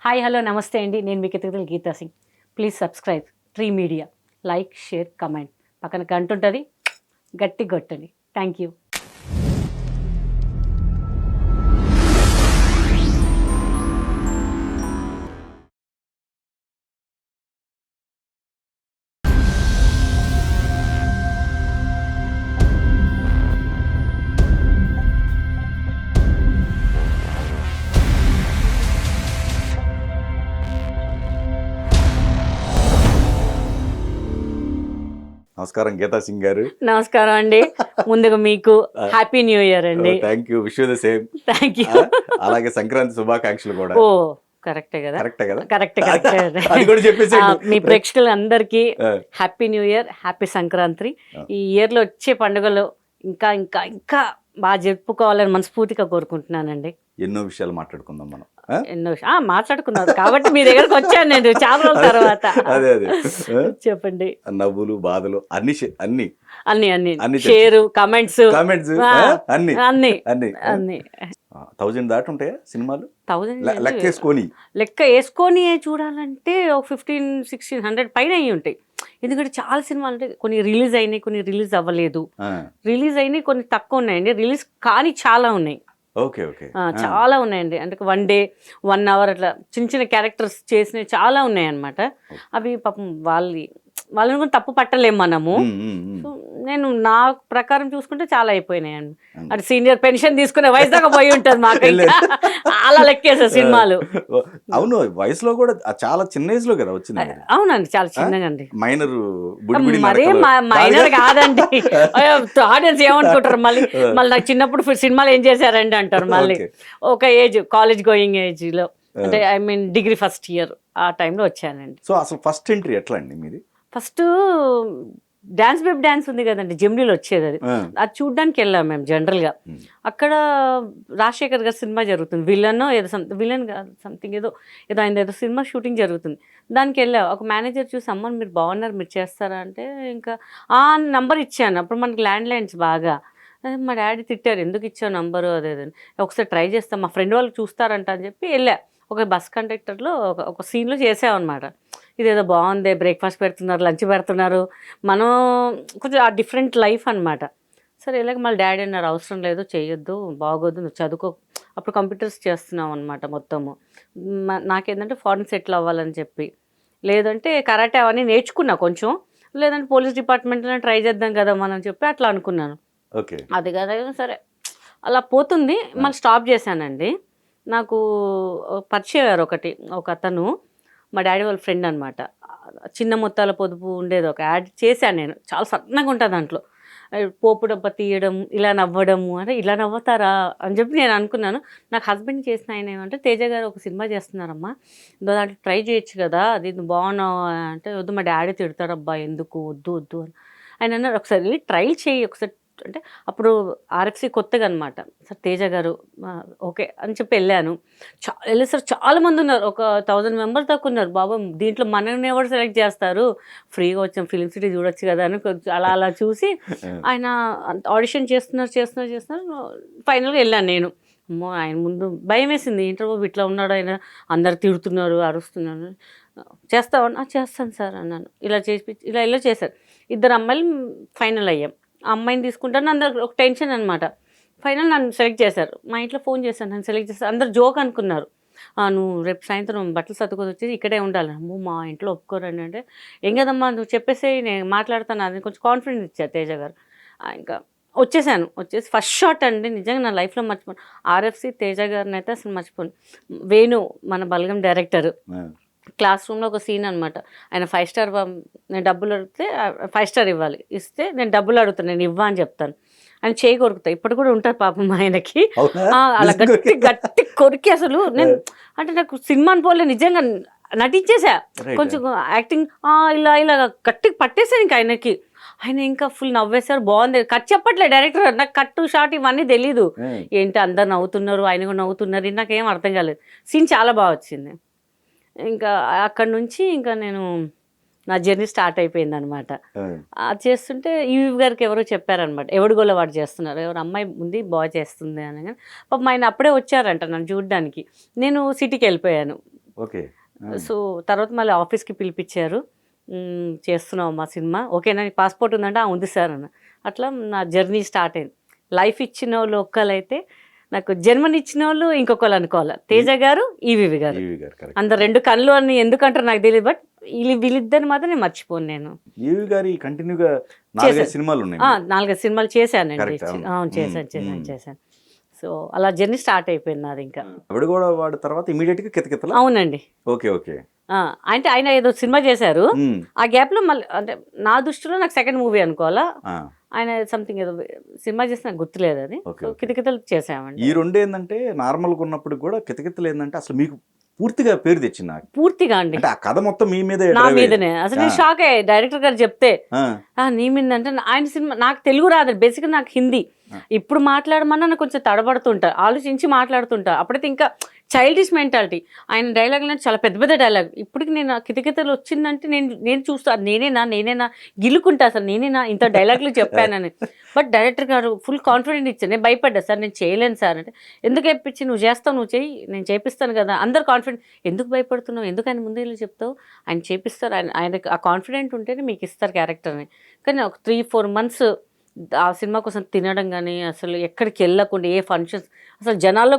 Hi hello నమస్తే అండి. నేను మీ కితకితల Geetha Singh. Please subscribe tree media. Like, share, comment. పక్కన గంట ఉంటుంది, గట్టి కొట్టండి. Thank you. నమస్కారం గీతా సింగ్ గారు. నమస్కారం అండి. ముందుగా మీకు హ్యాపీ న్యూ ఇయర్ అండి. Thank you, wish you the same. Thank you. అలాగే సంక్రాంతి శుభాకాంక్షలు కూడా. ఓ కరెక్టే కదా, కరెక్టే కదా, కరెక్ట్. అది కూడా చెప్పేసి మీ ప్రేక్షకులందరికీ happy new year, happy Sankranti. ఈ ఇయర్ లో వచ్చే పండుగలు ఇంకా ఇంకా ఇంకా బాగా జరుపుకోవాలని మనస్ఫూర్తిగా కోరుకుంటున్నానండి. ఎన్నో విషయాలు మాట్లాడుకుందాం మనం. ఎన్నో మాట్లాడుకున్నారు కాబట్టి మీ దగ్గరకు వచ్చాను నేను చాలా రోజుల తర్వాత. అదే అదే చెప్పండి. నవ్వులు, బాధలు అన్ని అన్ని అన్ని అన్ని అన్ని షేర్, కమెంట్స్ అన్ని అన్ని అన్ని అన్ని 1000 దాటి ఉంటాయా సినిమాలు? 1000 లెక్క వేసుకొని చూడాలంటే ఒక 1500-1600 పైన అయ్యి ఉంటాయి. ఎందుకంటే చాలా సినిమాలు అంటే కొన్ని రిలీజ్ అయినాయి, కొన్ని రిలీజ్ అవ్వలేదు. రిలీజ్ అయినాయి కొన్ని తక్కువ ఉన్నాయండి, రిలీజ్ కానీ చాలా ఉన్నాయి. చాలా ఉన్నాయండి. అంటే 1 డే 1 అవర్ అట్లా చిన్న చిన్న క్యారెక్టర్స్ చేసినవి చాలా ఉన్నాయి అన్నమాట. అవి పాపం వాళ్ళని కూడా తప్పు పట్టలేము మనము. సో నేను నా ప్రకారం చూసుకుంటే చాలా అయిపోయినాయండి. అంటే సీనియర్ పెన్షన్ తీసుకునే వయసు దాకా పోయి ఉంటుంది మాకు, అలా లెక్కేసా సినిమాలు. అవును, వయసులో కూడా చాలా చిన్న ఏజ్ లో కదా వచ్చింది. అవునండి, చాలా చిన్నగా అండి. మైనర్ మరీ మైనర్ కాదండి. ఆడియన్స్ ఏమనుకుంటారు మళ్ళీ నాకు చిన్నప్పుడు సినిమాలు ఏం చేశారండి అంటారు. మళ్ళీ ఒక ఏజ్, కాలేజ్ గోయింగ్ ఏజ్ లో, అంటే I mean degree first year ఆ టైంలో వచ్చానండి. సో అసలు ఫస్ట్ ఎంట్రీ ఎట్లా అండి మీది? ఫస్ట్ డాన్స్ బేబీ డాన్స్ ఉంది కదండి, జెమినీలో వచ్చేది. అది చూడ్డానికి వెళ్ళాం మేము జనరల్గా. అక్కడ రాజశేఖర్ గారి సినిమా జరుగుతుంది, విలన్ ఏదో విలన్ సంథింగ్ ఏదో ఆయన ఏదో సినిమా షూటింగ్ జరుగుతుంది. దానికి వెళ్ళాం. ఒక మేనేజర్ చూసి, అమ్మ మీరు బాగున్నారు, మీరు చేస్తారా అంటే, ఇంకా నంబర్ ఇచ్చాను. అప్పుడు మనకి ల్యాండ్ లైన్స్ బాగా. మా డాడీ తిట్టారు, ఎందుకు ఇచ్చావు నంబరు అదేదని. ఒకసారి ట్రై చేస్తాం, మా ఫ్రెండ్ వాళ్ళు చూస్తారంట అని చెప్పి వెళ్ళా. ఒక బస్ కండక్టర్లో ఒక సీన్లో చేసామన్నమాట. ఇదేదో బాగుంది, బ్రేక్ఫాస్ట్ పెడుతున్నారు, లంచ్ పెడుతున్నారు, మనం కొంచెం ఆ డిఫరెంట్ లైఫ్ అనమాట. సరే ఇలాగ మళ్ళీ డాడీ అన్నారు, అవసరం లేదు, చేయొద్దు, బాగోద్దు, నువ్వు చదువుకో. అప్పుడు కంప్యూటర్స్ చేస్తున్నాం అనమాట మొత్తము. నాకేంటంటే ఫారెన్ సెటిల్ అవ్వాలని చెప్పి, లేదంటే కరాటే అవన్నీ నేర్చుకున్నా కొంచెం, లేదంటే పోలీస్ డిపార్ట్మెంట్లో ట్రై చేద్దాం కదా మనం చెప్పి అట్లా అనుకున్నాను. అది కదా, సరే అలా పోతుంది. మళ్ళీ స్టాప్ చేశానండి. నాకు పరిచయం ఒక అతను, మా డాడీ వాళ్ళ ఫ్రెండ్ అనమాట. చిన్న మొత్తాల పొదుపు ఉండేది, ఒక యాడ్ చేశాను నేను. చాలా సన్నగా ఉంటుంది దాంట్లో, పోపు డబ్బా తీయడం, ఇలా నవ్వడము. అంటే ఇలా నవ్వుతారా అని చెప్పి నేను అనుకున్నాను. నాకు హస్బెండ్ చేసిన ఆయన ఏమంటే, తేజ గారు ఒక సినిమా చేస్తున్నారమ్మా, దాంట్లో ట్రై చేయొచ్చు కదా, అది బాగున్నావు అంటే, వద్దు మా డాడీ తిడతారబ్బా, ఎందుకు, వద్దు వద్దు అని ఆయన అన్నారు. ఒకసారి వెళ్ళి ట్రైల్ చేయి ఒకసారి అంటే, అప్పుడు ఆర్ఎఫ్సి కొత్తగా అనమాట. సార్ తేజ గారు ఓకే అని చెప్పి వెళ్ళాను. వెళ్ళేసారు, చాలామంది ఉన్నారు, ఒక 1000 మెంబర్స్ దాకా ఉన్నారు. బాబా దీంట్లో మనల్ని ఎవరు సెలెక్ట్ చేస్తారు, ఫ్రీగా వచ్చాం, ఫిలిం సిటీ చూడొచ్చు కదా అని అలా చూసి ఆయన ఆడిషన్ చేస్తున్నారు. ఫైనల్గా వెళ్ళాను నేను. అమ్మో, ఆయన ముందు భయం వేసింది, ఇంటర్వ్యూ ఇట్లా ఉన్నాడు ఆయన, అందరు తిడుతున్నారు, అరుస్తున్నారు. చేస్తాను సార్ అన్నాను. ఇలా చేశారు. 2 అమ్మాయిలు ఫైనల్ అయ్యాం. ఆ అమ్మాయిని తీసుకుంటాను, అందరు ఒక టెన్షన్ అనమాట. ఫైనల్ నన్ను సెలెక్ట్ చేశారు. మా ఇంట్లో ఫోన్ చేశాను, నన్ను సెలెక్ట్ చేశారు. అందరు జోక్ అనుకున్నారు, నువ్వు రేపు సాయంత్రం బట్టలు సర్దుకొని వచ్చేసి ఇక్కడే ఉండాలి. అమ్మో మా ఇంట్లో ఒప్పుకోరండి అంటే, ఏం కదమ్మా నువ్వు చెప్పేసి నేను మాట్లాడతాను అది కొంచెం కాన్ఫిడెన్స్ ఇచ్చారు తేజ గారు. ఇంకా వచ్చేసి ఫస్ట్ షాట్ అండి, నిజంగా నా లైఫ్లో మర్చిపోను. ఆర్ఎఫ్సి తేజ గారిని అయితే అసలు మర్చిపోను. వేణు మన బలగం డైరెక్టర్, క్లాస్ రూమ్లో ఒక సీన్ అనమాట. ఆయన 5 స్టార్, నేను డబ్బులు అడిగితే 5 స్టార్ ఇవ్వాలి, ఇస్తే నేను డబ్బులు అడుగుతాను, నేను ఇవ్వ అని చెప్తాను. ఆయన చేయి కొరుకుతాయి, ఇప్పుడు కూడా ఉంటారు పాపం ఆయనకి. అలా గట్టి కొరికి అసలు నేను అంటే నాకు సినిమాని పోలే, నిజంగా నటించేసా. కొంచెం యాక్టింగ్ ఇలా గట్టిగా పట్టేసాను ఇంకా ఆయనకి. ఆయన ఇంకా ఫుల్ నవ్వేశారు, బాగుంది. కట్ చెప్పట్లే డైరెక్టర్, నాకు కట్టు షాట్ ఇవన్నీ తెలీదు. ఏంటి అందరు నవ్వుతున్నారు, ఆయన కూడా నవ్వుతున్నారు, నాకేం అర్థం కాలేదు. సీన్ చాలా బాగా వచ్చింది. ఇంకా అక్కడి నుంచి ఇంకా నేను నా జర్నీ స్టార్ట్ అయిపోయింది అనమాట. అది చేస్తుంటే ఈవి గారికి ఎవరో చెప్పారనమాట, ఎవడిగోల వాడు చేస్తున్నారు, ఎవరు అమ్మాయి ఉంది బాగా చేస్తుంది అని. పాపం ఆయన అప్పుడే వచ్చారంట నన్ను చూడడానికి. నేను సిటీకి వెళ్ళిపోయాను, ఓకే. సో తర్వాత మళ్ళీ ఆఫీస్కి పిలిపించారు. చేస్తున్నావు మా సినిమా, ఓకేనా, నీకు పాస్పోర్ట్ ఉందంటే ఉంది సార్ అన్న. అట్లా నా జర్నీ స్టార్ట్ అయింది. లైఫ్ ఇచ్చిన వాళ్ళు ఒక్కలైతే నాకు జన్మనిచ్చిన వాళ్ళు ఇంకొకళ్ళు అనుకోవాలి. తేజ గారు, ఈవీవి గారు. అందరు 2 కళ్ళు అని ఎందుకంటారు నాకు తెలియదు, బట్ వీళ్ళిద్దరిని మాత్రం నేను మర్చిపోను. నేను ఈవీ గారి కంటిన్యూగా 4-5 సినిమాలు ఉన్నాయి. 4 సినిమాలు చేశానండి. Correct. చేశాను. సో అలా జర్నీ స్టార్ట్ అయిపోయింది నాది. ఇంకా ఆవిడ కూడా వాడి తర్వాత ఇమీడియట్ గా కితకితలా. అవునండి. Okay okay. అంటే ఆయన ఏదో సినిమా చేశారు, ఆ గ్యాప్ లో మళ్ళీ అంటే నా దృష్టిలో నాకు సెకండ్ మూవీ అనుకోవాలా. ఆయన సంథింగ్ ఏదో సినిమా చేస్తే నాకు గుర్తులేదు అది. కితకితలు చేసామండి. ఈ 2 ఏంటంటే నార్మల్గా ఉన్నప్పుడు కూడా కితకితలు ఏంటంటే అసలు మీకు పూర్తిగా పేరు తెచ్చింది నాకు. పూర్తిగా అండి. అంటే ఆ కథ మొత్తం మీ మీదే, నా మీదనే. అసలు నేను షాక్ అయ్యా డైరెక్టర్ గారు చెప్తే. నీ మీద అంటే ఆయన సినిమా నాకు తెలుగు రాదు, బేసిక్గా నాకు హిందీ. ఇప్పుడు మాట్లాడమన్నా నాకు కొంచెం తడబడుతుంటా, ఆలోచించి మాట్లాడుతుంటా. అప్పుడైతే ఇంకా చైల్డిష్ మెంటాలిటీ. ఆయన డైలాగ్ అంటే చాలా పెద్ద పెద్ద డైలాగ్. ఇప్పటికి నేను కితకితలు వచ్చిందంటే నేను చూస్తాను, నేనేనా గిల్లుకుంటా, అసలు నేనేనా ఇంత డైలాగులు చెప్పానని. బట్ డైరెక్టర్ గారు ఫుల్ కాన్ఫిడెంట్ ఇచ్చారు. నేను భయపడ్డా, సార్ నేను చేయలేను సార్ అంటే. ఎందుకు చెప్పించి, నువ్వు చేస్తావు, నువ్వు చేయి, నేను చేపిస్తాను కదా. అందరు కాన్ఫిడెంట్. ఎందుకు భయపడుతున్నావు, ఎందుకు ఆయన ముందే చెప్తావు, ఆయన చేపిస్తారు. ఆయనకు ఆ కాన్ఫిడెంట్ ఉంటేనే మీకు ఇస్తారు క్యారెక్టర్ని. కానీ ఒక 3-4 months ఆ సినిమా కోసం తినడం కానీ, అసలు ఎక్కడికి వెళ్ళకుండా, ఏ ఫంక్షన్స్, అసలు జనాల్లో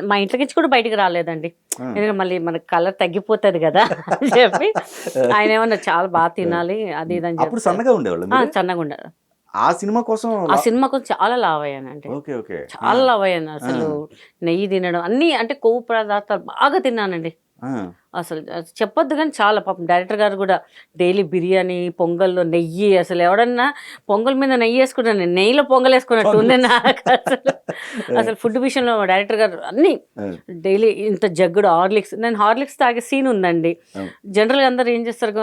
మా ఇంట్లో నుంచి కూడా బయటికి రాలేదండి. ఎందుకంటే మళ్ళీ మనకి కలర్ తగ్గిపోతుంది కదా అని చెప్పి ఆయన ఏమన్నా చాలా బాగా తినాలి అది ఇది అని చెప్పి సన్నగా ఉండేవాళ్ళు. సన్నగా ఉండాలి. ఆ సినిమా కోసం చాలా లావ్ అయ్యానండి. ఓకే. చాలా లావ్ అయ్యాను. అసలు నెయ్యి తినడం అన్నీ, అంటే కొవ్వు పదార్థాలు బాగా తిన్నానండి. అసలు చెప్పొద్దు కానీ చాలా. పాపం డైరెక్టర్ గారు కూడా డైలీ బిర్యానీ, పొంగల్లో నెయ్యి. అసలు ఎవడన్నా పొంగల్ మీద నెయ్యి వేసుకుంటాను, నేను నెయ్యిలో పొంగల్ వేసుకున్నట్టు ఉంది నాకు. అసలు ఫుడ్ విషయంలో డైరెక్టర్ గారు అన్నీ డైలీ ఇంత జగ్గుడు హార్లిక్స్. నేను హార్లిక్స్ తాగే సీన్ ఉందండి. జనరల్గా అందరు ఏం చేస్తారు,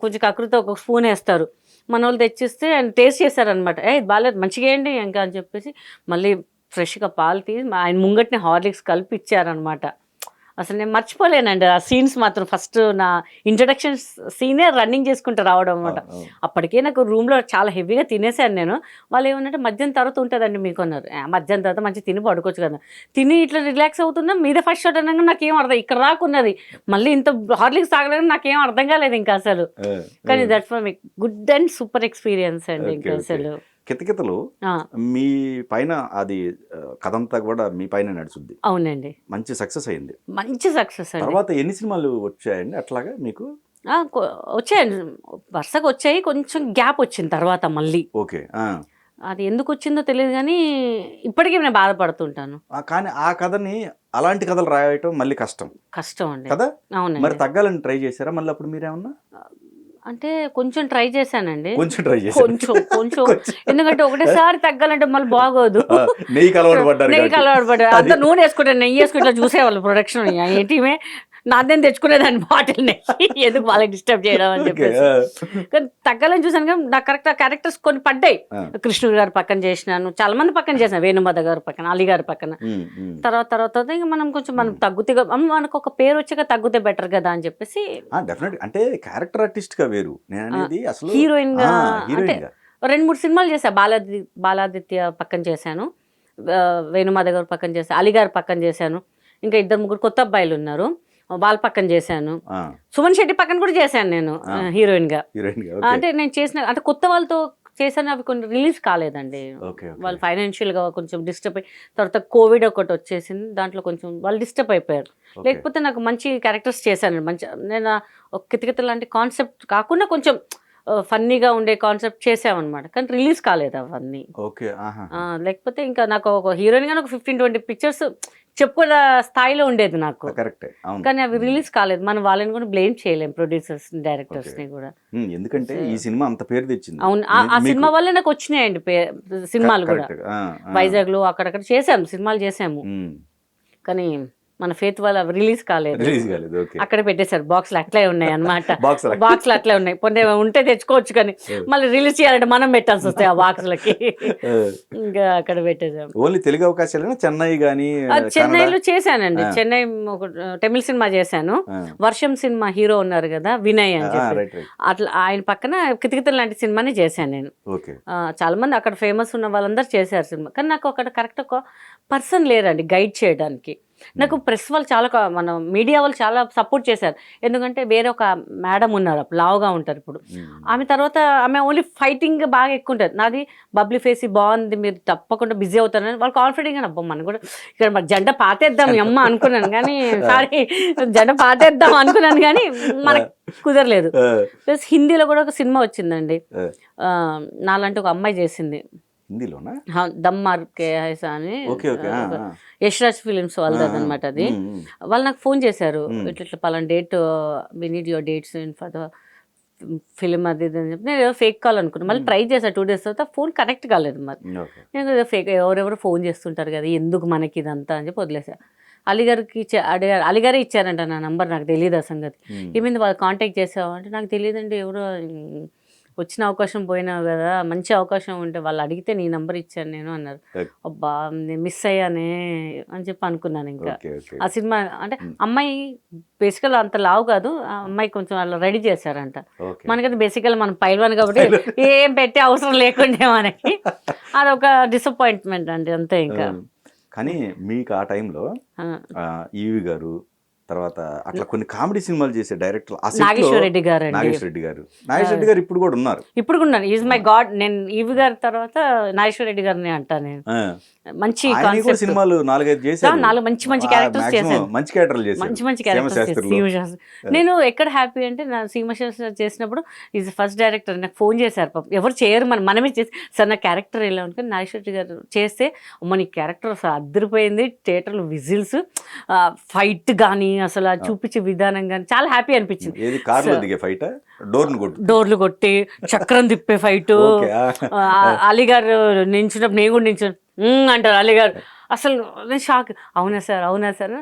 కొంచెం కకృతో ఒక స్పూన్ వేస్తారు. మన వాళ్ళు తెచ్చిస్తే ఆయన టేస్ట్ చేశారనమాట. ఇది బాగాలేదు, మంచిగా వేయండి ఇంకా అని చెప్పేసి మళ్ళీ ఫ్రెష్గా పాలు తీసి ఆయన ముంగట్నే హార్లిక్స్ కలిపి ఇచ్చారనమాట. అసలు నేను మర్చిపోలేనండి ఆ సీన్స్ మాత్రం. ఫస్ట్ నా ఇంట్రడక్షన్ సీనే రన్నింగ్ చేసుకుంటూ రావడం అనమాట. అప్పటికే నాకు రూమ్లో చాలా హెవీగా తినేసాను నేను. వాళ్ళు ఏమన్నట్టు మధ్యాహ్నం తర్వాత ఉంటుందండి మీకు అన్నారు. మధ్యాహ్నం తర్వాత మంచిగా తిని పడుకోవచ్చు కదా. తిని ఇట్లా రిలాక్స్ అవుతున్నా, మీదే ఫస్ట్ షాట్ అనగా నాకేం అర్థం, ఇక్కడ రాకున్నది మళ్ళీ ఇంత హార్లిక్స్ తాగడానికి నాకేం అర్థం కాలేదు ఇంకా అసలు. కానీ that's for me good and super experience అండి. ఇంకా అసలు కితకితలు మీ పైన అది కథంతా కూడా మీ పైన నడుచుద్ది. అవునండి. మంచి సక్సెస్ అయింది. మంచి సక్సెస్. తర్వాత ఎన్ని సినిమాలు వచ్చాయండి అట్లాగా మీకు? వచ్చాయండి, వరుసగా వచ్చాయి. కొంచెం గ్యాప్ వచ్చింది తర్వాత మళ్ళీ. ఓకే. అది ఎందుకు వచ్చిందో తెలియదు కానీ ఇప్పటికీ నేను బాధపడుతుంటాను. కానీ ఆ కథని, అలాంటి కథలు రాయటం మళ్ళీ కష్టం అండి కదా. అవునండి. మరి తగ్గాలని ట్రై చేశారా మళ్ళీ అప్పుడు మీరేమన్నా? అంటే కొంచెం ట్రై చేశానండి. కొంచెం కొంచెం ఎందుకంటే ఒకటేసారి తగ్గాలంటే మళ్ళీ బాగోదు. నెయ్యికి అలవాటు పడ్డారు. అంత నూనె వేసుకుంటారు, నెయ్యి వేసుకుంటా చూసేవాళ్ళు ప్రొడక్షన్. ఏంటిమే నాదేం తెచ్చుకునేదాన్ని బాటిల్ నెయ్యి, ఎందుకు వాళ్ళకి డిస్టర్బ్ చేయడం అని చెప్పేసి. కానీ తగ్గాలని చూసాను కానీ నాకు కరెక్ట్ క్యారెక్టర్స్ కొన్ని పడ్డాయి. కృష్ణుడు గారు పక్కన చేసినాను, చాలా మంది పక్కన చేశాను, వేణుమాధవ్ గారు పక్కన, అలీ గారి పక్కన. తర్వాత ఇంకా మనం కొంచెం తగ్గుతే, మనకు ఒక పేరు వచ్చాక తగ్గితే బెటర్ కదా అని చెప్పేసి. అంటే క్యారెక్టర్ ఆర్టిస్ట్ గా వేరు, హీరోయిన్ గా అంటే 2-3 సినిమాలు చేశా. బాలాదిత్య పక్కన చేశాను, వేణుమాధవ్ గారు పక్కన చేశాను, అలీ గారు పక్కన చేశాను, ఇంకా 2-3 కొత్త అబ్బాయిలు ఉన్నారు, వాళ్ళ పక్కన చేశాను. సుమన్ శెట్టి పక్కన కూడా చేశాను నేను హీరోయిన్ గా. అంటే నేను చేసిన అంటే కొత్త వాళ్ళతో చేశాను, అవి కొన్ని రిలీజ్ కాలేదండి. వాళ్ళు ఫైనాన్షియల్ గా కొంచెం డిస్టర్బ్ అయ్యి, తర్వాత కోవిడ్ ఒకటి వచ్చేసింది, దాంట్లో కొంచెం వాళ్ళు డిస్టర్బ్ అయిపోయారు. లేకపోతే నాకు మంచి క్యారెక్టర్స్ చేశాను. మంచి నేను కితకిత లాంటి కాన్సెప్ట్ కాకుండా కొంచెం ఫన్నీగా ఉండే కాన్సెప్ట్ చేసామన్నమాట, కానీ రిలీజ్ కాలేదు అవన్నీ. లేకపోతే ఇంకా నాకు ఒక హీరోయిన్ గా ఒక 15-20 పిక్చర్స్ చెప్పుకున్న స్థాయిలో ఉండేది నాకు, కానీ అవి రిలీజ్ కాలేదు. మనం వాళ్ళని కూడా బ్లేమ్ చేయలేం, ప్రొడ్యూసర్స్, డైరెక్టర్స్ ని కూడా. ఎందుకంటే ఈ సినిమా అంత పేరు తెచ్చింది. అవును, ఆ సినిమా వల్ల నాకు వచ్చినాయండి సినిమాలు కూడా. వైజాగ్ లో అక్కడక్కడ చేసాము, సినిమాలు చేసాము, కానీ మన ఫేత్ వల్ల రిలీజ్ కాలేదు. అక్కడ పెట్టేశారు, బాక్స్లు అట్లే ఉన్నాయి అన్నమాట. బాక్స్లు అట్లే ఉన్నాయి, పొందే ఉంటే తెచ్చుకోవచ్చు, కానీ మళ్ళీ రిలీజ్ చేయాలంటే మనం పెట్టాల్సి వస్తాయి ఆ బాక్స్లకి. ఇంకా అక్కడ పెట్టేసాం. ఓన్లీ తెలుగు అవకాశాలు చెన్నై గానీ? చెన్నైలో చేశానండి. చెన్నై తమిళ సినిమా చేశాను. వర్షం సినిమా హీరో ఉన్నారు కదా వినయ్ అని చెప్పి, అట్లా ఆయన పక్కన కితకితలు లాంటి సినిమాని చేశాను నేను. చాలా మంది అక్కడ ఫేమస్ ఉన్న వాళ్ళందరూ చేశారు సినిమా, కానీ నాకు అక్కడ కరెక్ట్ ఒక పర్సన్ లేరండి గైడ్ చేయడానికి. నాకు ప్రెస్ వాళ్ళు చాలా మన మీడియా వాళ్ళు చాలా సపోర్ట్ చేశారు. ఎందుకంటే వేరే ఒక మేడం ఉన్నారు, లావుగా ఉంటారు ఇప్పుడు. ఆమె తర్వాత ఆమె ఓన్లీ ఫైటింగ్ బాగా ఎక్కువ ఉంటుంది. నాది బబ్లీ ఫేస్ బాగుంది, మీరు తప్పకుండా బిజీ అవుతారని వాళ్ళు కాన్ఫిడెంట్గా, అబ్బా మనం కూడా ఇక్కడ మరి జెండా పాతేద్దాం అమ్మ అనుకున్నాను కానీ సారీ జెండా పాతేద్దాం అనుకున్నాను కానీ మనకు కుదరలేదు. ప్లస్ హిందీలో కూడా ఒక సినిమా వచ్చిందండి, నాలాంటి ఒక అమ్మాయి చేసింది హిందీలోనా, దమ్ మార్ కే హైసా అని, యశ్రాజ్ ఫిలిమ్స్ వాళ్ళది అనమాట. అది వాళ్ళు నాకు ఫోన్ చేశారు, ఇట్లా పలానా date we need your dates for the film అది ఇది అని చెప్పి. నేను ఏదో ఫేక్ కాల్ అనుకున్నాను, మళ్ళీ ట్రై చేశాను 2 days తర్వాత ఫోన్ కనెక్ట్ కాలేదు. మరి నేను ఏదో ఫేక్, ఎవరెవరు ఫోన్ చేస్తుంటారు కదా ఎందుకు మనకి ఇదంతా అని చెప్పి వదిలేసాను. అలీగారికి అడిగారు, అలీగారే ఇచ్చారంట నా నంబర్, నాకు తెలియదు ఆ సంగతి. ఏమైంది వాళ్ళు కాంటాక్ట్ చేసావు అంటే నాకు తెలియదండి, ఎవరో వచ్చిన అవకాశం పోయినావు కదా, మంచి అవకాశం ఉంటే వాళ్ళు అడిగితే నీ నంబర్ ఇచ్చాను నేను అన్నారు. అబ్బా నేను మిస్ అయ్యానే అని చెప్పి అనుకున్నాను. ఇంకా ఆ సినిమా అంటే అమ్మాయి బేసికల్ అంత లావు కాదు, ఆ అమ్మాయి కొంచెం అలా రెడీ చేశారంట. మనకైతే బేసికల్ మనం పైల్వాన్ కాబట్టి ఏం పెట్టే అవసరం లేకుండే మనకి, అదొక డిసప్పాయింట్మెంట్ అండి అంతే. ఇంకా కానీ మీకు ఆ టైంలో ఈవి గారు, తర్వాత అట్లా కొన్ని కామెడీ సినిమాలు చేసే డైరెక్టర్ నాగేశ్వర రెడ్డి గారు. నాగేశ్వర రెడ్డి గారు ఇప్పుడు కూడా ఉన్నారు. ఇప్పుడు కూడా ఉన్నారు. Is my God. నేను ఈవి గారి తర్వాత నాగేశ్వర రెడ్డి గారిని అంటాను నేను. మంచి సినిమాలు 4-5 చేశారు, 4 మంచి క్యారెక్టర్స్ చేశారు, మంచి క్యారెక్టర్లు చేశారు. నేను ఎక్కడ హ్యాపీ అంటే నా సీమశాస్త్రి చేసినప్పుడు ఈజ్ ఫస్ట్ డైరెక్టర్, నాకు ఫోన్ చేశారు. పాపం ఎవరు చేయరు, మనమే చేసి సార్ నా క్యారెక్టర్ ఎలా ఉంటుంది, నాగేశ్వర రెడ్డి గారు చేస్తే అమ్మ నీ క్యారెక్టర్ అసలు అద్దరిపోయింది, థియేటర్లో విజిల్స్, ఫైట్ కానీ అసలు చూపించే విధానం కానీ చాలా హ్యాపీ అనిపించింది. డోర్లు కొట్టి చక్రం తిప్పే ఫైట్, అలీగారు నించున్నప్పుడు నేను కూడా నించు అంటారు అలీగారు. అసలు నేను షాక్, అవునా సార్ అవునా సార్.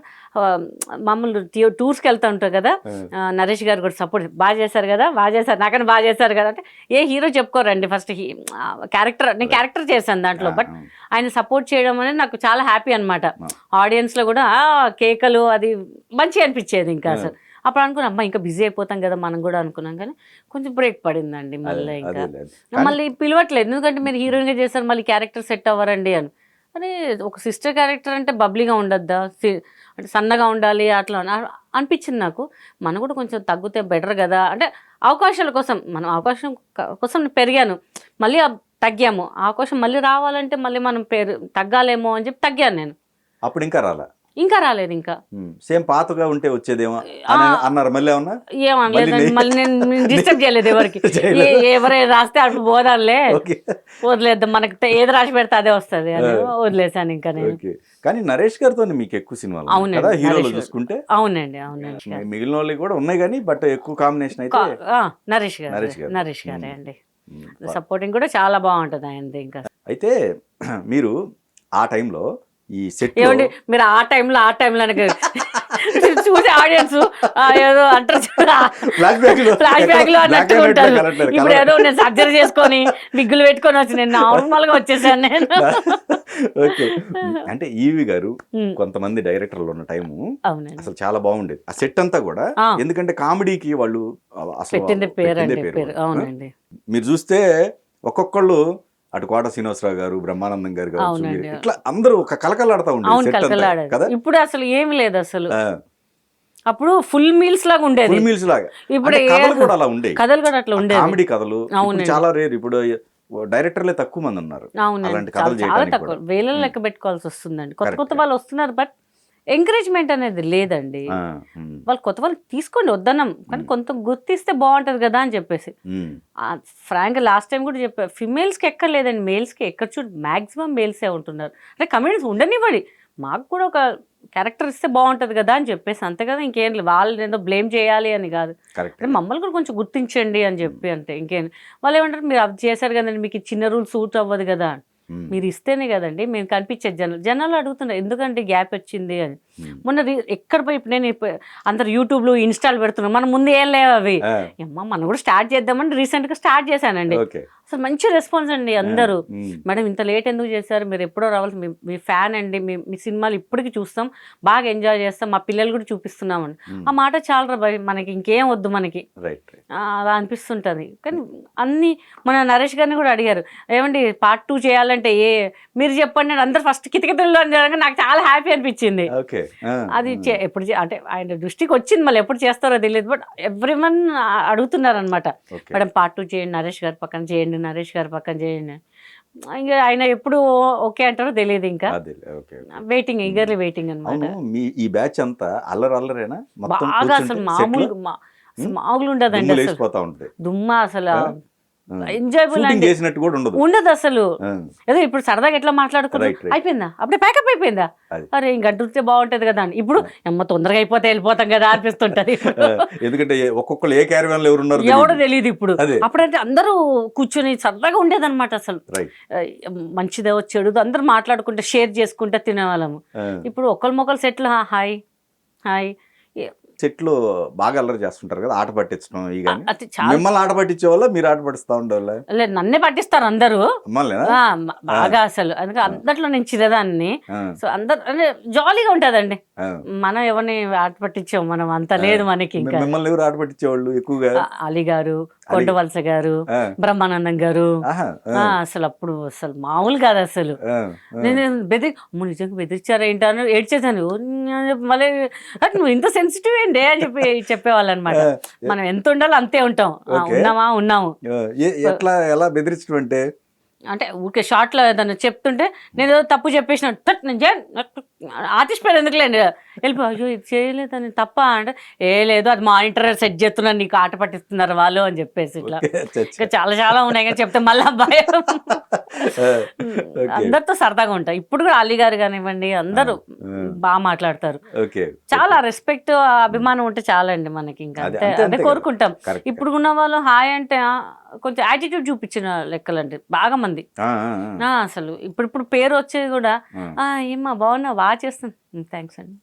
మామూలు టూర్స్కి వెళ్తూ ఉంటారు కదా, నరేష్ గారు కూడా సపోర్ట్ బాగా చేశారు కదా, బాగా చేశారు నాకన్నా బాగా చేశారు కదా అంటే ఏ హీరో చెప్పుకోరండి ఫస్ట్ క్యారెక్టర్, నేను క్యారెక్టర్ చేశాను దాంట్లో, బట్ ఆయన సపోర్ట్ చేయడం అనేది నాకు చాలా హ్యాపీ అనమాట. ఆడియన్స్లో కూడా కేకలు అది మంచిగా అనిపించేది. ఇంకా అసలు అప్పుడు అనుకున్నాం అమ్మ ఇంకా బిజీ అయిపోతాం కదా మనం కూడా అనుకున్నాం, కానీ కొంచెం బ్రేక్ పడిందండి. మళ్ళీ ఇంకా మళ్ళీ పిలవట్లేదు, ఎందుకంటే మీరు హీరోయిన్గా చేశారు మళ్ళీ క్యారెక్టర్ సెట్ అవ్వరండి అని. అరే ఒక సిస్టర్ క్యారెక్టర్ అంటే బబ్లీగా ఉండద్దా, అంటే సన్నగా ఉండాలి అట్లా అనిపించింది నాకు. మనం కూడా కొంచెం తగ్గితే బెటర్ కదా అంటే అవకాశాల కోసం, మనం అవకాశం కోసం పెరిగాను, మళ్ళీ తగ్గాము, అవకాశం మళ్ళీ రావాలంటే మళ్ళీ మనం తగ్గాలేమో అని చెప్పి తగ్గాను నేను. అప్పుడు ఇంకా రాలేదు. ఇంకా సేమ్ పాతగా ఉంటే వచ్చేదేమో అన్నారు, మళ్ళీ ఏమనలేదు, మళ్ళీ నేను డిస్టర్బ్ చేయలేదు ఎవరికి. ఎవరైనా రాస్తే అటు పోదాలే, వదిలేద్దాం, మనకి ఏది రాసి పెడితే అదే వస్తుంది అని వదిలేసాను ఇంకా నేను. కానీ నరేష్ గారితో మీకు ఎక్కువ సినిమాలు హీరోలు చూసుకుంటే? అవునండి. మిగిలిన వాళ్ళకి కూడా ఉన్నాయి కానీ బట్ ఎక్కువ కాంబినేషన్ అయితే నరేష్ గారే అండి. సపోర్టింగ్ కూడా చాలా బాగుంటుంది ఆయనది. ఇంకా అయితే మీరు ఆ టైంలో ఈ సెట్ ఏమండి, మీరు ఆ టైంలో చూసే ఆడియన్స్ ఏదో అంటారు, ఫ్లాష్ బ్యాక్ లో అన్నట్టు ఉంటారు. ఇప్పుడు ఏదో నేను సర్జరీ చేసుకొని బిగ్గులు పెట్టుకొని వచ్చి నేను నార్మల్ గా వచ్చేసాను నేను. అంటే ఈవి గారు కొంతమంది డైరెక్టర్లు ఉన్న టైము అసలు చాలా బాగుండేది ఆ సెట్ అంతా కూడా, ఎందుకంటే కామెడీకి వాళ్ళు పెట్టింది పేరు. అవునండి, మీరు చూస్తే ఒక్కొక్కళ్ళు అటు కోట శ్రీనివాసరావు గారు, బ్రహ్మానందం గారు కావచ్చు, ఇట్లా అందరూ ఒక కలకలాడుతూ ఉండేది కదా. ఇప్పుడు అసలు ఏమి లేదు అసలు, అప్పుడు ఫుల్ మీల్స్ లాగా ఉండేది. ఇప్పుడు కథలు కూడా అట్లా ఉండేది, కామెడీ కథలు చాలా రేర్. ఇప్పుడు డైరెక్టర్లే తక్కువ మంది ఉన్నారు, చాలా తక్కువ, వేలలో లెక్క పెట్టుకోవాల్సి వస్తుందండి. కొత్త వాళ్ళు వస్తున్నారు, బట్ ఎంకరేజ్మెంట్ అనేది లేదండి. వాళ్ళు కొత్త వాళ్ళు తీసుకోండి వద్దన్నాం, కానీ కొంత గుర్తిస్తే బాగుంటది కదా అని చెప్పేసి. ఫ్రాంక్ లాస్ట్ టైం కూడా చెప్పా, ఫిమేల్స్కి ఎక్కడ లేదండి, మేల్స్కి ఎక్కడ చూడు మ్యాక్సిమం మేల్సే ఉంటున్నారు. అంటే కమెడియన్స్ ఉండనివ్వండి, మాకు కూడా ఒక క్యారెక్టర్ ఇస్తే బాగుంటుంది కదా అని చెప్పేసి, అంతే కదా. ఇంకేం లేదు, వాళ్ళు ఏదో బ్లేమ్ చేయాలి అని కాదు, అంటే మమ్మల్ని కూడా కొంచెం గుర్తించండి అని చెప్పి అంతే. ఇంకేం వాళ్ళు ఏమంటారు, మీరు అది చేశారు కదండి, మీకు చిన్న రూల్ సూట్ అవ్వదు కదా, మీరు ఇస్తేనే కదండి మేము కనిపించేది. జనాలు అడుగుతున్నారు ఎందుకంటే గ్యాప్ వచ్చింది అని. మొన్న ఎక్కడ పోయి నేను అందరు యూట్యూబ్లో ఇన్స్టాల్ పెడుతున్నాం, మన ముందు ఏం లేవు అవి. అమ్మ మనం కూడా స్టార్ట్ చేద్దామని రీసెంట్గా స్టార్ట్ చేశానండి. అసలు మంచి రెస్పాన్స్ అండి అందరూ. మేడం ఇంత లేట్ ఎందుకు చేశారు, మీరు ఎప్పుడో రావాలి, మీ ఫ్యాన్ అండి, మీ సినిమాలు ఇప్పటికీ చూస్తాం, బాగా ఎంజాయ్ చేస్తాం, మా పిల్లలు కూడా చూపిస్తున్నామండి. ఆ మాట చాలరా భయ్, మనకి ఇంకేం వద్దు మనకి, అలా అనిపిస్తుంటది. కానీ అన్ని మన నరేష్ గారిని కూడా అడిగారు, ఏమండి పార్ట్ 2 చేయాలంటే మీరు చెప్పండి అని అందరు ఫస్ట్ కితకితల్లో అనగా నాకు చాలా హ్యాపీ అనిపించింది. అది ఎప్పుడు అంటే ఆయన దృష్టికి వచ్చింది, మళ్ళీ ఎప్పుడు చేస్తారో తెలియదు, బట్ ఎవ్రీవన్ అడుగుతున్నారు అనమాట, మేడం పార్ట్ 2 చేయండి, నరేష్ గారి పక్కన చేయండి, నరేష్ గారి పక్కన చేయండి. ఇంకా ఆయన ఎప్పుడు ఓకే అంటారో తెలియదు, ఇంకా వెయిటింగ్, ఈగర్లీ వెయిటింగ్ అనమాట. ఈ బ్యాచ్ అంతా అల్లరేనా బాగా, అసలు మామూలు ఉండదండి, అసలు దుమ్మా, అసలు ఎంజాయబుల్ ఉండదు అసలు. ఏదో ఇప్పుడు సరదాగా ఎట్లా మాట్లాడుకున్నాం, అయిపోయిందా అప్పుడే ప్యాకప్ అయిపోయిందా, అరే ఇంక గంటుంటే బాగుంటది కదా అని. ఇప్పుడు అమ్మ తొందరగా అయిపోతే వెళ్ళిపోతాం కదా అనిపిస్తుంటది, ఎందుకంటే ఒక్కొక్కరు ఏ క్యారవాన్లో ఎవడో తెలియదు. ఇప్పుడు అప్పుడంటే అందరూ కూర్చొని సరదాగా ఉండేదన్నమాట, అసలు మంచిదో చెడుదో అందరూ మాట్లాడుకుంటే షేర్ చేసుకుంటే తినేవాళ్ళము. ఇప్పుడు ఒకళ్ళు సెట్లు హాయ్ హాయ్ చెట్లు బాగా అల్లరి చేస్తుంటారు కదా, ఆట పట్టించడం. మిమ్మల్ని ఆట పట్టించే వాళ్ళ, మీరు ఆట పట్టిస్తా ఉండేవాళ్ళ? లేదు, నన్నే పట్టిస్తారు అందరూ బాగా, అసలు అందుకే అందట్లో నేను చిరదాన్ని. సో అందరు అంటే జాలీగా ఉంటదండి, మనం ఎవరిని ఆట పట్టించాం, మనం అంత లేదు మనకి. ఇంకా మిమ్మల్ని ఎవరు ఆట పట్టించేవాళ్ళు ఎక్కువగా? అలీ గారు, కొండవలస గారు, బ్రహ్మానందం గారు. అసలు అప్పుడు అసలు మామూలు కాదు అసలు. నేను నిజంగా బెదిరించారా ఏంటో ఏడ్చేసాను. మళ్ళీ నువ్వు ఇంత సెన్సిటివ్ ఏంటి అని చెప్పేవాళ్ళు అనమాట. మనం ఎంత ఉండాలో అంతే ఉంటాం, ఉన్నాము. ఎలా బెదిరించడం అంటే ఊరికే షార్ట్లో ఏదన్నా చెప్తుంటే నేను ఏదో తప్పు చెప్పేసిన ఆర్టిస్ట్ పేరు ఎందుకులేండి వెళ్ళిపో, అయ్యో ఇది చేయలేదని తప్ప అంటే, లేదు అది మానిటర్ సెట్ చేస్తున్నారు, నీకు ఆట పట్టిస్తున్నారు వాళ్ళు అని చెప్పేసి ఇట్లా ఇంకా చాలా ఉన్నాయి. కానీ చెప్తే మళ్ళీ భయం. అందరితో సరదాగా ఉంటాయి. ఇప్పుడు కూడా అలీ గారు కానివ్వండి, అందరూ బాగా మాట్లాడతారు. చాలా రెస్పెక్ట్, అభిమానం ఉంటే చాలా అండి మనకి, ఇంకా అదే కోరుకుంటాం. ఇప్పుడు ఉన్న వాళ్ళు హాయ్ అంటే కొంచెం యాటిట్యూడ్ చూపించిన లెక్కలండి బాగా మంది. అసలు ఇప్పుడు పేరు వచ్చేది కూడా, ఏమ్మా బాగున్నా, బాగా చేస్తాను, థ్యాంక్స్ అండి.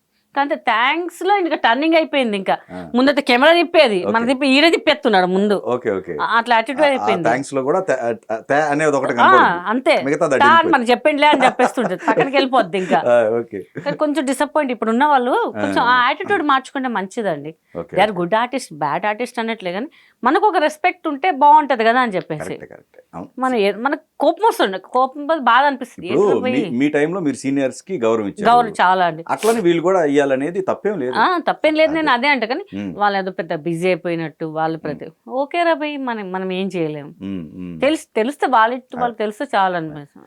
అంటే థ్యాంక్స్ లో ఇంకా టర్నింగ్ అయిపోయింది. ఇంకా ముందైతే కెమెరా తిప్పేది, మన తిప్పి ఈడే తిప్పేస్తున్నాడు ముందు, అట్లా యాటిట్యూడ్ అయిపోయింది. అంతే మనకు చెప్పండిలే అని చెప్పేస్తుంటది, పక్కనకి వెళ్ళిపోద్ది. ఇంకా కొంచెం డిసప్పాయింట్. ఇప్పుడు ఉన్న వాళ్ళు కొంచెం ఆ యాటిట్యూడ్ మార్చుకుంటే మంచిదండి. They are good artist, bad artist అనట్లే, కానీ మనకు ఒక రెస్పెక్ట్ ఉంటే బాగుంటది కదా అని చెప్పేసి. మనకు కోపం వస్తుంది, కోపం బాధ అనిపిస్తుంది. మీ టైంలో మీరు సీనియర్స్ కి గౌరవం చాలా అండి, అట్లనే వీళ్ళు కూడా ఇయ్యాలనేది తప్పేం లేదు. నేను అదే అంటే, కానీ వాళ్ళు ఏదో పెద్ద బిజీ అయిపోయినట్టు వాళ్ళు ప్రతి ఓకే రా భయ్, మనం ఏం చేయలేము. తెలిస్తే వాళ్ళు తెలిస్తే చాలా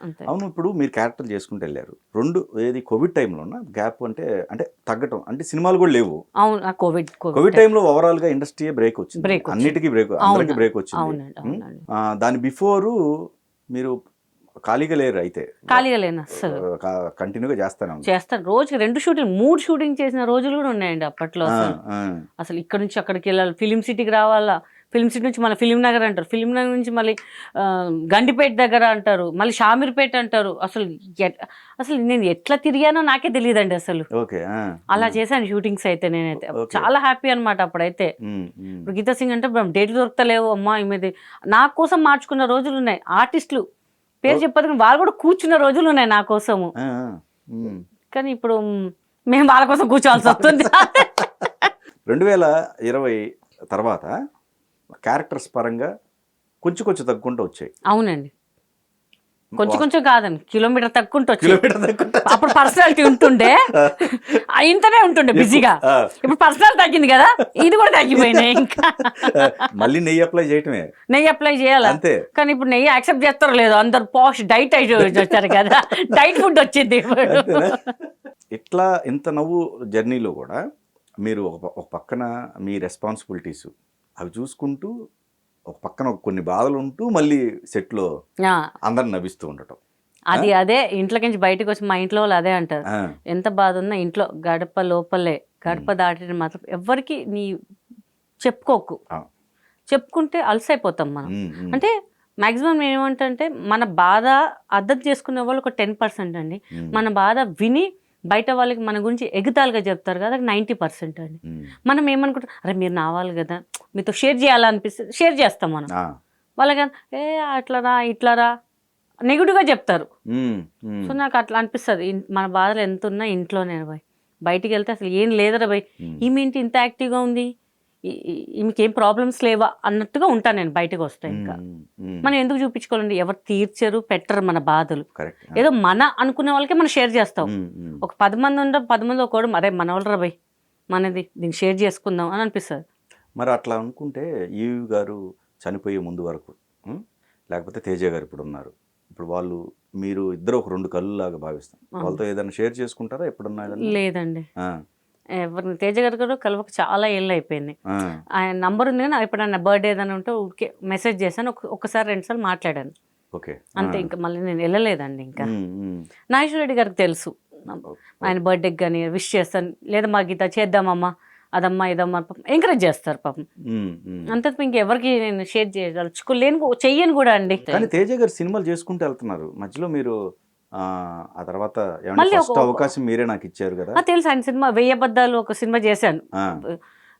అంతే. అవును, ఇప్పుడు మీరు క్యారెక్టర్ చేసుకుంటూ వెళ్ళారు. ఏది కోవిడ్ టైంలో గ్యాప్ అంటే తగ్గటం, అంటే సినిమాలు కూడా లేవు. అవును, కోవిడ్ టైంలో ఓవరాల్ గా ఇండస్ట్రీ బ్రేక్ వచ్చింది, అన్నిటికీ అందరికీ బ్రేక్ వచ్చింది. దాని బిఫోర్ మీరు ఖాళీగా లేరు? అయితే ఖాళీగా లేను, అసలు కంటిన్యూగా చేస్తాను. రోజుకి 2 షూటింగ్ 3 షూటింగ్ చేసిన రోజులు కూడా ఉన్నాయండి అప్పట్లో. అసలు ఇక్కడ నుంచి అక్కడికి వెళ్ళాలి, ఫిలిం సిటీకి రావాలా, ఫిలిం సిటీ నుంచి మళ్ళీ ఫిలిం నగర్ అంటారు, ఫిలిం నగర్ నుంచి మళ్ళీ గండిపేట దగ్గర అంటారు, మళ్ళీ షామీర్పేట అంటారు. అసలు నేను ఎట్లా తిరిగానో నాకే తెలియదండి అసలు. అలా చేశాను షూటింగ్స్ అయితే. నేనైతే చాలా హ్యాపీ అనమాట అప్పుడైతే. ఇప్పుడు గీతా సింగ్ అంటే డేట్లు దొరుకుతలేవు అమ్మా, ఈమెది నా కోసం మార్చుకున్న రోజులు ఉన్నాయి. ఆర్టిస్టులు పేరు చెప్పదు, వాళ్ళు కూడా కూర్చున్న రోజులు ఉన్నాయి నా కోసము. కానీ ఇప్పుడు మేము వాళ్ళ కోసం కూర్చోవాల్సి వస్తుంది. 2020 తర్వాత క్యారెక్టర్స్ పరంగా కొంచెం తగ్గుకుంటూ వచ్చాయి. అవునండి, కొంచెం కాదండి, కిలోమీటర్ తగ్గుంటూ వచ్చి. అప్పుడు పర్సనాలిటీ ఉంటుండే, ఇంతనే ఉంటుండే బిజీగా. ఇప్పుడు పర్సనాలిటీ తగ్గింది కదా, ఇది కూడా తగ్గిపోయినాయి. ఇంకా మళ్ళీ నెయ్యి అప్లై చేయాలి అంతే. కానీ ఇప్పుడు నెయ్యి యాక్సెప్ట్ చేస్తారో లేదో, అందరు పాష్ డైట్ వచ్చారు కదా, డైట్ ఫుడ్ వచ్చింది ఇప్పుడు. ఇట్లా ఇంత నవ్వు జర్నీలో కూడా మీరు ఒక పక్కన మీ రెస్పాన్సిబిలిటీస్ అవి చూసుకుంటూ, ఒక పక్కన కొన్ని బాధలు ఉంటూ, మళ్ళీ సెట్లో అందరు నవ్విస్తూ ఉండటం. అదే ఇంట్లోకి నుంచి బయటకు వచ్చి మా ఇంట్లో వాళ్ళు అదే అంటారు, ఎంత బాధ ఉన్నా ఇంట్లో గడప లోపలే, గడప దాటిన మాత్రం ఎవరికి నీ చెప్పుకోకు. చెప్పుకుంటే అలసైపోతాం మనం. అంటే మాక్సిమం ఏమంటే, మన బాధ అర్థం చేసుకునే వాళ్ళు ఒక 10% అండి. మన బాధ విని బయట వాళ్ళకి మన గురించి ఎగతాలుగా చెప్తారు కదా, 90% అండి. మనం ఏమనుకుంటాం, అరే మీరు నావాలి కదా, మీతో షేర్ చేయాలనిపిస్తే షేర్ చేస్తాం మనం. వాళ్ళకి ఏ అట్లరా ఇట్లరా నెగిటివ్గా చెప్తారు. సో నాకు అట్లా అనిపిస్తుంది, మన బాధలు ఎంత ఉన్నా ఇంట్లోనే భయ్, బయటికి వెళ్తే అసలు ఏం లేదరా భయ్, ఈమెంటి ఇంత యాక్టివ్గా ఉంది, ఈమెకి ఏం ప్రాబ్లమ్స్ లేవా అన్నట్టుగా ఉంటాను నేను బయటకు వస్తాను. ఇంకా మనం ఎందుకు చూపించుకోవాలండి, ఎవరు తీర్చరు పెట్టరు మన బాధలు, ఏదో మన అనుకునే వాళ్ళకే మనం షేర్ చేస్తాం. ఒక 10 మంది ఉండ 10 మంది ఒకడు అరే మన వాళ్ళు రా భయ్, మనది దీన్ని షేర్ చేసుకుందాం అని అనిపిస్తుంది. మరి అట్లా అనుకుంటే ఈవి గారు చనిపోయే ముందు వరకు లేకపోతే తేజ గారు ఇప్పుడు ఉన్నారు, ఇప్పుడు వాళ్ళు మీరు ఇద్దరు ఒక 2 కళ్ళు లాగా భావిస్తాం, వాళ్ళతో ఏదైనా షేర్ చేసుకుంటారా ఎప్పుడున్నా? లేదండి, ఎవరిని తేజ గారు కూడా కలవక చాలా ఏళ్ళు అయిపోయింది. ఆయన నంబర్ ఉంది కానీ ఎప్పుడన్నా బర్త్డే ఏదైనా ఉంటే ఊరికే మెసేజ్ చేశాను, ఒకసారి 2 సార్లు మాట్లాడాను అంతే. ఇంకా మళ్ళీ నేను వెళ్ళలేదండి. ఇంకా నాగేశ్వర రెడ్డి గారికి తెలుసు, ఆయన బర్త్డేకి కానీ విష్ చేస్తాను, లేదా మా గీత చేద్దామమ్మా అదమ్మా ఇదమ్మా ఎంకరేజ్ చేస్తారు పాపం. అంత ఇంకెవరికి నేను షేర్ చేయదలుచుకోలేను, చెయ్యను కూడా అండి. కానీ తేజ గారు సినిమాలు చేసుకుంటూ వెళ్తున్నారు, మధ్యలో మీరు ఆ తర్వాత ఫస్ట్ అవకాశం మీరే నాకు ఇచ్చారు కదా. తెలుసు, ఆయన సినిమా 1000 అబద్ధాలు ఒక సినిమా చేశాను,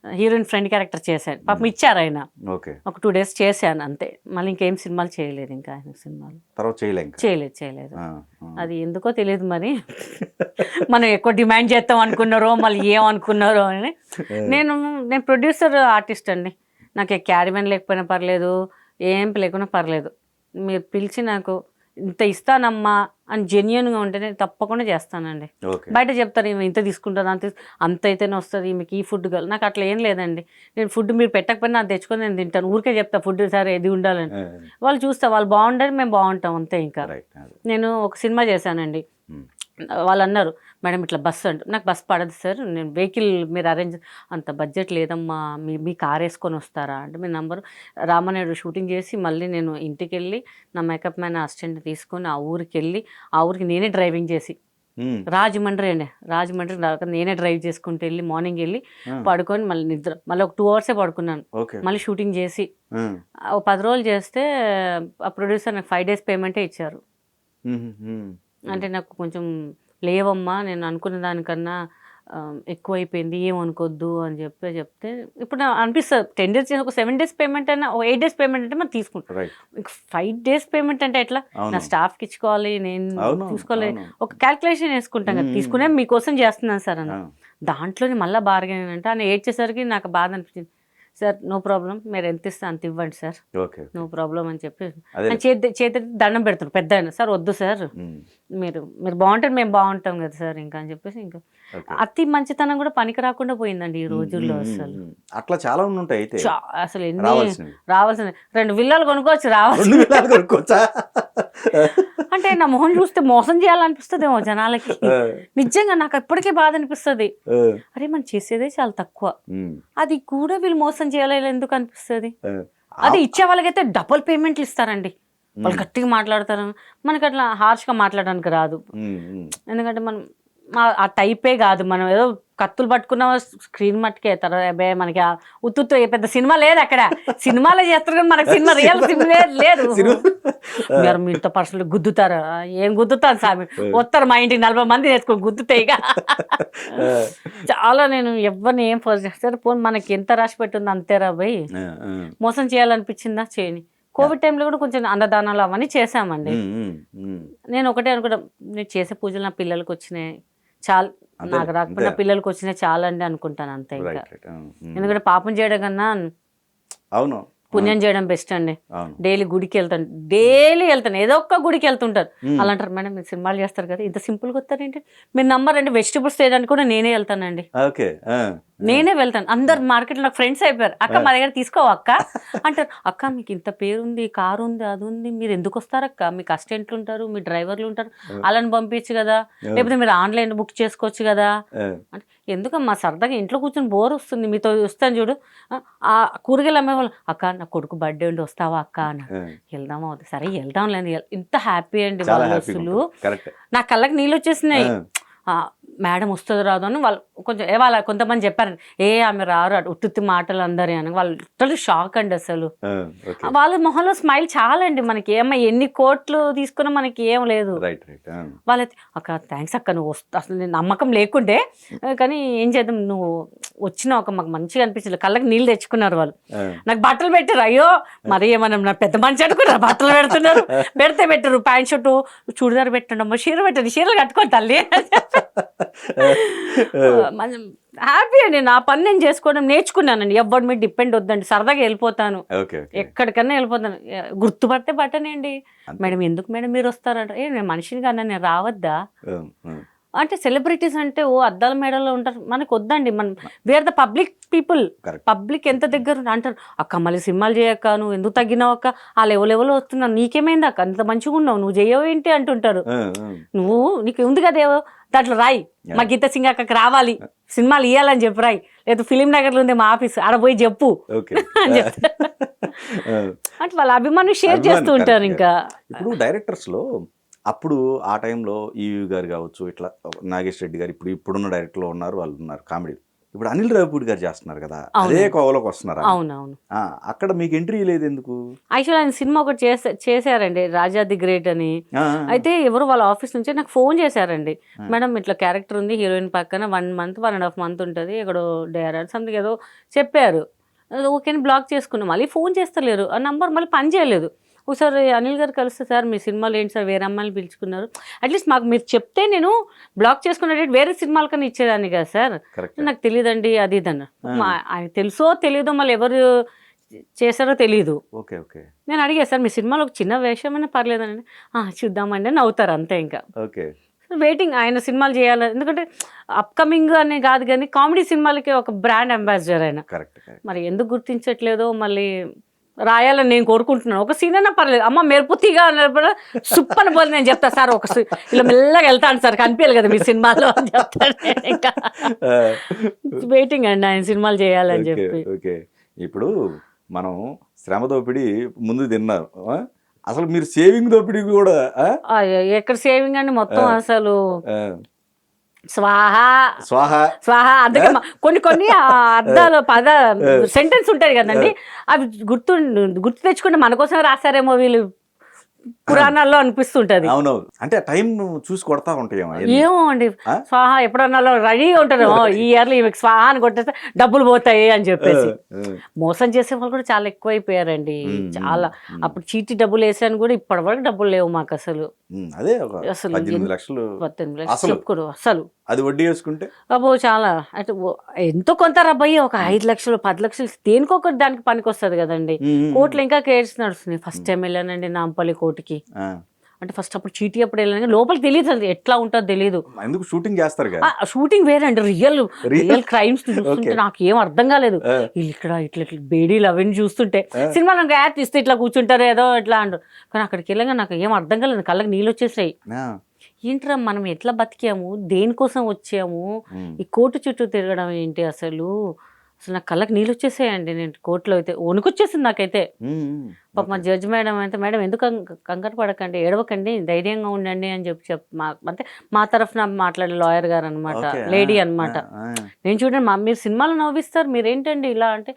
హీరోయిన్ ఫ్రెండ్ క్యారెక్టర్ చేశాను, పాపం ఇచ్చారు ఆయన. ఒక 2 days చేశాను అంతే, మళ్ళీ ఇంకేం సినిమాలు చేయలేదు. ఇంకా ఆయన సినిమాలు తర్వాత చేయలేదు. అది ఎందుకో తెలియదు మరి, మనం ఎక్కువ డిమాండ్ చేస్తాం అనుకున్నారో మళ్ళీ ఏమనుకున్నారో అని. నేను ప్రొడ్యూసర్ ఆర్టిస్ట్ అండి, నాకు క్యారీమెన్ లేకపోయినా పర్లేదు, ఏం లేకున్నా పర్లేదు, మీరు పిలిచి నాకు ఇంత ఇస్తానమ్మా అని జెన్యున్గా ఉంటే నేను తప్పకుండా చేస్తానండి. బయట చెప్తారు ఈమె ఇంత తీసుకుంటాను అంత అయితేనే వస్తుంది, మీకు ఈ ఫుడ్ కాదు, నాకు అట్లా ఏం లేదండి. నేను ఫుడ్ మీరు పెట్టకపోయినా అది తెచ్చుకొని నేను తింటాను, ఊరికే చెప్తా ఫుడ్ సరే ఇది ఉండాలని. వాళ్ళు చూస్తా, వాళ్ళు బాగుండాలి మేము బాగుంటాం అంతే. ఇంకా నేను ఒక సినిమా చేశానండి, వాళ్ళు అన్నారు మేడం ఇట్లా బస్సు అంటూ, నాకు బస్ పడదు సార్, నేను వెహికల్ మీరు అరేంజ్, అంత బడ్జెట్ లేదమ్మా, మీ కార్ వేసుకొని వస్తారా అంటే, మీ నంబరు రామనాయుడు షూటింగ్ చేసి మళ్ళీ నేను ఇంటికి వెళ్ళి నా మేకప్ మ్యాన్ అసిస్టెంట్ తీసుకొని ఆ ఊరికి వెళ్ళి, ఆ ఊరికి నేనే డ్రైవింగ్ చేసి, రాజమండ్రి నేనే డ్రైవ్ చేసుకుంటూ వెళ్ళి మార్నింగ్ వెళ్ళి పడుకొని మళ్ళీ నిద్ర, మళ్ళీ ఒక 2 hours పడుకున్నాను, మళ్ళీ షూటింగ్ చేసి 10 రోజులు చేస్తే ఆ ప్రొడ్యూసర్ నాకు 5 days పేమెంటే ఇచ్చారు. అంటే నాకు కొంచెం లేవమ్మా, నేను అనుకున్న దానికన్నా ఎక్కువైపోయింది, ఏమనుకోద్దు అని చెప్తే ఇప్పుడు నాకు అనిపిస్తుంది 10 days ఒక 7 days పేమెంట్ అయినా, 8 days పేమెంట్ అంటే మనం తీసుకుంటాం. 5 days పేమెంట్ అంటే ఎట్లా, నా స్టాఫ్కి ఇచ్చుకోవాలి, నేను చూసుకోవాలి, ఒక క్యాల్కులేషన్ వేసుకుంటాం కదా, తీసుకునే మీకోసం చేస్తున్నాను సార్ అన్న. దాంట్లోనే మళ్ళీ బార్గెన్ అంటే ఆయన ఏడ్చేసరికి నాకు బాధ అనిపించింది. సార్ నో ప్రాబ్లం, మీరు ఎంత ఇస్తే అంత ఇవ్వండి సార్, నో ప్రాబ్లం అని చెప్పి చేతి దండం పెడతారు పెద్ద ఆయన. సార్ వద్దు సార్, మీరు బాగుంటారు మేము బాగుంటాం కదా సార్ ఇంకా అని చెప్పేసి, ఇంకా అతి మంచితనం కూడా పనికి రాకుండా పోయిందండి ఈ రోజుల్లో. అసలు అట్లా చాలా ఉంటాయి, అసలు ఎన్ని రావాల్సిన 2 విల్లాలు కొనుక్కోవచ్చు, రావాల్సిన అంటే నా మొహం చూస్తే మోసం చేయాలనిపిస్తుందేమో జనాలకి. నిజంగా నాకు ఎప్పటికీ బాధ అనిపిస్తుంది, అరే మనం చేసేదే చాలా తక్కువ, అది కూడా వీళ్ళు మోసం చేయాలి ఎందుకు అనిపిస్తుంది. అది ఇచ్చే వాళ్ళకైతే డబుల్ పేమెంట్లు ఇస్తారండి, వాళ్ళు గట్టిగా మాట్లాడతారు, మనకి అట్లా హార్ష్గా మాట్లాడడానికి రాదు. ఎందుకంటే మనం ఆ టైపే కాదు, మనం ఏదో కత్తులు పట్టుకున్న స్క్రీన్ మట్టుకే తర్వాత మనకి ఉత్తుతో పెద్ద సినిమా లేదు అక్కడ, సినిమాలో చేస్తారు కానీ మనకి సినిమా రియల్ సినిమా లేదు. మీరు మీతో పర్సనల్ గుద్దుతారా, ఏం గుద్దుతాను సామి, వస్తారు మా ఇంటికి 40 మంది వేసుకొని గుద్దుతాయి. చాలా నేను ఎవరిని ఏం ఫోర్స్ చేస్తారు, పోనీ మనకి ఎంత రాసి పెట్టిందో అంతేరా పోయి, మోసం చేయాలనిపించిందా చేయని. కోవిడ్ టైంలో కూడా కొంచెం అన్నదానాలు అవన్నీ చేశామండి. నేను ఒకటే అనుకుంటా, నేను చేసే పూజలు నా పిల్లలకి వచ్చినాయి చాలు, నాకు రాకపోయినా పిల్లలకి వచ్చినాయి చాలండి అనుకుంటాను అంతే. ఇంకా ఎందుకంటే పాపం చేయడం కన్నా పుణ్యం చేయడం బెస్ట్ అండి. డైలీ గుడికి వెళ్తాను, ఏదో ఒక్క గుడికి వెళ్తుంటారు. అలా అంటారు మేడం మీరు సినిమాలు చేస్తారు కదా ఇంత సింపుల్గా వస్తారేంటి, మీరు నంబర్ అంటే వెజిటబుల్స్ చేయడానికి కూడా నేనే వెళ్తానండి, నేనే వెళ్తాను. అందరు మార్కెట్లో నాకు ఫ్రెండ్స్ అయిపోయారు, అక్క మా దగ్గర తీసుకోవు అక్క అంటారు. అక్క మీకు ఇంత పేరుంది, కారు ఉంది, అది ఉంది, మీరు ఎందుకు వస్తారక్క, మీకు అసిస్టెంట్లు ఉంటారు, మీ డ్రైవర్లు ఉంటారు, వాళ్ళని పంపించు కదా, లేకపోతే మీరు ఆన్లైన్ బుక్ చేసుకోవచ్చు కదా అంటే, ఎందుకమ్మా సరదాగా ఇంట్లో కూర్చొని బోర్ వస్తుంది, మీతో వస్తాను చూడు. ఆ కూరగాయలు అమ్మేవాళ్ళు, అక్క నా కొడుకు బర్త్డే ఉండి వస్తావా అక్క అని, వెళ్దామా సరే వెళ్దాం లేదు, ఇంత హ్యాపీ అండి వాళ్ళు. అసలు నా కళ్ళకి నీళ్ళు వచ్చేసినాయి. మేడం వస్తుందో రాదో అని వాళ్ళు కొంచెం వాళ్ళ కొంతమంది చెప్పారు, ఆమె రారు అటు ఉత్తుత్తి మాటలు అందరి అని. వాళ్ళు లిటరల్లీ షాక్ అండి అసలు. వాళ్ళ మొహంలో స్మైల్ చాలా అండి. మనకి ఎన్ని కోట్లు తీసుకున్నా మనకి ఏం లేదు. వాళ్ళైతే అక్క థ్యాంక్స్ అక్క, నువ్వు అసలు నేను నమ్మకం లేకుండే కానీ ఏం చేద్దాం, నువ్వు వచ్చిన ఒక మాకు మంచిగా అనిపించలేదు. కళ్ళకి నీళ్ళు తెచ్చుకున్నారు వాళ్ళు. నాకు బట్టలు పెట్టారు. అయ్యో మరి ఏమన్నా నా పెద్ద మనిషి అనుకున్నారు, బట్టలు పెడుతున్నారు. పెట్టారు ప్యాంట్ షర్టు చూడిదారు పెట్టండి అమ్మ, చీర పెట్టండి, చీరలు కట్టుకోండి తల్లి. హ్యాపీ అండి. నా పని నేను చేసుకోవడం నేర్చుకున్నానండి. ఎవరి మీద డిపెండ్ వద్దండి, సరదాగా వెళ్ళిపోతాను, ఎక్కడికన్నా వెళ్ళిపోతాను. గుర్తుపడితే బట్టనండి. మేడం ఎందుకు మేడం మీరు వస్తారంట, నేను మనిషిని కన్నా నేను రావద్దా అంటే. సెలబ్రిటీస్ అంటే అద్దాల మేడలో ఉంటారు, మనకు వద్దండి. మనం wear the public people. Public ఎంత దగ్గర అంటారు, అక్క మళ్ళీ సినిమాలు చేయక్క, నువ్వు ఎందుకు తగ్గినావు అక్క, ఆ లెవెల్ వస్తున్నావు, నీకేమైంది అక్క అంత మంచిగా ఉన్నావు, నువ్వు చేయవేంటి అంటుంటారు. నీకు ఉంది కదా దాంట్లో రాయి, మా గీత సింగ్ అక్కకి రావాలి, సినిమాలు ఇవ్వాలని చెప్పి రాయి, లేదా ఫిలిం నగర్లో ఉంది మా ఆఫీస్, ఆడ పోయి చెప్పు అని చెప్తా. అంటే వాళ్ళ అభిమానులు షేర్ చేస్తూ ఉంటారు. ఇంకా ఇప్పుడు డైరెక్టర్స్ లో అప్పుడు ఆ టైంలో ఈవి గారు కావచ్చు, ఇట్లా నాగేష్ రెడ్డి గారు, ఇప్పుడున్న డైరెక్టర్లో ఉన్నారు, వాళ్ళు ఉన్నారు కామెడీ. ఇప్పుడు అనిల్ రావిపూడి గారు చేస్తున్నారు కదా, అదే కోవలోకి వస్తున్నారు. అవునవును. అక్కడ మీకు ఎంట్రీ లేదు ఎందుకు? యాక్చువల్ ఆయన సినిమా ఒకటి చేశారండి, రాజా ది గ్రేట్ అని. అయితే ఎవరు వాళ్ళ ఆఫీస్ నుంచి నాకు ఫోన్ చేశారండి, మేడం ఇట్లా క్యారెక్టర్ ఉంది, హీరోయిన్ పక్కన 1 month 1.5 month ఉంటుంది, ఎక్కడో డేర్ సంథింగ్ ఏదో చెప్పారు. ఓకే అని బ్లాక్ చేసుకున్నాం. మళ్ళీ ఫోన్ చేస్తలేరు, ఆ నంబర్ మళ్ళీ పని చేయలేదు. ఒకసారి అనిల్ గారు కలిస్తే, సార్ మీ సినిమాలు ఏంటి సార్, వేరే అమ్మాయిని పిలుచుకున్నారు, అట్లీస్ట్ మాకు మీరు చెప్తే నేను బ్లాక్ చేసుకున్నట్టు వేరే సినిమాల కన్నా ఇచ్చేదాన్ని కదా సార్, నాకు తెలియదండి అది ఇది అన్న. ఆయన తెలుసో తెలియదో, మళ్ళీ ఎవరు చేశారో తెలియదు. నేను అడిగా, సార్ మీ సినిమాలో ఒక చిన్న వేషమైనా పర్లేదండి, చూద్దామండి అని అవుతారు అంతే. ఇంకా వెయిటింగ్ ఆయన సినిమాలు చేయాలి, ఎందుకంటే అప్కమింగ్ అని కాదు కానీ కామెడీ సినిమాలకి ఒక బ్రాండ్ అంబాసిడర్ ఆయన. మరి ఎందుకు గుర్తించట్లేదో మళ్ళీ రాయాలని నేను కోరుకుంటున్నాను. ఒక సీన్ అయినా పర్లేదు, అమ్మ మెరుపుతిగా అన్నప్పుడు సుప్పని పోతే నేను చెప్తా, సార్ ఒక ఇలా మెల్లగా వెళ్తాను సార్, కనిపించాలి కదా మీ సినిమాలో అని చెప్తాను. ఇంకా వెయిటింగ్ అండి ఆయన సినిమాలు చేయాలని చెప్పి. ఇప్పుడు మనం శ్రమ దోపిడీ ముందు తిన్నారు, అసలు మీరు సేవింగ్ దోపిడీ కూడా ఎక్కడ సేవింగ్ అండి, మొత్తం అసలు స్వాహా స్వాహా స్వాహా. అందుకే కొన్ని అర్థాలు సెంటెన్స్ ఉంటాయి కదండి, అవి గుర్తు తెచ్చుకుంటే మన కోసం రాశారేమో వీళ్ళు పురాణాల్లో అనిపిస్తుంటది. అవునవును, అంటే టైం చూసి కొడతా ఉంటాయి. ఏమో అండి, స్వాహా ఎప్పుడన్నా రెడీగా ఉంటారు, ఈ ఇయర్లో ఈమెకి స్వాహా అని కొట్టేస్తే డబ్బులు పోతాయి అని చెప్పేసి. మోసం చేసే వాళ్ళు కూడా చాలా ఎక్కువైపోయారండి, చాలా. అప్పుడు చీటీ డబ్బులు వేసాను కూడా ఇప్పటి వరకు డబ్బులు లేవు మాకు అసలు. అసలు 18 లక్షలు చెప్పుకోరు అసలు, అది వడ్డీ వేసుకుంటే అబ్బో చాలా. అంటే ఎంతో కొంత రబ్బయ్యి, ఒక 5 లక్షలు 10 లక్షలు దేనికొకటి దానికి పనికి వస్తుంది కదండి. కోర్టులో ఇంకా కేసు నడుస్తుంది. ఫస్ట్ టైం వెళ్ళానండి నాంపల్లి కోర్టుకి. అంటే ఫస్ట్ అప్పుడు చీటీ అప్పుడు వెళ్ళాను, లోపలికి తెలియదు అది ఎట్లా ఉంటుందో తెలియదు. ఎందుకు షూటింగ్ చేస్తారు, షూటింగ్ వేరే అండి, రియల్ క్రైమ్స్ చూస్తుంటే నాకు ఏం అర్థం కాలేదు. వీళ్ళు ఇక్కడ ఇట్లా బేడీలు అవన్నీ చూస్తుంటే, సినిమాలో యాడ్ తీస్తే ఇట్లా కూర్చుంటారు ఏదో ఇట్లా అంటారు, కానీ అక్కడికి వెళ్ళగా నాకు ఏం అర్థం కాలేదు, కళ్ళకి నీళ్ళు వచ్చేసాయి. ఏంట్రా మనం ఎట్లా బతికాము, దేనికోసం వచ్చాము, ఈ కోర్టు చుట్టూ తిరగడం ఏంటి అసలు నాకు కళ్ళకి నీళ్ళు వచ్చేసాయండి. నేను కోర్టులో అయితే వణుకొచ్చేసింది నాకైతే. పాప మా జడ్జి మేడం అయితే, మేడం ఎందుకు కంగారు పడకండి, ఏడవకండి, ధైర్యంగా ఉండండి అని చెప్పి అంటే మా తరఫున మాట్లాడే లాయర్ గారు అనమాట, లేడీ అనమాట. నేను చూడండి మీరు సినిమాలో నవ్విస్తారు, మీరేంటండి ఇలా అంటే,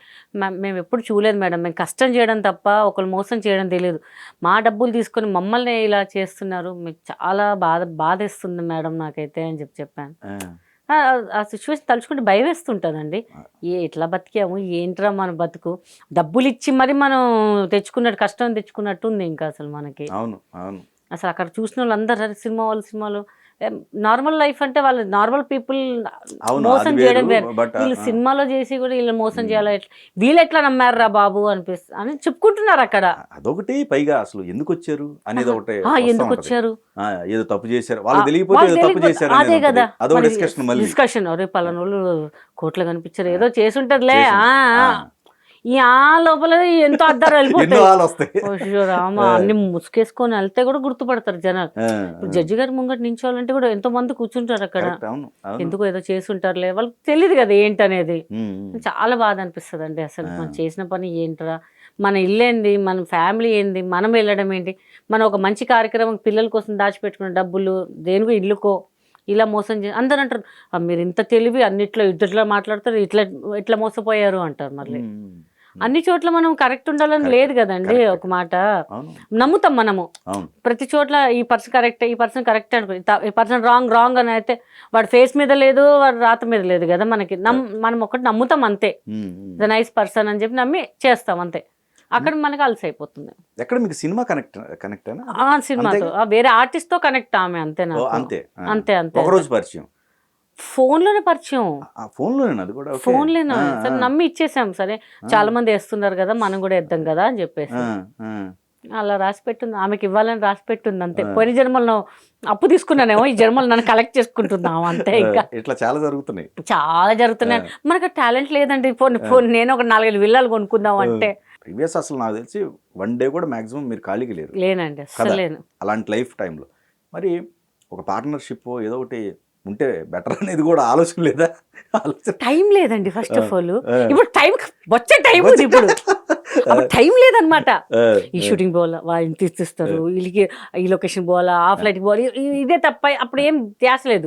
మేము ఎప్పుడు చూడలేదు మేడం, మేము కష్టం చేయడం తప్ప ఒకరు మోసం చేయడం తెలియదు, మా డబ్బులు తీసుకొని మమ్మల్ని ఇలా చేస్తున్నారు, మీకు చాలా బాధేస్తుంది మేడం నాకైతే అని చెప్పాను. ఆ సిచ్యువేషన్ తలుచుకుంటే భయం వేస్తుంటుందండి. ఎట్లా బతికాము, ఏంట్రా మన బతుకు, డబ్బులు ఇచ్చి మరి మనం తెచ్చుకున్నట్టు, కష్టం తెచ్చుకున్నట్టు ఉంది ఇంకా అసలు మనకి. అసలు అక్కడ చూసిన వాళ్ళందరూ సినిమాలు నార్మల్ లైఫ్ అంటే వాళ్ళు నార్మల్ పీపుల్ మోసం చేయడం వేరు, వీళ్ళు సినిమాలో చేసి కూడా వీళ్ళు మోసం చేయాలి, వీళ్ళు ఎట్లా నమ్మారా బాబు అని చెప్పుకుంటున్నారు అక్కడ. అదొకటి, పైగా అసలు ఎందుకు వచ్చారు అనేది ఒకటి, ఎందుకు వచ్చారు, ఏదో తప్పు చేశారు, వాళ్ళు తెలియకపోతే అదే కదా డిస్కషన్. అరే పలానోళ్ళు కోట్లు కనిపించారు, ఏదో చేసి ఉంటదిలే, ఈ లోపల ఎంతో అద్దారు వెళ్ళిపోతాయి. రామా అన్ని ముసుకేసుకొని వెళ్తే కూడా గుర్తుపడతారు జనాలు. ఇప్పుడు జడ్జి గారి ముంగట నించోవాలంటే కూడా ఎంతో మంది కూర్చుంటారు అక్కడ, ఎందుకు ఏదో చేసి ఉంటారులే, వాళ్ళకి తెలియదు కదా ఏంటనేది. చాలా బాధ అనిపిస్తుంది అండి అసలు, మనం చేసిన పని ఏంట్రా, మన ఇల్లు ఏంది, మన ఫ్యామిలీ ఏంది, మనం వెళ్ళడం ఏంటి, మనం ఒక మంచి కార్యక్రమం పిల్లల కోసం దాచిపెట్టుకున్న డబ్బులు దేనికో ఇల్లుకో ఇలా మోసం అందరు అంటారు మీరు ఇంత తెలివి అన్నిట్లో ఇట్లా మాట్లాడతారు ఇట్లా మోసపోయారు అంటారు మళ్ళీ. అన్ని చోట్ల మనం కరెక్ట్ ఉండాలని లేదు కదండి. ఒక మాట నమ్ముతాం మనము ప్రతి చోట్ల ఈ పర్సన్ కరెక్ట్ ఈ పర్సన్ కరెక్ట్ అనుకో, ఈ పర్సన్ రాంగ్ అని అయితే వాడి ఫేస్ మీద లేదు వాడి రాత మీద లేదు కదా మనకి. మనం ఒకటి నమ్ముతాం అంతే, ద నైస్ పర్సన్ అని చెప్పి నమ్మి చేస్తాం అంతే. అక్కడ మనకి అలసి అయిపోతుంది. ఎక్కడ మీకు సినిమా కనెక్ట్ సినిమాతో వేరే ఆర్టిస్ట్ తో కనెక్ట్ ఆమె అంతే అంతే అంతే అంతే. ఒకరోజు పరిచయం ఫోన్లోనే పరిచయం, ఫోన్లోనే సరే నమ్మి ఇచ్చేసాం. సరే చాలా మంది వేస్తున్నారు కదా మనం కూడా వేద్దాం కదా అని చెప్పేసి అలా రాసి పెట్టుంది. ఆమెకి ఇవ్వాలని రాసి పెట్టుంది అంతే. పోయిన జన్మలో అప్పు తీసుకున్నానేమో ఈ జన్మలో నన్ను కలెక్ట్ చేసుకుంటున్నాము అంతే. ఇంకా ఇట్లా చాలా జరుగుతున్నాయి. మనకు టాలెంట్ లేదండి. నేను ఒక 4-5 విల్లాలు కొనుక్కుందాం అంటే ప్రీవియస్ అసలు నాకు తెలిసి 1 డే కూడా మాక్సిమం మీరు ఖాళీకి లేనండి అసలు లేను. అలాంటి లైఫ్ టైంలో మరి ఒక పార్ట్నర్షిప్ ఏదో ఒకటి ఉంటే బెటర్ అనేది కూడా ఆలోచన లేదా? టైం లేదండి ఫస్ట్ ఆఫ్ ఆల్. ఇప్పుడు టైం వచ్చే టైం ఉంది, ఇప్పుడు టైం లేదనమాట. ఈ షూటింగ్ పోవాలా, వాళ్ళని తీస్తారు, వీళ్ళకి ఈ లొకేషన్ పోవాలా, ఆ ఫ్లైట్కి పోవాలి, ఇదే తప్ప అప్పుడు ఏం ధ్యాస లేదు.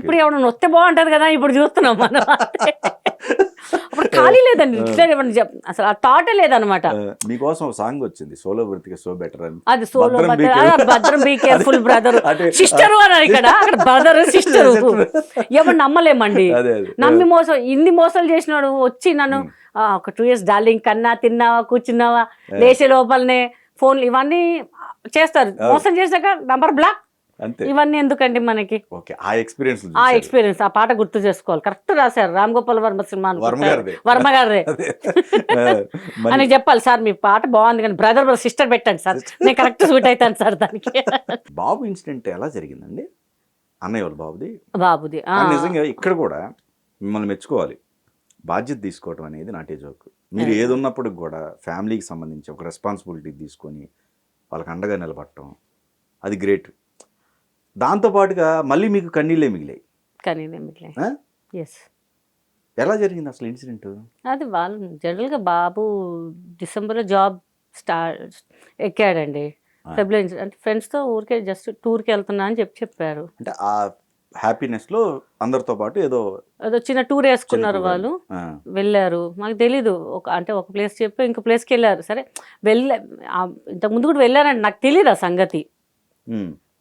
ఇప్పుడు ఎవరైనా వస్తే బాగుంటది కదా ఇప్పుడు చూస్తున్నాం మనం. అప్పుడు ఖాళీ లేదండి, అసలు ఆ థాటే లేదనమాట. మీకోసం ఒక సాంగ్ వచ్చింది సోలో బ్రతికే సో బెటర్ అని. అది సోలో భద్రం బీ కేర్ఫుల్ బ్రదర్ సిస్టర్ అన్నారు ఇక్కడ. అక్కడ బ్రదర్ సిస్టర్ ఎవరు నమ్మలేమండి. నమ్మి ఇన్ని మోసాలు చేసినాడు వచ్చి నన్ను ఒక 2 years డార్లింగ్ కన్నా తిన్నావా కూర్చున్నావా లేచే లోపలనే ఫోన్లు ఇవన్నీ చేస్తారు. మోసం చేశాక నంబర్ బ్లాక్, ఇవన్నీ ఎందుకండి మనకి. ఆ ఎక్స్పీరియన్స్ ఆ పాట గుర్తు చేసుకోవాలి. కరెక్ట్ రాశారు రామ్ గోపాల్ వర్మ సినిమా వర్మ గారే అని చెప్పాలి. సార్ మీ పాట బాగుంది కానీ బ్రదర్ సిస్టర్ పెట్టండి సార్, నేను కరెక్ట్ సూట్ అవుతాను సార్ దానికి. బాబు ఇన్సిడెంట్ ఎలా జరిగిందండి? అన్నయ్య వాళ్ళు బాబుది నిజంగా ఇక్కడ కూడా మిమ్మల్ని మెచ్చుకోవాలి. బాధ్యత తీసుకోవడం అనేది నాటే జోక్. మీరు ఏది ఉన్నప్పుడు కూడా ఫ్యామిలీకి సంబంధించి ఒక రెస్పాన్సిబిలిటీ తీసుకొని వాళ్ళకి అండగా నిలబడటం అది గ్రేట్. దాంతోపాటుగా మళ్ళీ మీకు కన్నీళ్ళే మిగిలాయి. ఎలా జరిగింది అసలు ఇన్సిడెంట్? అది వాళ్ళు జనరల్గా బాబు డిసెంబర్లో జాబ్ ఎక్కాడండి. ఫిబ్రవరి అంటే ఫ్రెండ్స్తో ఊరికే జస్ట్ టూర్కి వెళ్తున్నా అని చెప్పారు. అంటే ఆ హ్యాపీనెస్ లో అందరితో పాటు ఏదో చిన్న టూర్ వేసుకున్నారు వాళ్ళు, వెళ్ళారు. మాకు తెలీదు. ఒక ప్లేస్ చెప్పి ఇంకో ప్లేస్కి వెళ్ళారు. సరే ఇంతకు ముందు కూడా వెళ్ళారండి, నాకు తెలియదు ఆ సంగతి.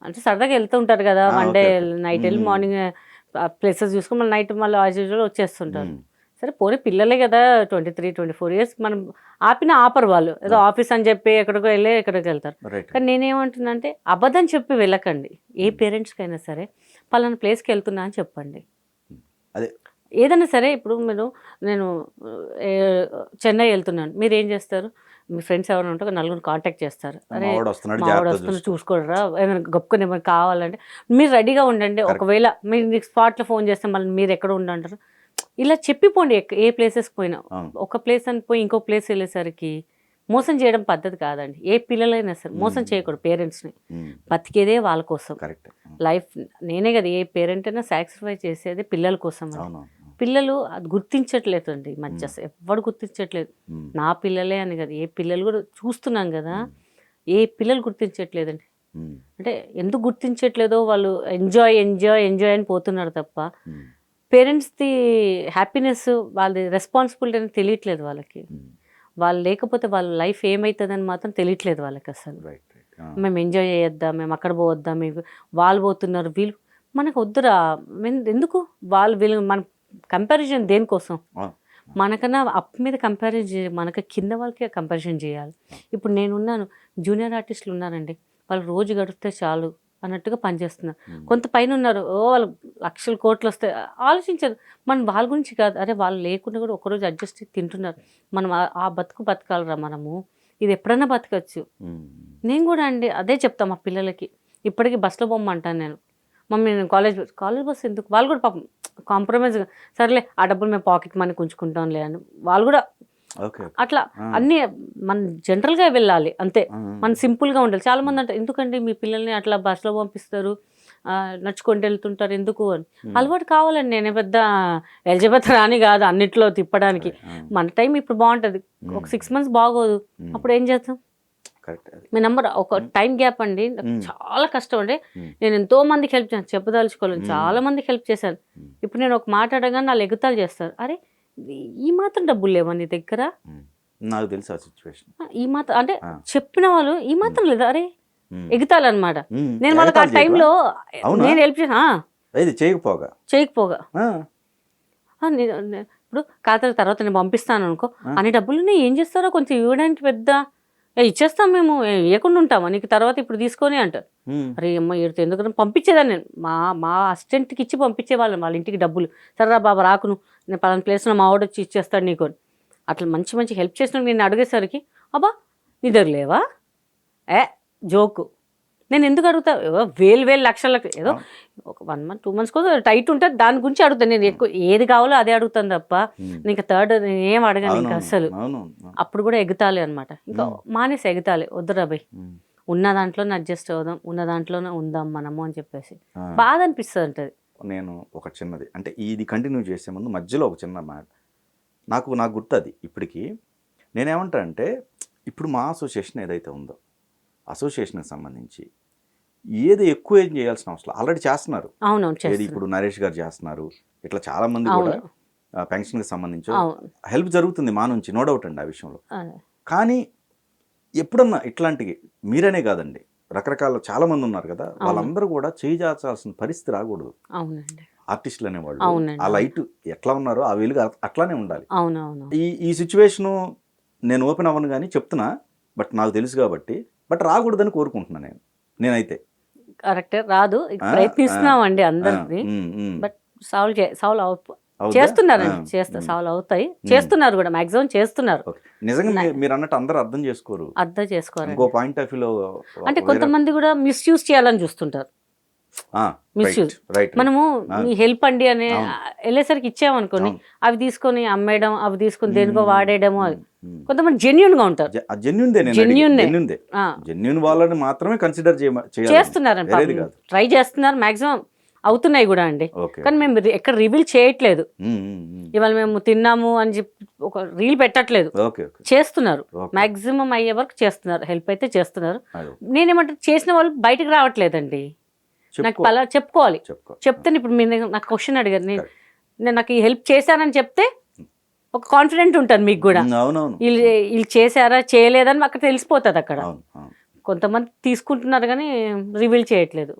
అంటే సరదాగా వెళ్తూ ఉంటారు కదా, 1 day నైట్ వెళ్ళి మార్నింగ్ ప్లేసెస్ చూసుకుని మళ్ళీ నైట్ మళ్ళీ యాజ్ యూజువల్ వచ్చేస్తుంటారు. సరే పోనీ పిల్లలే కదా, 23-24 years, మనం ఆపరు వాళ్ళు. ఏదో ఆఫీస్ అని చెప్పి ఎక్కడికో వెళ్ళి ఎక్కడికి వెళ్తారు. కానీ నేనేమంటున్నానంటే అబద్ధం చెప్పి వెళ్ళకండి. ఏ పేరెంట్స్కైనా సరే పలానా ప్లేస్కి వెళ్తున్నా అని చెప్పండి. ఏదైనా సరే ఇప్పుడు నేను చెన్నై వెళ్తున్నాను, మీరు ఏం చేస్తారు? మీ ఫ్రెండ్స్ ఎవరైనా ఉంటే 4 కాంటాక్ట్ చేస్తారు. అరే మావాడు వస్తున్నా చూసుకోడరా, ఏమైనా గొప్పకొని ఏమైనా కావాలంటే మీరు రెడీగా ఉండండి. ఒకవేళ మీరు స్పాట్లో ఫోన్ చేస్తే మళ్ళీ మీరు ఎక్కడ ఉండంటారు, ఇలా చెప్పిపోండి. ఏ ప్లేసెస్కి పోయినా ఒక ప్లేస్ అని పోయి ఇంకో ప్లేస్ వెళ్ళేసరికి మోసం చేయడం పద్ధతి కాదండి. ఏ పిల్లలైనా సరే మోసం చేయకూడదు. పేరెంట్స్ని బతికేదే వాళ్ళ కోసం. లైఫ్ నేనే కదా, ఏ పేరెంట్ అయినా సాక్రిఫైస్ చేసేది పిల్లల కోసం. పిల్లలు అది గుర్తించట్లేదు అండి మధ్య, ఎవరు గుర్తించట్లేదు. నా పిల్లలే అని కదా, ఏ పిల్లలు కూడా చూస్తున్నాం కదా, ఏ పిల్లలు గుర్తించట్లేదండి. అంటే ఎందుకు గుర్తించట్లేదో వాళ్ళు ఎంజాయ్ అని పోతున్నారు తప్ప పేరెంట్స్ది హ్యాపీనెస్ వాళ్ళది రెస్పాన్సిబిలిటీ అని తెలియట్లేదు వాళ్ళకి. వాళ్ళు లేకపోతే వాళ్ళ లైఫ్ ఏమవుతుందని మాత్రం తెలియట్లేదు వాళ్ళకి అసలు. మేము ఎంజాయ్ చేయొద్దా, మేము అక్కడ పోవద్దా, మేము వాళ్ళు పోతున్నారు వీళ్ళు మనకు వద్దురా. ఎందుకు వీళ్ళు మన కంపారిజన్ దేనికోసం? మనకన్నా అప్ మీద కంపారిజన్ మనకు కింద వాళ్ళకే కంపారిజన్ చేయాలి. ఇప్పుడు నేనున్నాను, జూనియర్ ఆర్టిస్టులు ఉన్నారండి, వాళ్ళు రోజు గడిపితే చాలు అన్నట్టుగా పనిచేస్తున్నారు. కొంత పైన ఉన్నారు, వాళ్ళు లక్షల కోట్లు వస్తాయి, ఆలోచించారు. మనం వాళ్ళ గురించి కాదు, అరే వాళ్ళు లేకుండా కూడా ఒకరోజు అడ్జస్ట్ తింటున్నారు, మనం ఆ బతకాలరా మనము, ఇది ఎప్పుడైనా బతకచ్చు. నేను కూడా అండి అదే చెప్తాను మా పిల్లలకి. ఇప్పటికీ బస్సులో బొమ్మంటాను నేను, మమ్మీ నేను కాలేజ్ బస్సు ఎందుకు? వాళ్ళు కూడా పాపం కాంప్రమైజ్, సరేలే ఆ డబ్బులు మేము పాకెట్ మనీ ఉంచుకుంటాంలే అని వాళ్ళు కూడా అట్లా అన్ని మన జనరల్గా వెళ్ళాలి అంతే. మనం సింపుల్గా ఉండాలి. చాలా మంది అంటే ఎందుకండి మీ పిల్లల్ని అట్లా బస్సులో పంపిస్తారు, నడుచుకుంటూ వెళ్తుంటారు ఎందుకు అని. అలవాటు కావాలండి. నేను పెద్ద ఎలిజబెత్ రాని కాదు అన్నిట్లో తిప్పడానికి. మన టైం ఇప్పుడు బాగుంటుంది, ఒక 6 months బాగోదు, అప్పుడు ఏం చేస్తాం? కరెక్ట్ అది. మీ నంబర్ ఒక టైం గ్యాప్ అండి, నాకు చాలా కష్టం అండి. నేను ఎంతో మందికి హెల్ప్ చేశాను, చెప్పదలుచుకోలేను, చాలా మందికి హెల్ప్ చేశాను. ఇప్పుడు నేను ఒక మాట అడగానే వాళ్ళు ఎగుతాలు చేస్తారు. అరే ఈ మాత్రం డబ్బులు లేవా నీ దగ్గర, నాకు తెలుసు ఆ సిచ్యువేషన్. ఈ మాత్రం అంటే చెప్పిన వాళ్ళు ఈ మాత్రం లేదా, అరే ఎగుతాలన్నమాట. నేను వాళ్ళకి ఆ టైంలో నేను హెల్ప్ చేసిన ఇది చేయకపోగా ఇప్పుడు ఖాతా తర్వాత నేను పంపిస్తాను అనుకో, అన్ని డబ్బులు ఏం చేస్తారో కొంచెం ఇవ్వడానికి పెద్ద ఇచ్చేస్తాం మేము, ఇవ్వకుండా ఉంటామా నీకు తర్వాత ఇప్పుడు తీసుకొని అంటారు. అరే అమ్మ ఈడితో ఎందుకంటే పంపించేదాన్ని నేను, మా అసిస్టెంట్కి ఇచ్చి పంపించేవాళ్ళం వాళ్ళ ఇంటికి డబ్బులు. సరేరా బాబా రాకును, నేను పలానా ప్లేస్లో మా వాడు వచ్చి ఇచ్చేస్తాడు నీకు. అట్లా మంచి మంచి హెల్ప్ చేసిన నేను అడిగేసరికి అబ్బా నీ దగ్గర లేవా, జోకు. నేను ఎందుకు అడుగుతా, వేలు లక్షలకు ఏదో ఒక 1 month 2 months కోసం టైట్ ఉంటుంది, దాని గురించి అడుగుతాను నేను. ఎక్కువ ఏది కావాలో అదే అడుగుతాను తప్ప ఇంకా థర్డ్ నేను ఏం అడగాను ఇంకా అసలు. అప్పుడు కూడా ఎగుతాలి అనమాట. ఇంకా మానేసి ఎగుతాలి, వద్దురా భయ్ ఉన్న దాంట్లోనే అడ్జస్ట్ అవుదాం, ఉన్న దాంట్లోనే ఉందాం మనము అని చెప్పేసి బాధ అనిపిస్తుంది ఉంటుంది. నేను ఒక చిన్నది అంటే ఇది కంటిన్యూ చేసే ముందు మధ్యలో ఒక చిన్న మాట నాకు గుర్తుంది ఇప్పటికీ. నేనేమంటా అంటే ఇప్పుడు మా అసోసియేషన్ ఏదైతే ఉందో అసోసియేషన్కి సంబంధించి ఏది ఎక్కువ ఏం చేయాల్సిన అవసరం, ఆల్రెడీ చేస్తున్నారు. ఏది ఇప్పుడు నరేష్ గారు చేస్తున్నారు, ఇట్లా చాలా మంది కూడా పెన్షన్కి సంబంధించి హెల్ప్ జరుగుతుంది మా నుంచి, నో డౌట్ అండి ఆ విషయంలో. కానీ ఎప్పుడన్నా ఇట్లాంటివి మీరనే కాదండి, రకరకాల చాలా మంది ఉన్నారు కదా, వాళ్ళందరూ కూడా చేయాల్సిన పరిస్థితి రాకూడదు. ఆర్టిస్టులు అనేవాళ్ళు ఆ లైట్ ఎట్లా ఉన్నారో ఆ వెలుగు అట్లానే ఉండాలి. ఈ సిచ్యువేషను నేను ఓపెన్ అవ్వను కానీ చెప్తున్నా, బట్ నాకు తెలుసు కాబట్టి, బట్ రాకూడదని కోరుకుంటున్నాను నేనైతే. కరెక్ట్, రాదు, ప్రయత్నిస్తున్నామండి అందరినీ, బట్ సాల్వ్ చేస్తున్నారండి, సాల్వ్ అవుతాయి, చేస్తున్నారు కూడా, మాక్సిమం చేస్తున్నారు. నిజంగా మీరు అన్నట్టు అందరూ అర్థం చేసుకోరు. ఇంకో పాయింట్ ఆఫ్ వ్యూలో అంటే కొంతమంది కూడా మిస్యూజ్ చేయాలని చూస్తుంటారు. మిస్యూజ్, మనము మీ హెల్ప్ అండి అని వెళ్ళేసరికి ఇచ్చామనుకోని అవి తీసుకొని అమ్మేయడం, అవి తీసుకొని దేనికో వాడేయడము. కొంతమంది జెన్యూన్ గా ఉంటారు, జెన్యూన్ వాళ్ళని మాత్రమే కన్సిడర్ చేస్తున్నారు, ట్రై చేస్తున్నారు, మాక్సిమం అవుతున్నాయి కూడా అండి. కానీ మేము ఎక్కడ రివీల్ చేయట్లేదు. ఇవాళ మేము తిన్నాము అని చెప్పి ఒక రీల్ పెట్టట్లేదు, చేస్తున్నారు, మాక్సిమం అయ్యే వరకు చేస్తున్నారు, హెల్ప్ అయితే చేస్తున్నారు. నేనేమంటే చేసిన వాళ్ళు బయటకు రావట్లేదండి, నాకు అలా చెప్పుకోవాలి. చెప్తే ఇప్పుడు మీరు నాకు క్వశ్చన్ అడిగారు, నేను నాకు ఈ హెల్ప్ చేశానని చెప్తే ఒక కాన్ఫిడెంట్ ఉంటుంది మీకు కూడా, వీళ్ళు చేశారా చేయలేదని అక్కడ తెలిసిపోతుంది. అక్కడ కొంతమంది తీసుకుంటున్నారు కానీ రివీల్ చేయట్లేదు,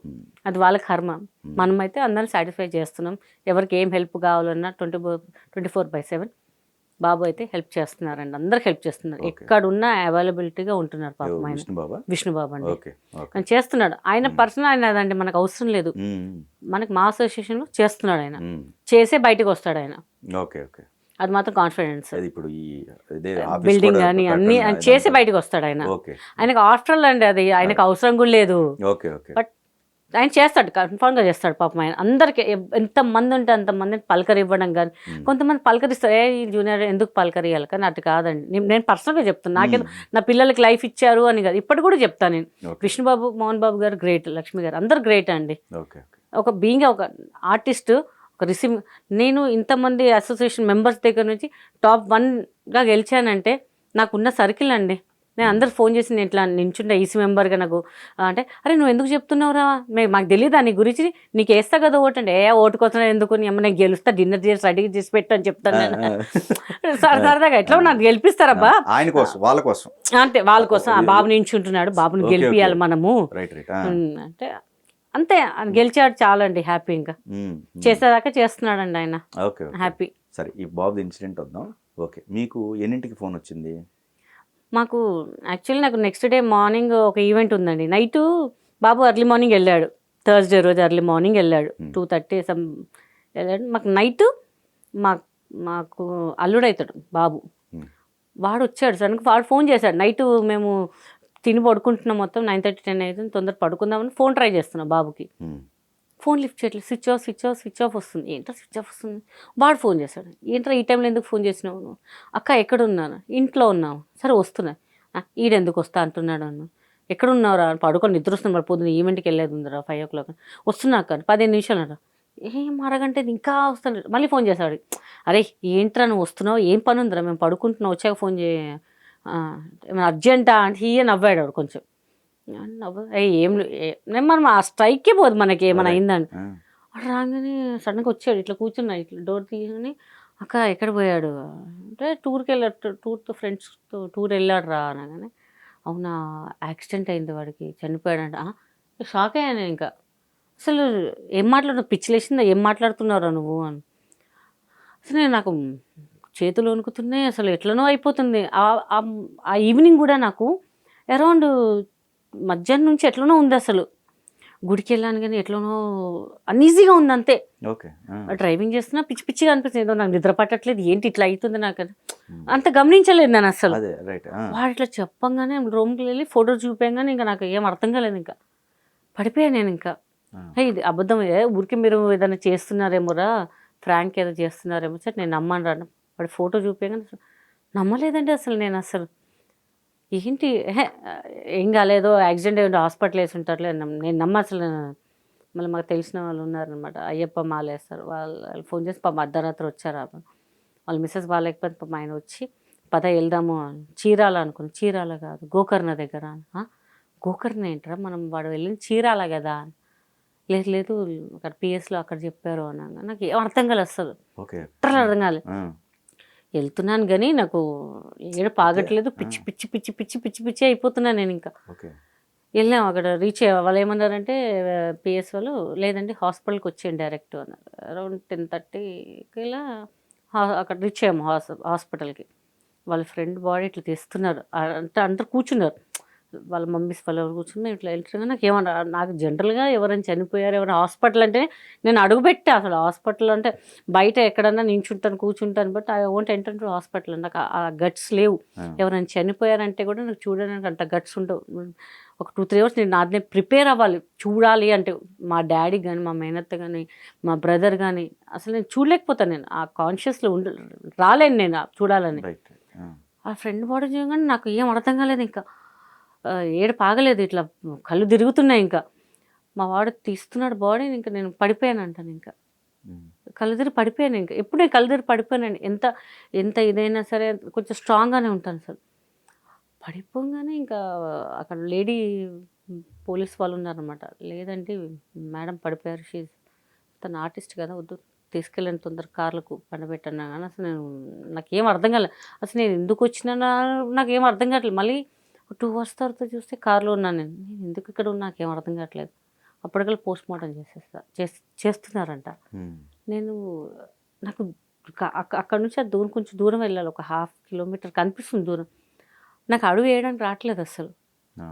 అది వాళ్ళ కర్మ. మనమైతే అందరం సాటిస్ఫై చేస్తున్నాం. ఎవరికి ఏం హెల్ప్ కావాలన్నా 24/7 బాబు అయితే హెల్ప్ చేస్తున్నారండి, అందరికి హెల్ప్ చేస్తున్నారు, ఎక్కడున్నా అవైలబిలిటీగా ఉంటున్నారు. పాపం ఆయన విష్ణుబాబు అండి ఆయన చేస్తున్నాడు, ఆయన పర్సనల్ ఆయన అదండి, మనకు అవసరం లేదు, మనకి మా అసోసియేషన్లో చేస్తున్నాడు ఆయన, చేసే బయటకు వస్తాడు ఆయన, అది మాత్రం కాన్ఫిడెన్స్. బిల్డింగ్ కానీ అన్ని చేసి బయటకు వస్తాడు ఆయన, ఆయనకు ఆఫ్టర్ అండి అది ఆయనకు అవసరం కూడా లేదు, బట్ ఆయన చేస్తాడు, కన్ఫామ్గా చేస్తాడు. పాపం ఆయన అందరికి ఎంతమంది ఉంటే అంతమందిని పలకరివ్వడం కానీ, కొంతమంది పలకరిస్తారు, ఈ జూనియర్ ఎందుకు పలకరియాలి, కానీ అటు కాదండి. నేను పర్సనల్గా చెప్తాను, నాకేదో నా పిల్లలకి లైఫ్ ఇచ్చారు అని కాదు, ఇప్పటి కూడా చెప్తాను నేను. విష్ణుబాబు, మోహన్ బాబు గారు గ్రేట్, లక్ష్మి గారు అందరు గ్రేట్ అండి. ఒక బీయింగ్ ఒక ఆర్టిస్ట్, ఒక నేను ఇంతమంది అసోసియేషన్ మెంబర్స్ దగ్గర నుంచి టాప్ 1గా గెలిచానంటే నాకున్న సర్కిల్ అండి. నేను అందరు ఫోన్ చేసి నేను ఇట్లా నించుంటే ఈసీ మెంబర్గా నాకు అంటే, అరే నువ్వు ఎందుకు చెప్తున్నావురా, మాకు తెలియదు దాని గురించి, నీకు వేస్తా కదా ఓటు అంటే, ఓటు కోసం ఎందుకు నేను గెలుస్తా, డిన్నర్ చేసి రెడీ చేసి పెట్టు అని చెప్తాను నేను. సరదాగా ఎట్లా నాకు గెలిపిస్తారబ్బా, ఆయన కోసం వాళ్ళ కోసం, అంతే వాళ్ళ కోసం. ఆ బాబు నించుంటున్నాడు, బాబుని గెలిపియాలి మనము అంటే అంతే, గెలిచాడు చాలండి, హ్యాపీ. ఇంకా చేసేదాకా చేస్తున్నాడండి ఆయన, హ్యాపీ. సరే, ఈ బాబు ఇన్సిడెంట్ వద్దాం. ఓకే, మీకు ఎన్నింటికి ఫోన్ వచ్చింది? మాకు యాక్చువల్లీ నాకు నెక్స్ట్ డే మార్నింగ్ ఒక ఈవెంట్ ఉందండి, నైట్ బాబు ఎర్లీ మార్నింగ్ వెళ్ళాడు, థర్స్డే రోజు ఎర్లీ మార్నింగ్ వెళ్ళాడు, 2:30 వెళ్ళాడు. మాకు నైట్ మాకు అల్లుడవుతాడు బాబు, వాడు వచ్చాడు సడన్గా, వాడు ఫోన్ చేశాడు నైట్. మేము తిని పడుకుంటున్నాం, మొత్తం 9:30 10 అవుతుంది, తొందర పడుకుందామని ఫోన్ ట్రై చేస్తున్నాం బాబుకి, ఫోన్ లిఫ్ట్ చేయట్లేదు, స్విచ్ ఆఫ్ వస్తుంది. ఏంటో స్విచ్ ఆఫ్ వస్తుంది. వాడు ఫోన్ చేశాడు, ఏంటో ఈ టైంలో ఎందుకు ఫోన్ చేసినావు నువ్వు? అక్క ఎక్కడున్నాను? ఇంట్లో ఉన్నావు. సరే వస్తున్నా. ఈడెందుకు వస్తా అంటున్నాడు అన్న. ఎక్కడున్నావురా? పడుకొని నిద్ర వస్తుంది, మరి పొద్దున్న ఈవెంట్కి వెళ్ళేది ఉందిరా 5 o'clock. వస్తున్నా అక్క, 15 నిమిషాలు అన్నారు. ఏం అరగంట ఇంకా వస్తాను. మళ్ళీ ఫోన్ చేశాడు, అరే ఏంట్రా నువ్వు వస్తున్నావు, ఏం పని ఉందిరా, మేము పడుకుంటున్నావు, వచ్చాక ఫోన్ ఏమైనా అర్జెంటా అంటే హీయే నవ్వాడు వాడు కొంచెం. ఏం మనం ఆ స్ట్రైకే పోదు మనకి ఏమైనా అయిందని. వాడు రాగానే సడన్గా వచ్చాడు, ఇట్లా కూర్చున్నా, ఇట్లా డోర్ తీయగానే అక్క ఎక్కడ పోయాడు అంటే టూర్కి వెళ్ళాడు, టూర్తో ఫ్రెండ్స్తో టూర్ వెళ్ళాడు రా అనగానే అవునా యాక్సిడెంట్ అయింది వాడికి చనిపోయాడంట. షాక్ అయ్యాను ఇంకా. అసలు ఏం మాట్లాడుతున్నావు, పిచ్చిలేసిందా, ఏం మాట్లాడుతున్నారా నువ్వు అని. అసలు నాకు చేతులు వణుకుతున్నాయి, అసలు ఎట్లనో అయిపోతుంది. ఆ ఈవినింగ్ కూడా నాకు అరౌండ్ మధ్యాహ్నం నుంచి ఎట్లనో ఉంది అసలు. గుడికి వెళ్ళాను కానీ ఎట్లనో అన్ఈజీగా ఉంది అంతే. ఓకే. డ్రైవింగ్ చేస్తున్నా పిచ్చి పిచ్చిగా అనిపిస్తుంది, ఏదో నాకు నిద్ర పట్టట్లేదు, ఏంటి ఇట్లా అవుతుంది నాకు అంత గమనించలేదు నేను అసలు. వాడు ఇట్లా చెప్పంగానే రూమ్కి వెళ్ళి ఫోటో చూపించగానే ఇంకా నాకు ఏం అర్థం కాలేదు, ఇంకా పడిపోయాను నేను. ఇంకా ఇది అబద్ధం, ఊరికి మీరు ఏదైనా చేస్తున్నారేమోరా, ఫ్రాంక్ ఏదో చేస్తున్నారేమో సార్, నేను నమ్మను రా. వాడు ఫోటో చూపించగానే నమ్మలేదండి అసలు నేను. అసలు ఏంటి ఏం కాలేదో యాక్సిడెంట్ ఏంటో హాస్పిటల్ వేసి ఉంటారులే నేను నమ్మ అసలు. మళ్ళీ మాకు తెలిసిన వాళ్ళు ఉన్నారనమాట, అయ్యప్ప మాల వేస్తారు, వాళ్ళు ఫోన్ చేసి పాప అర్ధరాత్రి వచ్చారు. వాళ్ళ మిస్సెస్ బాగాలేకపోతే పాప ఆయన వచ్చి పద వెళ్దాము అని. చీరాల అనుకుని, చీరాల కాదు గోకర్ణ దగ్గర. గోకర్ణ ఏంటరా, మనం వాడు వెళ్ళింది చీరాల కదా. లేదు లేదు అక్కడ పిఎస్లో అక్కడ చెప్పారు అనగా నాకు ఏం అర్థం కాలేదు అసలు, అర్థం కాలేదు. వెళ్తున్నాను కానీ నాకు ఏడు పాగట్లేదు, పిచ్చి పిచ్చి పిచ్చి పిచ్చి పిచ్చి పిచ్చి అయిపోతున్నాను నేను. ఇంకా వెళ్ళాము, అక్కడ రీచ్ అయ్యా. వాళ్ళు ఏమన్నారంటే పిఎస్ వాళ్ళు, లేదండి హాస్పిటల్కి వచ్చేయండి డైరెక్ట్ అన్నారు. అరౌండ్ 10:30కి ఇలా అక్కడ రీచ్ అయ్యాము హాస్పిటల్కి. వాళ్ళ ఫ్రెండ్ బాడీ ఇట్లా తీస్తున్నారు అంటే అందరు కూర్చున్నారు, వాళ్ళ మమ్మీస్ వాళ్ళు ఎవరు కూర్చున్నారు. ఇట్లా వెళ్తున్నా నాకు ఏమన్నా, నాకు జనరల్గా ఎవరైనా చనిపోయారు ఎవరైనా హాస్పిటల్ అంటే నేను అడుగుపెట్టా. అసలు హాస్పిటల్ అంటే బయట ఎక్కడన్నా నించుంటాను కూర్చుంటాను, but I won't enter to hospital. నాకు ఆ గట్స్ లేవు. ఎవరైనా చనిపోయారంటే కూడా నాకు చూడడానికి అంత గట్స్ ఉండవు. ఒక 2-3 అవర్స్ నేను నాదే ప్రిపేర్ అవ్వాలి చూడాలి అంటే. మా డాడీ కానీ మా మేనత్త కానీ మా బ్రదర్ కానీ అసలు నేను చూడలేకపోతాను, నేను ఆ కాన్షియస్లో రాలేను నేను చూడాలని. ఆ ఫ్రెండ్ బాడీ చేయగానే నాకు ఏం అర్థం కాలేదు, ఇంకా ఏడు పాగలేదు, ఇట్లా కళ్ళు తిరుగుతున్నాయి. ఇంకా మా వాడు తీస్తున్నాడు బాడీని, ఇంకా నేను పడిపోయాను అంటాను. ఇంకా కళ్ళు తిరిగి పడిపోయాను. ఇంకా ఎప్పుడు నేను కళ్ళు తిరిగి పడిపోయానండి, ఎంత ఎంత ఇదైనా సరే కొంచెం స్ట్రాంగ్గానే ఉంటాను సార్. పడిపోగానే ఇంకా అక్కడ లేడీ పోలీస్ వాళ్ళు ఉన్నారనమాట. లేదంటే మేడం పడిపోయారు, తను ఆర్టిస్ట్ కదా, వద్దు తీసుకెళ్ళండి తొందర కార్లకు పండబెట్టన్నా. కానీ అసలు నాకేం అర్థం కాలేదు, అసలు నేను ఎందుకు వచ్చినా నాకేం అర్థం కావట్లేదు. మళ్ళీ 2 అవర్స్ తర్వాత చూస్తే కార్లో ఉన్నాను నేను ఎందుకు ఇక్కడ ఉన్నా నాకేం అర్థం కావట్లేదు. అప్పటికల్లా పోస్ట్ మార్టం చేస్తున్నారంట. నేను నాకు అక్కడ నుంచి ఆ దూరం కొంచెం దూరం వెళ్ళాలి, ఒక 1/2 కిలోమీటర్ కనిపిస్తుంది దూరం. నాకు అడుగు వేయడానికి రావట్లేదు అసలు.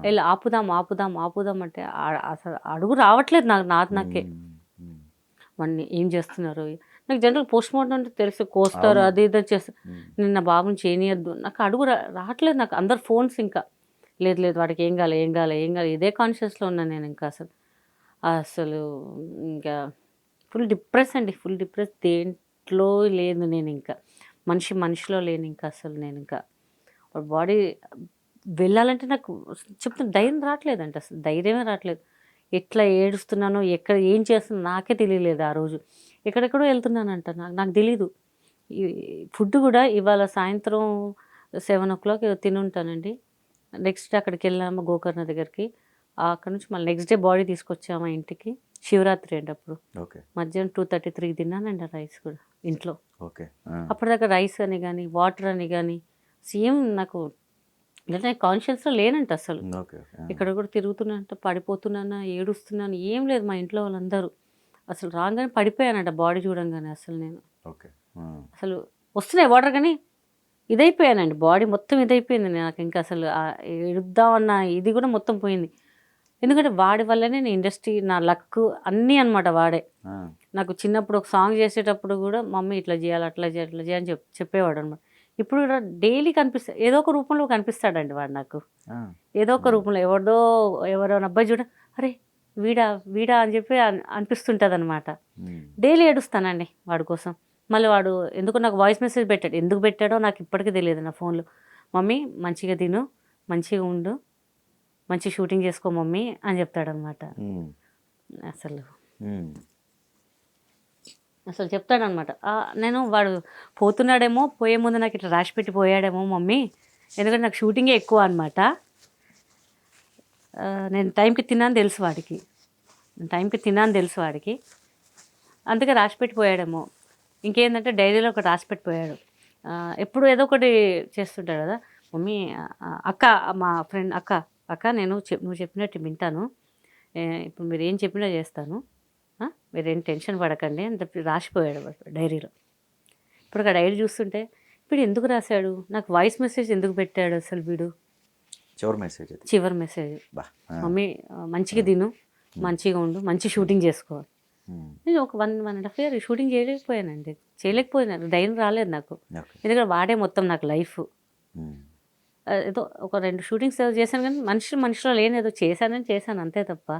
వెళ్ళి ఆపుదాం ఆపుదాం ఆపుదాం అంటే అసలు అడుగు రావట్లేదు నాకే. వాడిని ఏం చేస్తున్నారు, నాకు జనరల్ పోస్ట్ మార్టం అంటే తెలుసు, కోస్తారు అది ఇది చేస్తారు. నేను నా బాబుని చేయనియద్దు, నాకు అడుగు రావట్లేదు. నాకు అందరు ఫోన్స్, ఇంకా లేదు లేదు వాడికి ఏం కాలే ఏం కాలే ఏం కాలే, ఇదే కాన్షియస్లో ఉన్నాను నేను. ఇంకా అసలు ఇంకా ఫుల్ డిప్రెస్ అండి, ఫుల్ డిప్రెస్. దేంట్లో లేదు నేను, ఇంకా మనిషిలో లేను ఇంకా అసలు. నేను ఇంకా బాడీ వెళ్ళాలంటే నాకు చెప్తున్నా ధైర్యం రావట్లేదంట, అసలు ధైర్యమే రావట్లేదు. ఎట్లా ఏడుస్తున్నానో ఎక్కడ ఏం చేస్తున్నా నాకే తెలియలేదు. ఆ రోజు ఎక్కడెక్కడో వెళ్తున్నానంట, నాకు తెలీదు. ఫుడ్ కూడా ఇవాళ సాయంత్రం 7 o'clock తిని ఉంటానండి. నెక్స్ట్ అక్కడికి వెళ్ళాము గోకర్ణ దగ్గరికి. అక్కడ నుంచి మళ్ళీ నెక్స్ట్ డే బాడీ తీసుకొచ్చాము ఇంటికి. శివరాత్రి అండి అప్పుడు. మధ్యాహ్నం 2:33 తిన్నానండి రైస్ కూడా ఇంట్లో. అప్పటిదాకా రైస్ అని కానీ వాటర్ అని కానీ సేమ్ నాకు అంటే కాన్షియస్లో లేనంట అసలు. ఇక్కడ కూడా తిరుగుతున్నానంట, పడిపోతున్నాను, ఏడుస్తున్నాను, ఏం లేదు. మా ఇంట్లో వాళ్ళందరూ అసలు రాగానే పడిపోయానంట బాడీ చూడంగానే. అసలు నేను అసలు వస్తున్నాయి వాటర్ కానీ ఇదైపోయానండి, బాడీ మొత్తం ఇదైపోయింది నాకు. ఇంకా అసలు ఎడుద్దామన్న ఇది కూడా మొత్తం పోయింది. ఎందుకంటే వాడి వల్లనే నేను ఇండస్ట్రీ, నా లక్ అన్నీ అనమాట వాడే. నాకు చిన్నప్పుడు ఒక సాంగ్ చేసేటప్పుడు కూడా మమ్మీ ఇట్లా చేయాలి అట్లా చేయాలి అట్లా చేయాలని చెప్పేవాడు అనమాట. ఇప్పుడు కూడా డైలీ కనిపిస్తాడు, ఏదో ఒక రూపంలో కనిపిస్తాడండి వాడు నాకు. ఏదో ఒక రూపంలో ఎవరో అబ్బాయి చూడ అరే వీడా వీడా అని చెప్పి అనిపిస్తుంటుంది అనమాట. డైలీ ఏడుస్తానండి వాడి కోసం. మళ్ళీ వాడు ఎందుకు నాకు వాయిస్ మెసేజ్ పెట్టాడు, ఎందుకు పెట్టాడో నాకు ఇప్పటికీ తెలియదు నా ఫోన్లో. మమ్మీ మంచిగా తిను, మంచిగా ఉండు, మంచి షూటింగ్ చేసుకో మమ్మీ అని చెప్తాడనమాట. అసలు చెప్తాడనమాట. నేను వాడు పోతున్నాడేమో, పోయే ముందు నాకు ఇట్లా రాసి పెట్టి పోయాడేమో మమ్మీ, ఎందుకంటే నాకు షూటింగే ఎక్కువ అనమాట. నేను టైంకి తిన్నాను తెలుసు వాడికి, అందుకే రాసిపెట్టిపోయాడేమో. ఇంకేంటంటే డైరీలో ఒకటి రాసిపెట్టిపోయాడు. ఎప్పుడు ఏదో ఒకటి చేస్తుంటాడు కదా, మమ్మీ అక్క, మా ఫ్రెండ్ అక్క నేను నువ్వు చెప్పినట్టు వింటాను, ఇప్పుడు మీరు ఏం చెప్పినా చేస్తాను, మీరేం టెన్షన్ పడకండి అని చెప్పి రాసిపోయాడు డైరీలో. ఇప్పుడు ఆ డైరీ చూస్తుంటే వీడు ఎందుకు రాశాడు, నాకు వాయిస్ మెసేజ్ ఎందుకు పెట్టాడు అసలు వీడు, చివరి మెసేజ్ మమ్మీ మంచిగా తిను, మంచిగా ఉండు, మంచి షూటింగ్ చేసుకోవాలి. నేను ఒక 1.5 year షూటింగ్ చేయలేకపోయాను, ధైర్యం రాలేదు నాకు. ఎందుకంటే వాడే మొత్తం నాకు లైఫ్. ఏదో ఒక 2 షూటింగ్స్ ఏదో చేశాను, కానీ మనిషిలో లేని ఏదో చేశాను అంతే తప్ప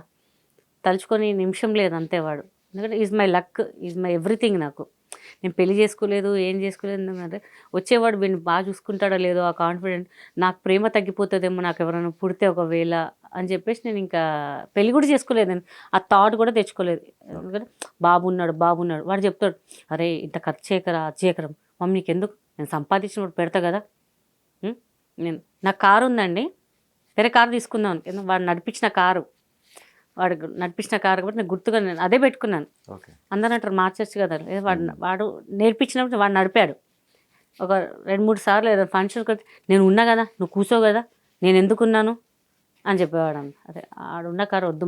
తలుచుకొని నిమిషం లేదు అంతే వాడు. ఎందుకంటే is my luck, is my everything. నాకు నేను పెళ్లి చేసుకోలేదు, ఏం చేసుకోలేదు, ఎందుకంటే వచ్చేవాడు వీడిని బాగా చూసుకుంటాడో లేదో ఆ కాన్ఫిడెంట్, నాకు ప్రేమ తగ్గిపోతుందేమో నాకు ఎవరైనా పుడితే ఒకవేళ అని చెప్పేసి నేను ఇంకా పెళ్లి కూడా చేసుకోలేదు. నేను ఆ థాట్ కూడా తెచ్చుకోలేదు. ఎందుకంటే బాబు ఉన్నాడు వాడు చెప్తాడు, అరే ఇంత ఖర్చు చేయకరా, అది చేయకరం మమ్మీ, నీకు ఎందుకు, నేను సంపాదించినప్పుడు పెడతా కదా. నాకు కారు ఉందండి, వేరే కారు తీసుకుందాం, వాడు నడిపించిన కారు కాబట్టి నాకు గుర్తుగా నేను అదే పెట్టుకున్నాను. అందరూ అంటారు మార్చచ్చు కదా, వాడు నేర్పించినప్పుడు వాడు నడిపాడు. ఒక 2-3 సార్లు ఏదో ఫంక్షన్కి వచ్చి నేను ఉన్నా కదా, నువ్వు కూర్చో కదా, నేను ఎందుకున్నాను అని చెప్పేవాడు. అదే ఆడున్న కారు వద్దు,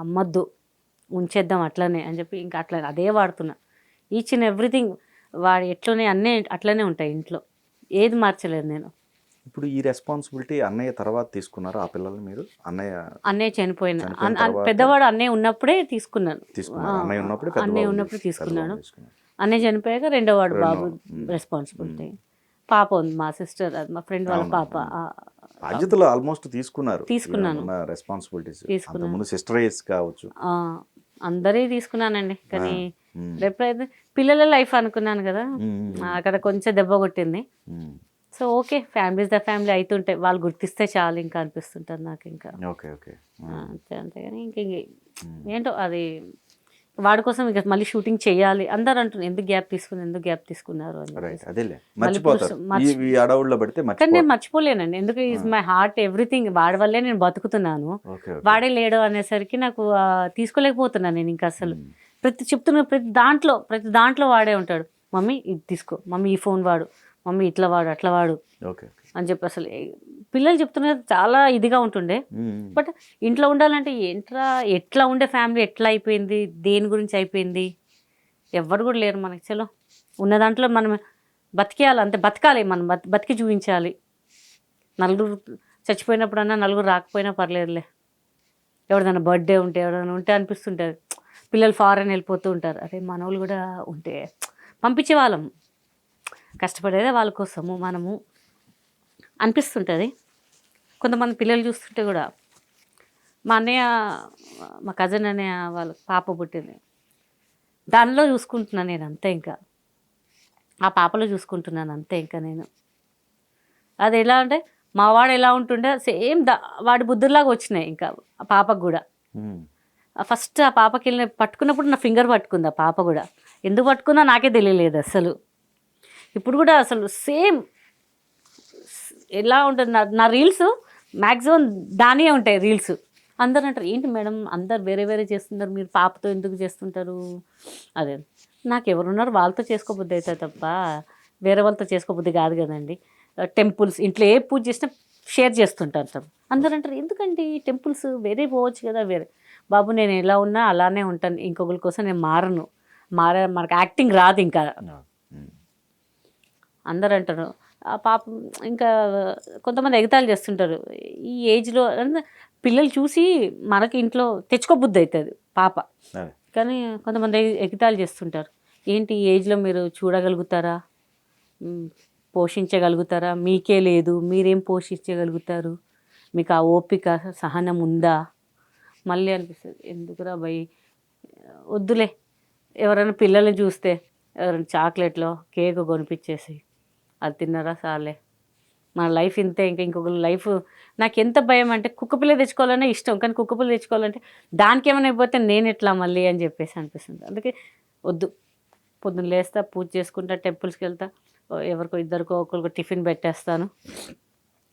అమ్మొద్దు, ఉంచేద్దాం అట్లనే అని చెప్పి ఇంకా అట్లా అదే వాడుతున్నా. ఈచ్ అండ్ ఎవ్రీథింగ్ వాడు ఎట్లనే అన్నీ అట్లనే ఉంటాయి ఇంట్లో, ఏది మార్చలేదు నేను. ఇప్పుడు ఈ రెస్పాన్సిబిలిటీ అన్నయ్య తర్వాత తీసుకున్నారు ఆ పిల్లల్ని మీరు? అన్నయ్య చనిపోయిన పెద్దవాడు అన్నయ్య ఉన్నప్పుడే తీసుకున్నాను. అన్నయ్య ఉన్నప్పుడు తీసుకున్నాను. అన్నయ్య చనిపోయాక రెండో వాడు బాబు రెస్పాన్సిబిలిటీ. పాప ఉంది, మా సిస్టర్, మా ఫ్రెండ్ వాళ్ళ పాప. బాధ్యతలు ఆల్మోస్ట్ తీసుకున్నాను, రెస్పాన్సిబిలిటీస్ తీసుకున్నాను. సిస్టరేజ్ కావచ్చు, అందరే తీసుకున్నానండి. కానీ రేపు పిల్లల లైఫ్ అనుకున్నాను కదా, అక్కడ కొంచెం దెబ్బ కొట్టింది. So okay, families the family అవుతుంటాయి, వాళ్ళు గుర్తిస్తే చాలు ఇంకా అనిపిస్తుంటుంది నాకు. ఇంకా అంతేగాని ఇంక ఏంటో అది వాడి కోసం ఇక మళ్ళీ షూటింగ్ చేయాలి అందరు అంటున్నారు, ఎందుకు గ్యాప్ తీసుకున్నారు అని. కానీ నేను మర్చిపోలేనండి, ఎందుకు ఈజ్ మై హార్ట్ ఎవ్రీథింగ్, వాడి వల్లే నేను బతుకుతున్నాను. వాడే లేడు అనేసరికి నాకు తీసుకోలేకపోతున్నాను నేను ఇంకా అసలు. ప్రతి దాంట్లో వాడే ఉంటాడు. మమ్మీ ఇది తీసుకో, మమ్మీ ఈ ఫోన్ వాడు, మమ్మీ ఇట్లా వాడు అట్లా వాడు అని చెప్పి అసలు పిల్లలు చెప్తున్నారు చాలా ఇదిగా ఉంటుండే. బట్ ఇంట్లో ఉండాలంటే ఎట్లా ఉండే ఫ్యామిలీ ఎట్లా అయిపోయింది, దేని గురించి అయిపోయింది, ఎవ్వరు కూడా లేరు మనకి. చలో ఉన్న దాంట్లో మనం బతికేయాలి, అంతే బతకాలి, మనం బతికి చూపించాలి. నలుగురు చచ్చిపోయినప్పుడన్నా నలుగురు రాకపోయినా పర్లేదులే, ఎవరిదైనా బర్త్డే ఎవరైనా ఉంటే అనిపిస్తుంటుంది. పిల్లలు ఫారెన్ వెళ్ళిపోతూ ఉంటారు, అరే మనోళ్ళు కూడా ఉంటే పంపించే వాళ్ళం, కష్టపడేదే వాళ్ళ కోసము మనము అనిపిస్తుంటుంది. కొంతమంది పిల్లలు చూస్తుంటే కూడా, మా అన్నయ్య, మా కజిన్ అన్నయ్య వాళ్ళ పాప పుట్టింది, దానిలో చూసుకుంటున్నాను నేను అంతే, ఇంకా ఆ పాపలో చూసుకుంటున్నాను అంతే. ఇంకా నేను అది ఎలా అంటే మా వాడు ఎలా ఉంటుండే సేమ్ వాడి బుద్ధుల్లాగా వచ్చినాయి ఇంకా ఆ పాపకు కూడా. ఫస్ట్ ఆ పాపకి వెళ్ళి పట్టుకున్నప్పుడు నా ఫింగర్ పట్టుకుంది ఆ పాప కూడా, ఎందుకు పట్టుకుందో నాకే తెలియలేదు అసలు. ఇప్పుడు కూడా అసలు సేమ్ ఎలా ఉంటుంది నా రీల్స్ మ్యాక్సిమం దానియే ఉంటాయి రీల్స్. అందరు అంటారు, ఏంటి మేడం అందరు వేరే చేస్తున్నారు, మీరు పాపతో ఎందుకు చేస్తుంటారు. అదే నాకు ఎవరున్నారు వాళ్ళతో చేసుకోబుద్ధి అవుతుంది తప్ప వేరే వాళ్ళతో చేసుకోబుద్ధి కాదు కదండి. టెంపుల్స్ ఇంట్లో ఏ పూజ చేసినా షేర్ చేస్తుంటారు. అందరు అంటారు, ఎందుకండి టెంపుల్స్ వేరే పోవచ్చు కదా. బాబు నేను ఎలా ఉన్నా అలానే ఉంటాను, ఇంకొకరి కోసం నేను మారను, మనకు యాక్టింగ్ రాదు ఇంకా. అందరు అంటారు ఆ పాప, ఇంకా కొంతమంది ఎగతాళి చేస్తుంటారు ఈ ఏజ్లో. పిల్లలు చూసి మనకి ఇంట్లో తెచ్చుకోబుద్ధి అవుతుంది పాప, కానీ కొంతమంది ఎగతాళి చేస్తుంటారు, ఏంటి ఈ ఏజ్లో మీరు చూడగలుగుతారా, పోషించగలుగుతారా, మీకే లేదు, మీరేం పోషించగలుగుతారు, మీకు ఆ ఓపిక సహనం ఉందా. మళ్ళీ అనిపిస్తుంది, ఎందుకురా భయ్ వద్దులే. ఎవరైనా పిల్లల్ని చూస్తే ఎవరైనా చాక్లెట్లో కేక్ కొనిపించేసి అది తిన్నారా సార్లే, మన లైఫ్ ఇంతే, ఇంకొకరి లైఫ్. నాకు ఎంత భయం అంటే కుక్కపిల్ల తెచ్చుకోవాలనే ఇష్టం, కానీ కుక్కపిల్ల తెచ్చుకోవాలంటే దానికి ఏమైనా అయిపోతే నేను ఎట్లా మళ్ళీ అని చెప్పేసి అనిపిస్తుంది. అందుకే వద్దు, పొద్దున్న లేస్తా, పూజ చేసుకుంటా, టెంపుల్స్కి వెళ్తా, ఎవరికో ఇద్దరికో ఒకరికో టిఫిన్ పెట్టేస్తాను,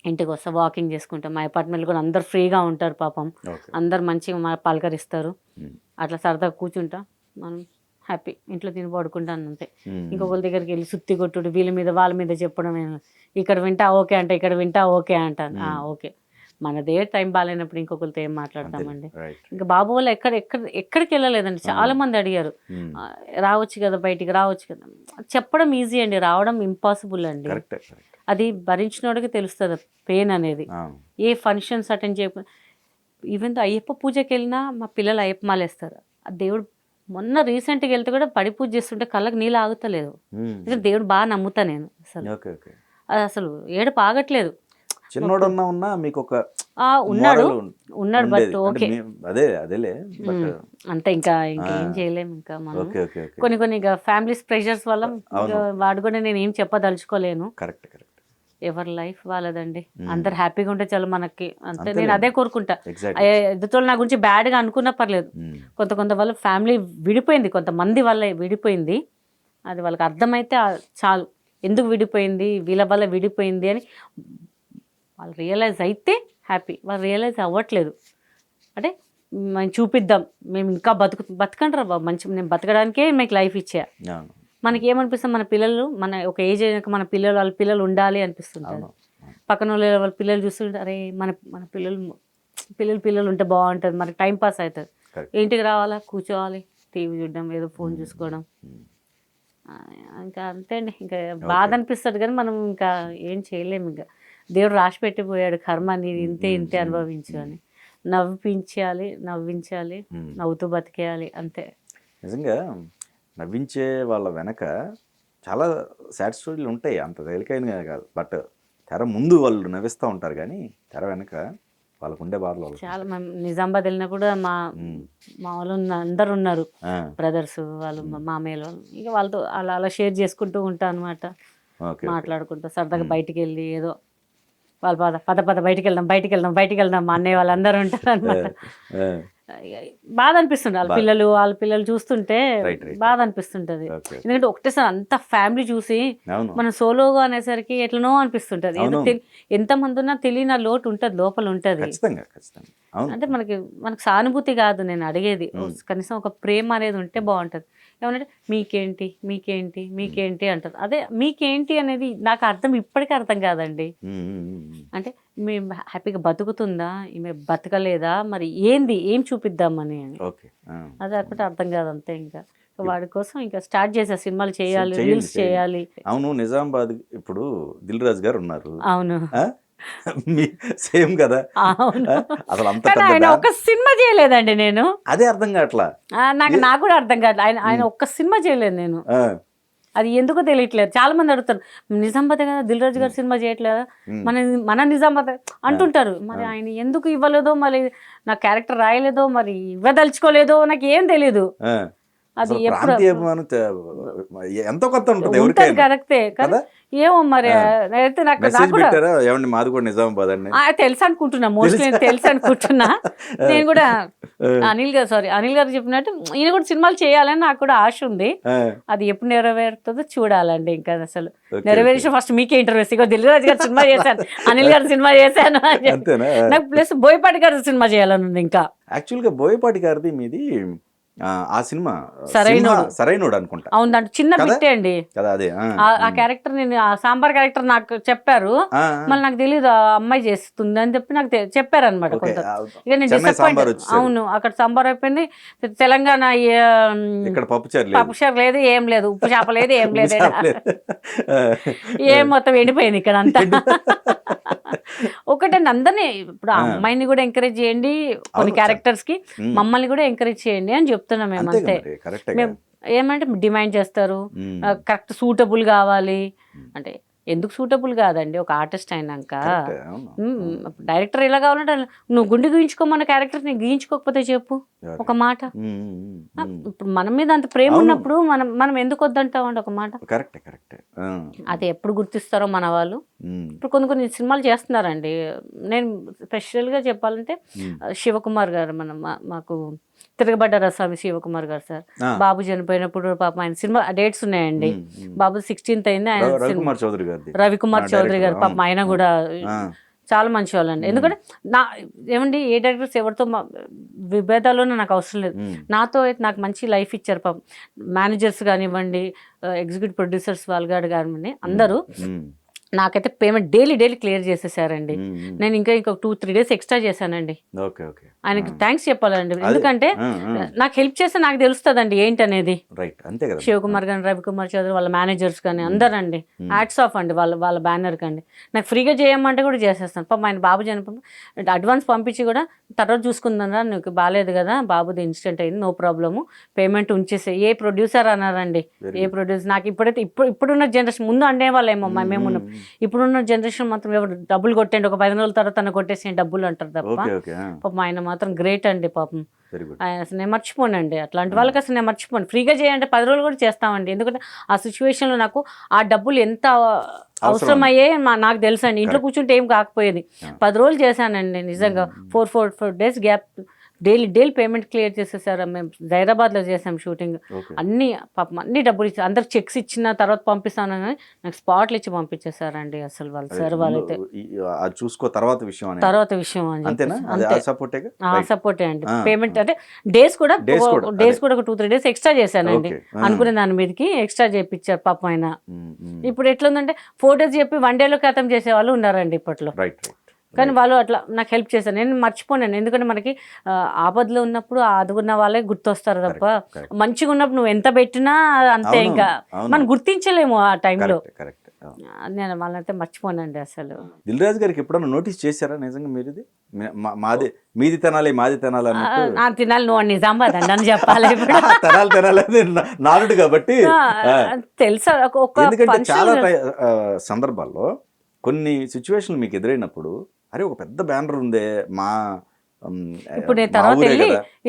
ఇంటికి వస్తా వాకింగ్ చేసుకుంటాం. మా అపార్ట్మెంట్ కూడా అందరు ఫ్రీగా ఉంటారు పాపం, ఓకే. అందరు మంచిగా మా పలకరిస్తారు. అట్లా సరదాగా కూర్చుంటాం, మనం హ్యాపీ ఇంట్లో తిని పడుకుంటాను అంతే. ఇంకొకరి దగ్గరికి వెళ్ళి సుత్తి కొట్టుడు, వీళ్ళ మీద వాళ్ళ మీద చెప్పడం, ఇక్కడ వింటా ఓకే అంటే ఇక్కడ వింటా ఓకే అంటాను. ఓకే, మనదే టైం బాగాలేనప్పుడు ఇంకొకరితో ఏం మాట్లాడతామండి. ఇంకా బాబు వాళ్ళు ఎక్కడికి వెళ్ళలేదండి. చాలా మంది అడిగారు, రావచ్చు కదా బయటికి, రావచ్చు కదా. చెప్పడం ఈజీ అండి, రావడం ఇంపాసిబుల్ అండి. అది భరించినోడికి తెలుస్తుంది పెయిన్ అనేది. ఏ ఫంక్షన్స్ అటెండ్ చేయకుండా, ఈవెన్ అయ్యప్ప పూజకి వెళ్ళినా మా పిల్లలు అయ్యప్ప మాలేస్తారు. ఆ దేవుడు మొన్న రీసెంట్గా వెళ్తే కూడా పడి పూజ చేస్తుంటే కళ్ళకి నీళ్ళు ఆగుతలేదు. ఎందుకంటే దేవుడు బాగా నమ్ముతా నేను. అది అసలు ఏడుపు ఆగట్లేదు. చిన్నోడన్నా ఉన్నా మీకు ఒక ఉన్నాడు బట్ ఓకే అదేలే అంతే. ఇంకా ఏం చేయలేము. ఇంకా మనం కొన్ని ఇంకా ఫ్యామిలీస్ ప్రెషర్స్ వల్ల వాడు కూడా నేను ఏం చెప్పదలుచుకోలేను. ఎవరి లైఫ్ వాళ్ళదండి, అందరు హ్యాపీగా ఉంటే చాలు మనకి, అంతే. నేను అదే కోరుకుంటా. ఎదుటోళ్ళు నా గురించి బ్యాడ్గా అనుకున్నా పర్లేదు. కొంత వాళ్ళ ఫ్యామిలీ విడిపోయింది, కొంతమంది వల్ల విడిపోయింది. అది వాళ్ళకి అర్థమైతే చాలు, ఎందుకు విడిపోయింది, వీళ్ళ వల్ల విడిపోయింది అని వాళ్ళు రియలైజ్ అయితే హ్యాపీ. వాళ్ళు రియలైజ్ అవ్వట్లేదు అంటే మేము చూపిద్దాం, మేము ఇంకా బతకంటారా బాబు, మంచి నేను బతకడానికే మీకు లైఫ్ ఇచ్చా. మనకి ఏమనిపిస్తుంది, మన పిల్లలు, మన ఒక ఏజ్ అయినాక మన పిల్లలు, వాళ్ళ పిల్లలు ఉండాలి అనిపిస్తుంటారు. పక్కన వాళ్ళ పిల్లలు చూస్తుంటే అరే మన పిల్లలు ఉంటే బాగుంటుంది, మనకి టైం పాస్ అవుతుంది. ఇంటికి రావాలా, కూర్చోవాలి, టీవీ చూడడం, ఏదో ఫోన్ చూసుకోవడం, ఇంకా అంతే అండి. ఇంకా బాధ అనిపిస్తుంది కానీ మనం ఇంకా ఏం చేయలేము. ఇంకా దేవుడు రాసి పెట్టిపోయాడు కర్మ, నీది ఇంతే అనుభవించు అని. నవ్వించాలి, నవ్వుతూ బతికేయాలి, అంతే. నిజంగా నవ్వించే వాళ్ళ వెనక చాలా సాడ్ స్టోరీలు ఉంటాయి, అంత తేలికైన కాదు. బట్ తెర ముందు వాళ్ళు నవ్విస్తూ ఉంటారు కానీ తెర వెనక వాళ్ళకు ఉండే బాధలు చాలా. నిజామాబాద్ వెళ్ళినప్పుడు మా వాళ్ళు అందరు ఉన్నారు, బ్రదర్స్ వాళ్ళు, మామయ్యలు వాళ్ళు. ఇక వాళ్ళతో అలా షేర్ చేసుకుంటూ ఉంటాను అనమాట, మాట్లాడుకుంటూ సరదాగా బయటికి వెళ్ళి ఏదో వాళ్ళు పద బయటికి వెళ్దాం మా అన్నయ్య వాళ్ళందరూ ఉంటారు అనమాట. బాధ అనిపిస్తుంది, వాళ్ళ పిల్లలు చూస్తుంటే బాధ అనిపిస్తుంటది. ఎందుకంటే ఒకటేసారి అంత ఫ్యామిలీ చూసి మనం సోలోగా అనేసరికి ఎట్లనో అనిపిస్తుంటది. ఎంత మంది ఉన్నా తెలియని లోటు ఉంటది, లోపల ఉంటది. అంటే మనకి సానుభూతి కాదు నేను అడిగేది, కనీసం ఒక ప్రేమ అనేది ఉంటే బాగుంటది. ఏమంటే మీకేంటి అంటారు. అదే మీకేంటి అనేది నాకు ఇప్పటికీ అర్థం కాదండి. అంటే మేము హ్యాపీగా బతుకుతుందా, ఈమె బతకలేదా, మరి ఏం చూపిద్దామని అని, అది ఒకటి అర్థం కాదు అంతే. ఇంకా వాడి కోసం ఇంకా స్టార్ట్ చేసా, సినిమాలు చేయాలి, రీల్స్ చేయాలి. అవును, నిజామాబాద్ ఇప్పుడు దిల్ రాజు గారు ఉన్నారు. అవును, సేమ్ కదా. అసలు ఆయన ఒక్క సినిమా చేయలేదండి నేను, అదే అర్థం కావట్లా నాకు కూడా అర్థం కావట్లేదు. ఆయన ఒక్క సినిమా చేయలేదు నేను, అది ఎందుకో తెలియట్లేదు. చాలా మంది అడుగుతారు, నిజామాబాద్ కదా దిల్ రాజు గారు సినిమా చేయట్లేదా, మన నిజామాబాద్ అంటుంటారు. మరి ఆయన ఎందుకు ఇవ్వలేదో, మరి నా క్యారెక్టర్ రాయలేదో, మరి ఇవ్వదలుచుకోలేదో నాకు ఏం తెలీదు. అది ఎంతో కొత్త ఉంటుంది, కరెక్టే కదా. ఏమో మరి అయితే మాది కూడా నిజామాబాద్ అండి తెలుసు అనుకుంటున్నా, మోస్ట్లీ తెలుసు అనుకుంటున్నా. నేను కూడా అనిల్ గారు చెప్పినట్టు ఈయన కూడా సినిమాలు చేయాలని నాకు కూడా ఆశ ఉంది. అది ఎప్పుడు నెరవేరుతుందో చూడాలండి. ఇంకా అసలు నెరవేర్చి ఫస్ట్ మీకే ఇంటర్వ్యూ. ఇగో దిల్ రాజు గారు సినిమా చేశాను, అనిల్ గారు సినిమా చేశాను, నాకు ప్లస్ బోయపాటి గారు సినిమా చేయాలని ఉంది. ఇంకా యాక్చువల్గా బోయపాటి గారిది మీది ఆ సినిమా సరైనోడు అనుకుంటా. అవును, దాంట్లో చిన్న బిట్టే అండి అదే. ఆ క్యారెక్టర్ నేను సాంబార్ క్యారెక్టర్ నాకు చెప్పారు, మళ్ళీ నాకు తెలియదు ఆ అమ్మాయి చేస్తుంది అని చెప్పి నాకు చెప్పారు అనమాట. కొంత ఇక నేను డిసప్పాయింట్. అవును, అక్కడ సాంబార్ అయిపోయింది. తెలంగాణ పప్పుచారు లేదు, ఏం లేదు, ఉప్పు చేప లేదు, ఏం లేదు, ఏం మొత్తం ఎండిపోయింది ఇక్కడ అంతా. ఒకటండి, అందరినీ ఇప్పుడు ఆ అమ్మాయిని కూడా ఎంకరేజ్ చేయండి, కొన్ని క్యారెక్టర్స్ కి మమ్మల్ని కూడా ఎంకరేజ్ చేయండి అని చెప్తున్నాం మేము. అంతే, మేము ఏమంటే డిమాండ్ చేస్తారు, కరెక్ట్ సూటబుల్ కావాలి అంటే. ఎందుకు సూటబుల్ కాదండి, ఒక ఆర్టిస్ట్ అయినాక డైరెక్టర్ ఎలా కావాలంటే నువ్వు గుండె గీయించుకోమన్న క్యారెక్టర్ ని గీయించుకోకపోతే చెప్పు ఒక మాట. ఇప్పుడు మన మీద అంత ప్రేమ ఉన్నప్పుడు మనం ఎందుకు వద్దంటామండి ఒక మాట. అది ఎప్పుడు గుర్తిస్తారో మన వాళ్ళు. ఇప్పుడు కొన్ని సినిమాలు చేస్తున్నారండి. నేను స్పెషల్గా చెప్పాలంటే శివకుమార్ గారు, మాకు తిరగబడ్డ రస్వామి శివకుమార్ గారు సార్, బాబు చనిపోయినప్పుడు పాపం ఆయన సినిమా డేట్స్ ఉన్నాయండి. బాబు 16th అయింది, ఆయన రవికుమార్ చౌదరి గారు పాపం ఆయన కూడా చాలా మంచి వాళ్ళండి. ఎందుకంటే నా ఏమండి ఏ డైరెక్టర్స్ ఎవరితో విభేదాల్లోనే నాకు అవసరం లేదు. నాతో అయితే నాకు మంచి లైఫ్ ఇచ్చారు పాపం. మేనేజర్స్ కానివ్వండి, ఎగ్జిక్యూటివ్ ప్రొడ్యూసర్స్ వాళ్ళు కానివ్వండి, అందరూ నాకైతే పేమెంట్ డైలీ క్లియర్ చేసేసారండి. నేను ఇంకా 2-3 డేస్ ఎక్స్ట్రా చేశానండి. Okay okay. ఆయనకి థ్యాంక్స్ చెప్పాలండి. ఎందుకంటే నాకు హెల్ప్ చేస్తే నాకు తెలుస్తుందండి ఏంటనేది. రైట్, అంతే కదా. శివకుమార్ కానీ, రవికుమార్ చౌదరి వాళ్ళ మేనేజర్స్ కానీ అందరండి హ్యాట్స్ ఆఫ్ అండి వాళ్ళ బ్యానర్ కండి. నాకు ఫ్రీగా చేయమంటే కూడా చేసేస్తాను. పాపం ఆయన బాబు చనిపోయి అడ్వాన్స్ పంపించి కూడా తర్వాత చూసుకుందా, నీకు బాగాలేదు కదా, బాబుది ఇన్సిడెంట్ అయింది, నో ప్రాబ్లము, పేమెంట్ ఉంచేసే. ఏ ప్రొడ్యూసర్ అన్నారండి, ఏ ప్రొడ్యూసర్. నాకు ఇప్పుడైతే ఇప్పుడున్న జనరేషన్, ముందు అండేవాళ్ళేమో మేము ఇప్పుడున్న జనరేషన్ మాత్రం ఎవరు డబ్బులు కొట్టండి, ఒక 10 రోజుల తర్వాత తన కొట్టేసి డబ్బులు అంటారు తప్ప. పాపం ఆయన మాత్రం గ్రేట్ అండి పాపం. ఆయన అసలు నేను మర్చిపోనండి, అట్లాంటి వాళ్ళకి అసలు నేను మర్చిపోను. ఫ్రీగా చేయండి, 10 రోజులు కూడా చేస్తామండి. ఎందుకంటే ఆ సిచ్యువేషన్లో నాకు ఆ డబ్బులు ఎంత అవసరమయ్యే నాకు తెలుసు అండి. ఇంట్లో కూర్చుంటే ఏం కాకపోయేది. 10 రోజులు చేశానండి నిజంగా. 4 days gap, daily payment clear చేసేసారు. మేము హైదరాబాద్లో చేసాం షూటింగ్. అన్ని పాపం అన్ని డబ్బులు ఇచ్చి అందరికి చెక్స్ ఇచ్చిన తర్వాత పంపిస్తానని నాకు స్పాట్లు ఇచ్చి పంపించేసారండి అసలు వాళ్ళు. సార్ వాళ్ళైతే చూసుకో తర్వాత విషయం సపోర్టే అండి. పేమెంట్ అంటే డేస్ కూడా ఒక 2-3 డేస్ ఎక్స్ట్రా చేశానండి. అనుకునే దాని మీదకి ఎక్స్ట్రా చేయించారు పాపం ఆయన. ఇప్పుడు ఎట్లుందంటే 4 డేస్ చెప్పి 1 డేలో ఖతం చేసే వాళ్ళు ఉన్నారండి ఇప్పట్లో. కానీ వాళ్ళు అట్లా నాకు హెల్ప్ చేశారు. నేను మర్చిపోయాను. ఎందుకంటే మనకి ఆపదలో ఉన్నప్పుడు ఆదుకున్న వాళ్ళే గుర్తొస్తారు తప్ప, మంచిగా ఉన్నప్పుడు నువ్వు ఎంత పెట్టినా అంతే, ఇంకా మనం గుర్తించలేము ఆ టైంలో. నేను వాళ్ళైతే మర్చిపోనండి అసలు. దిల్ రాజు గారికి ఎప్పుడన్నా నోటీస్ చేశారా నిజంగా మీరు ఇది మీది తినాలి మాది తినాలి అన్నట్టు? తినాలి, నువ్వు నిజామాబాద్ అండి అని చెప్పాలి. తినాలి నాలుడు కాబట్టి తెలుసా. ఎందుకంటే చాలా సందర్భాల్లో కొన్ని సిచ్యువేషన్లు మీకు ఎదురైనప్పుడు, అరే ఒక పెద్ద బ్యానర్ ఉందే మా ఇప్పుడు నేను తర్వాత వెళ్ళి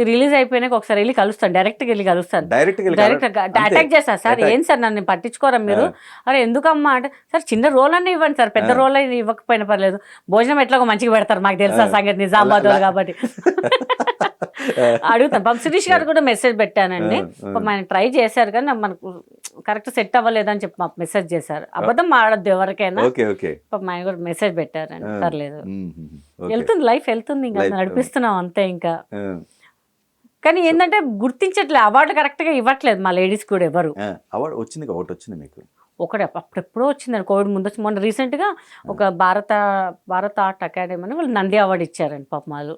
రిలీజ్ అయిపోయినాక ఒకసారి వెళ్ళి కలుస్తాను, డైరెక్ట్గా వెళ్ళి కలుస్తాను, డైరెక్ట్ అటాక్ చేస్తాను. సార్ ఏం సార్ నన్ను పట్టించుకోరా మీరు? అరే ఎందుకమ్మా అంటే, సార్ చిన్న రోల్ అన్నీ ఇవ్వండి సార్, పెద్ద రోల్ అయితే ఇవ్వకపోయినా పర్లేదు, భోజనం ఎట్లాగో మంచిగా పెడతారు, మాకు తెలుసా సంగతి, నిజామాబాద్ వాళ్ళు కాబట్టి అడుగుతాను. పాపం శిరీష్ గారు కూడా మెసేజ్ పెట్టానండి. ఆయన ట్రై చేశారు కానీ మనకు కరెక్ట్ సెట్ అవ్వలేదని చెప్పి మాకు మెసేజ్ చేశారు. అబద్ధం ఆడద్దు ఎవరికైనా. పాపం ఆయన కూడా మెసేజ్ పెట్టారండి. పర్లేదు, వెళ్తుంది లైఫ్ వెళ్తుంది, ఇంకా నడిపిస్తున్నాం అంతే. ఇంకా కానీ ఏంటంటే గుర్తించట్లేదు, అవార్డు కరెక్ట్ గా ఇవ్వట్లేదు మా లేడీస్ కూడా ఎవరు. అవార్డు వచ్చింది, ఒకటి వచ్చింది మీకు ఒకటే అప్పుడెప్పుడో వచ్చిందండి, కోవిడ్ ముందు వచ్చి. మొన్న రీసెంట్గా ఒక భారత ఆర్ట్ అకాడమీ అని వాళ్ళు నంది అవార్డు ఇచ్చారండి పాపం వాళ్ళు.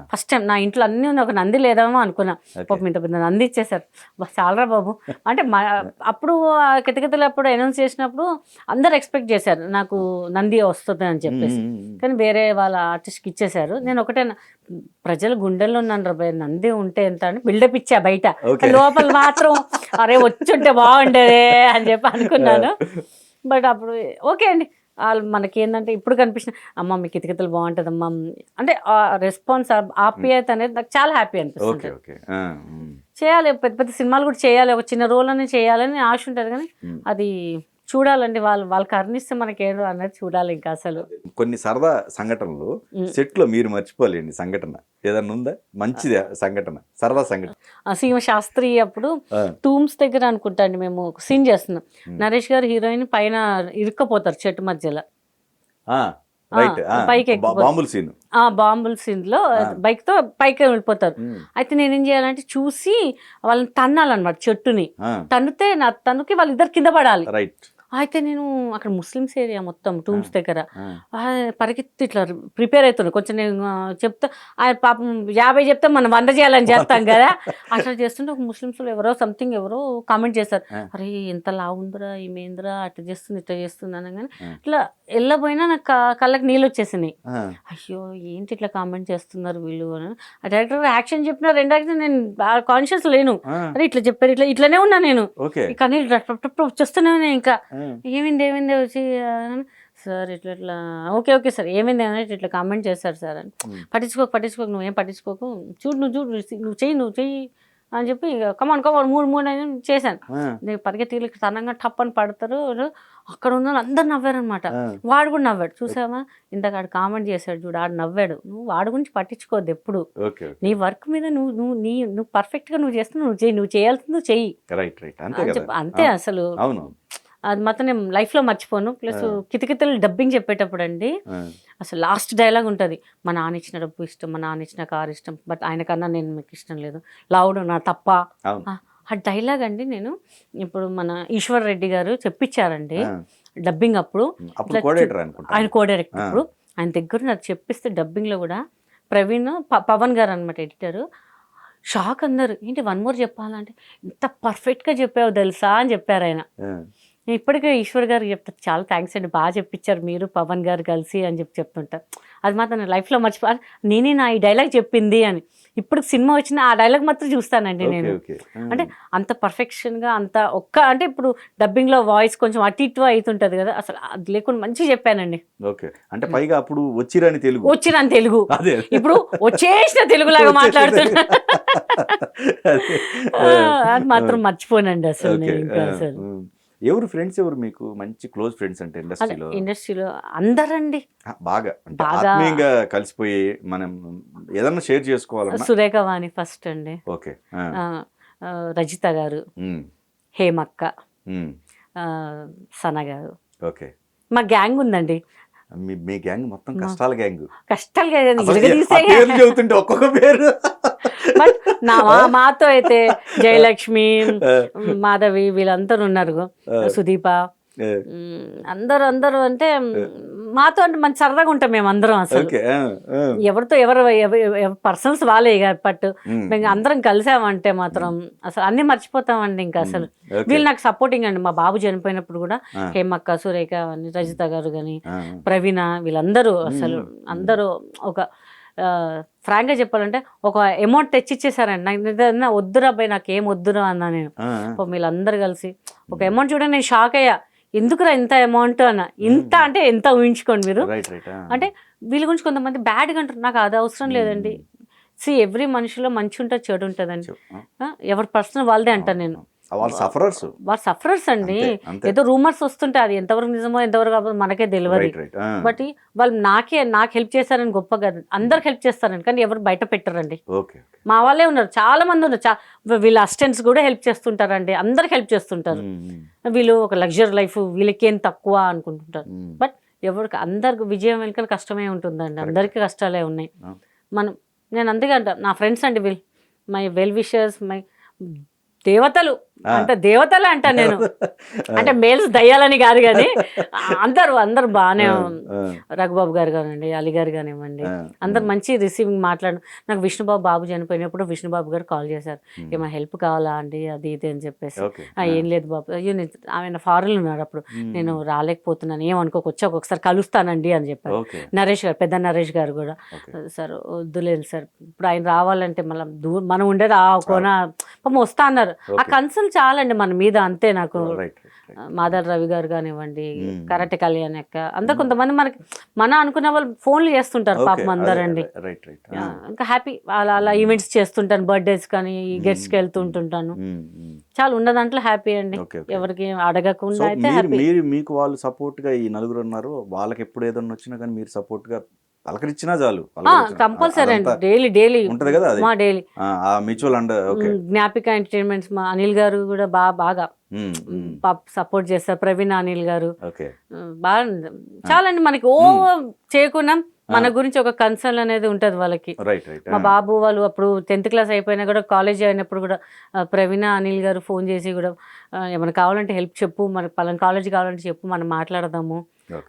ఫస్ట్ టైం నా ఇంట్లో అన్నీ ఉంది, ఒక నంది లేదేమో అనుకున్నా, పాపం ఇంత పెద్ద నంది ఇచ్చేసారు. చాలరా బాబు అంటే అప్పుడు కితకితలు అప్పుడు అనౌన్స్ చేసినప్పుడు అందరు ఎక్స్పెక్ట్ చేశారు నాకు నంది వస్తుంది అని చెప్పేసి, కానీ వేరే వాళ్ళ ఆర్టిస్ట్కి ఇచ్చేశారు. నేను ఒకటే ప్రజల గుండెల్లో ఉన్నాను రా, నంది ఉంటే ఎంత అని బిల్డప్ ఇచ్చా బయట, లోపల మాత్రం అరే వచ్చుంటే బాగుండేదే అని చెప్పి అనుకున్నాను. బట్ అప్పుడు ఓకే అండి, వాళ్ళు మనకి ఏంటంటే ఇప్పుడు కనిపించిన అమ్మ మీ కితకితలు బాగుంటుందమ్మా అంటే ఆ రెస్పాన్స్, ఆప్యాయత అనేది నాకు చాలా హ్యాపీ అనిపిస్తుంది. చేయాలి, పెద్ద పెద్ద సినిమాలు కూడా చేయాలి, ఒక చిన్న రోల్ అని చేయాలని ఆశ ఉంటుంది, కానీ అది చూడాలండి, వాళ్ళు కర్ణిస్తే మనకేదో అన్నది చూడాలి. ఇంకా అసలు కొన్ని సరదా సంఘటనలు సెట్ లో మీరు మర్చిపోలేండి సంఘటన ఏదన్నా ఉందా? మంచిది సంఘటన, సరదా సంఘటన. సీమ శాస్త్రి అప్పుడు టూమ్స్ దగ్గర అనుకుంటా అండి, మేము ఒక సీన్ చేస్తున్నాం, నరేష్ గారు హీరోయిన్ పైన ఇరుక్కపోతారు చెట్టు మధ్యలో, పైకి బాంబుల్ సీన్ లో బైక్ తో పైకి వెళ్ళిపోతారు. అయితే నేనేం చేయాలంటే చూసి వాళ్ళని తన్నాలన్నమాట, చెట్టుని తన్నుతే నా తన్నుకి వాళ్ళు ఇద్దరు కింద పడాలి. అయితే నేను అక్కడ ముస్లిమ్స్ ఏరియా మొత్తం టూమ్స్ దగ్గర పరిగెత్తి ఇట్లా ప్రిపేర్ అవుతున్నాను. కొంచెం నేను చెప్తా, ఆయన పాపం 50 చెప్తే మనం 100 చేయాలని చేస్తాం కదా, అట్లా చేస్తుంటే ఒక ముస్లిమ్స్ ఎవరో సంథింగ్ ఎవరో కామెంట్ చేశారు, అరే ఎంత లావు ఉందిరా ఈమెందిరా, అట్లా చేస్తుంది ఇట్లా చేస్తుంది అనగానే ఇట్లా వెళ్ళబోయినా నాకు కళ్ళకి నీళ్ళు వచ్చేసినాయి. అయ్యో ఏంటి ఇట్లా కామెంట్ చేస్తున్నారు వీళ్ళు అని. ఆ డైరెక్టర్ యాక్షన్ చెప్పిన 2 యాక్షన్ నేను కాన్షియస్ లేను, అరే ఇట్లా చెప్పారు, ఇట్లానే ఉన్నా నేను, కానీ వచ్చేస్తూనే ఇంకా ఏమైంది వచ్చి సార్ ఇట్లా ఓకే సార్ ఏమైంది అనేది ఇట్లా కామెంట్ చేస్తారు సార్ అని. పట్టించుకోకు నువ్వేం పట్టించుకోకు, నువ్వు చెయ్యి అని చెప్పి కమాన్ 3 అని చేశాను. నేను పరిగెత్తి తనంగా టప్ అని పడతారు, అక్కడ ఉన్న అందరు నవ్వారనమాట. వాడు కూడా నవ్వాడు, చూసావా ఇంతకు ఆడు కామెంట్ చేశాడు చూడు, ఆడు నవ్వాడు. నువ్వు వాడి గురించి పట్టించుకోవద్దు ఎప్పుడు, నీ వర్క్ మీద నువ్వు పర్ఫెక్ట్ గా నువ్వు చేస్తున్నావు, నువ్వు చేయాల్సింది నువ్వు చెయ్యి, అంతే అసలు. అది మాత్రం నేను లైఫ్లో మర్చిపోను. ప్లస్ కితకితలు డబ్బింగ్ చెప్పేటప్పుడు అండి అసలు లాస్ట్ డైలాగ్ ఉంటుంది, మా నాన్న ఇచ్చిన డబ్బు ఇష్టం, మా నాన్న ఇచ్చిన కారు ఇష్టం, బట్ ఆయన కన్నా నేను మీకు ఇష్టం లేదు, లౌడ్ నా తప్ప. ఆ డైలాగ్ అండి నేను ఇప్పుడు మన ఈశ్వర్ రెడ్డి గారు చెప్పించారండి డబ్బింగ్ అప్పుడు, ఆయన కో డైరెక్టర్ అప్పుడు, ఆయన దగ్గర నాకు చెప్పిస్తే డబ్బింగ్లో కూడా ప్రవీణ్ పవన్ గారు అనమాట ఎడిటరు, షాక్ అందరు, ఏంటి 1 more చెప్పాలంటే ఇంత పర్ఫెక్ట్గా చెప్పావు తెలుసా అని చెప్పారు ఆయన. నేను ఇప్పటికే ఈశ్వర్ గారికి చెప్తా, చాలా థ్యాంక్స్ అండి, బాగా చెప్పించారు మీరు పవన్ గారు కలిసి అని చెప్తుంటా. అది మాత్రం నేను లైఫ్లో మర్చిపో, నేనే నా ఈ డైలాగ్ చెప్పింది అని. ఇప్పుడు సినిమా వచ్చిన ఆ డైలాగ్ మాత్రం చూస్తానండి నేను. అంటే అంత పర్ఫెక్షన్గా అంత అంటే ఇప్పుడు డబ్బింగ్లో వాయిస్ కొంచెం అటు ఇటు అవుతుంటుంది కదా, అసలు అది లేకుండా మంచిగా చెప్పానండి. అంటే పైగా అప్పుడు వచ్చిరాని తెలుగు ఇప్పుడు వచ్చేసిన తెలుగులాగా మాట్లాడుతున్నా. అది మాత్రం మర్చిపోనండి అసలు నేను ఇంకా అసలు. ఎవరు ఫ్రెండ్స్, ఎవరు మీకు మంచి క్లోజ్ ఫ్రెండ్స్ అంటే ఇండస్ట్రీలో అందరండి బాగా ఆత్మీయంగా కలిసిపోయి మనం ఏదన్నా షేర్ చేసుకోవాలన్నా? సురేఖ వాణి ఫస్ట్ అండి, ఓకే, రజిత గారు, హేమక్క, సన గారు, ఓకే. మా గ్యాంగ్ ఉందండి. మీ గ్యాంగ్ మొత్తం కష్టాల గ్యాంగ్. చెబుతుంటే ఒక్కొక్క పేరు. బట్ మాతో అయితే జయలక్ష్మి, మాధవి వీళ్ళందరూ ఉన్నారు, సుదీప, అందరూ అంటే మాతో అంటే మంచి సరదాగా ఉంటాం మేము అందరం. అసలు ఎవరితో ఎవరు పర్సనల్స్ వాళ్ళే బట్ మేము అందరం కలిసామంటే మాత్రం అసలు అన్ని మర్చిపోతామండి ఇంకా అసలు. వీళ్ళు నాకు సపోర్టింగ్ అండి, మా బాబు చనిపోయినప్పుడు కూడా హేమక్క, సురేఖ, రజిత గారు కానీ, ప్రవీణ, వీళ్ళందరూ అసలు అందరూ ఒక ఫ్రాంక్గా చెప్పాలంటే ఒక అమౌంట్ తెచ్చిచ్చేసారండి. నాకు వద్దురా అబ్బాయి, నాకేం వద్దురా అన్నా నేను. వీళ్ళందరూ కలిసి ఒక అమౌంట్ చూడండి, నేను షాక్ అయ్యా, ఎందుకురా ఇంత అమౌంట్ అన్న. ఇంత అంటే ఎంత ఊహించుకోండి మీరు. అంటే వీళ్ళ గురించి కొంతమంది బ్యాడ్గా అంటారు, నాకు అది అవసరం లేదండి. ఎవ్రీ మనిషిలో మంచి ఉంటుంది, చెడు ఉంటుందండి. ఎవరి పర్సనల్ వాళ్ళదే అంటాను నేను. వాళ్ళు సఫరర్స్ అండి. ఏదో రూమర్స్ వస్తుంటే అది ఎంతవరకు నిజమో ఎంతవరకు కాకపోతే మనకే తెలియదు. బట్ వాళ్ళు నాకు హెల్ప్ చేశారని గొప్ప కాదు, అందరికి హెల్ప్ చేస్తారండి, కానీ ఎవరు బయట పెట్టారండి. మా వాళ్ళే ఉన్నారు, చాలా మంది ఉన్నారు, వీళ్ళ అసిస్టెంట్స్ కూడా హెల్ప్ చేస్తుంటారండి, అందరికి హెల్ప్ చేస్తుంటారు. వీళ్ళు ఒక లగ్జరీ లైఫ్, వీళ్ళకేం తక్కువ అనుకుంటుంటారు. బట్ ఎవరికి అందరికి విజయం వెనుక కష్టమే ఉంటుందండి, అందరికీ కష్టాలే ఉన్నాయి. నేను అందుకే అంట, నా ఫ్రెండ్స్ అండి వీళ్ళు మై వెల్ విషర్స్, మై దేవతలు, అంటే దేవతలే అంటాను నేను. అంటే మేల్స్ దయ్యాలని కాదు కానీ అందరూ బాగానే, రఘుబాబు గారు కానివ్వండి, అలీ గారు కానివ్వండి, అందరు మంచి రిసీవింగ్ నాకు విష్ణుబాబు బాబు చనిపోయినప్పుడు విష్ణుబాబు గారు కాల్ చేశారు, ఏమైనా హెల్ప్ కావాలా అండి అది ఇది అని చెప్పేసి. ఏం లేదు బాబు, అయ్యో ఆయన ఫారెన్ ఉన్నాడు అప్పుడు, నేను రాలేకపోతున్నాను, ఏమనుకోకొచ్చి ఒక్కొక్కసారి కలుస్తానండి అని చెప్పారు. నరేష్ గారు, పెద్ద నరేష్ గారు కూడా, సార్ వద్దులేదు సార్, ఇప్పుడు ఆయన రావాలంటే మళ్ళీ మనం ఉండేది ఆ కోన వస్తా అన్నారు. ఆ కన్సర్న్ చాలండి మన మీద, అంతే. నాకు మాధవ్ రవి గారు కానివ్వండి, కరాటే కళ్యాణ్ అక్క, అందరు కొంతమంది మన అనుకున్న వాళ్ళు ఫోన్లు చేస్తుంటారు పాపం అందరండి. ఇంకా హ్యాపీ అలా ఈవెంట్స్ చేస్తుంటాను, బర్త్డేస్ కానీ గెస్ట్కి వెళ్తుంటుంటాను, చాలా ఉన్న దాంట్లో హ్యాపీ అండి, ఎవరికి అడగకుండా అయితే హ్యాపీ. మీకు వాళ్ళు సపోర్ట్ గా ఈ నలుగురు ఉన్నారు, వాళ్ళకి ఎప్పుడు ఏదన్నా వచ్చినా కానీ మీరు సపోర్ట్ గా పలకరించినా చాలు, కంపల్సరీ అండి, డైలీ ఉంటది కదా మా daily. Mutual and Gnapika entertainments మా అనిల్ గారు కూడా బాగా సపోర్ట్ చేస్తారు, ప్రవీణ్ అనిల్ గారు బాగా చాలా అండి. మనకి చేయకుండా మన గురించి ఒక కన్సర్న్ అనేది ఉంటది వాళ్ళకి. మా బాబు వాళ్ళు అప్పుడు 10th క్లాస్ అయిపోయినా కూడా, కాలేజ్ అయినప్పుడు కూడా ప్రవీణ అనిల్ గారు ఫోన్ చేసి కూడా ఏమైనా కావాలంటే హెల్ప్ చెప్పు, మనకి పలానా కాలేజ్ కావాలంటే చెప్పు, మనం మాట్లాడదాము,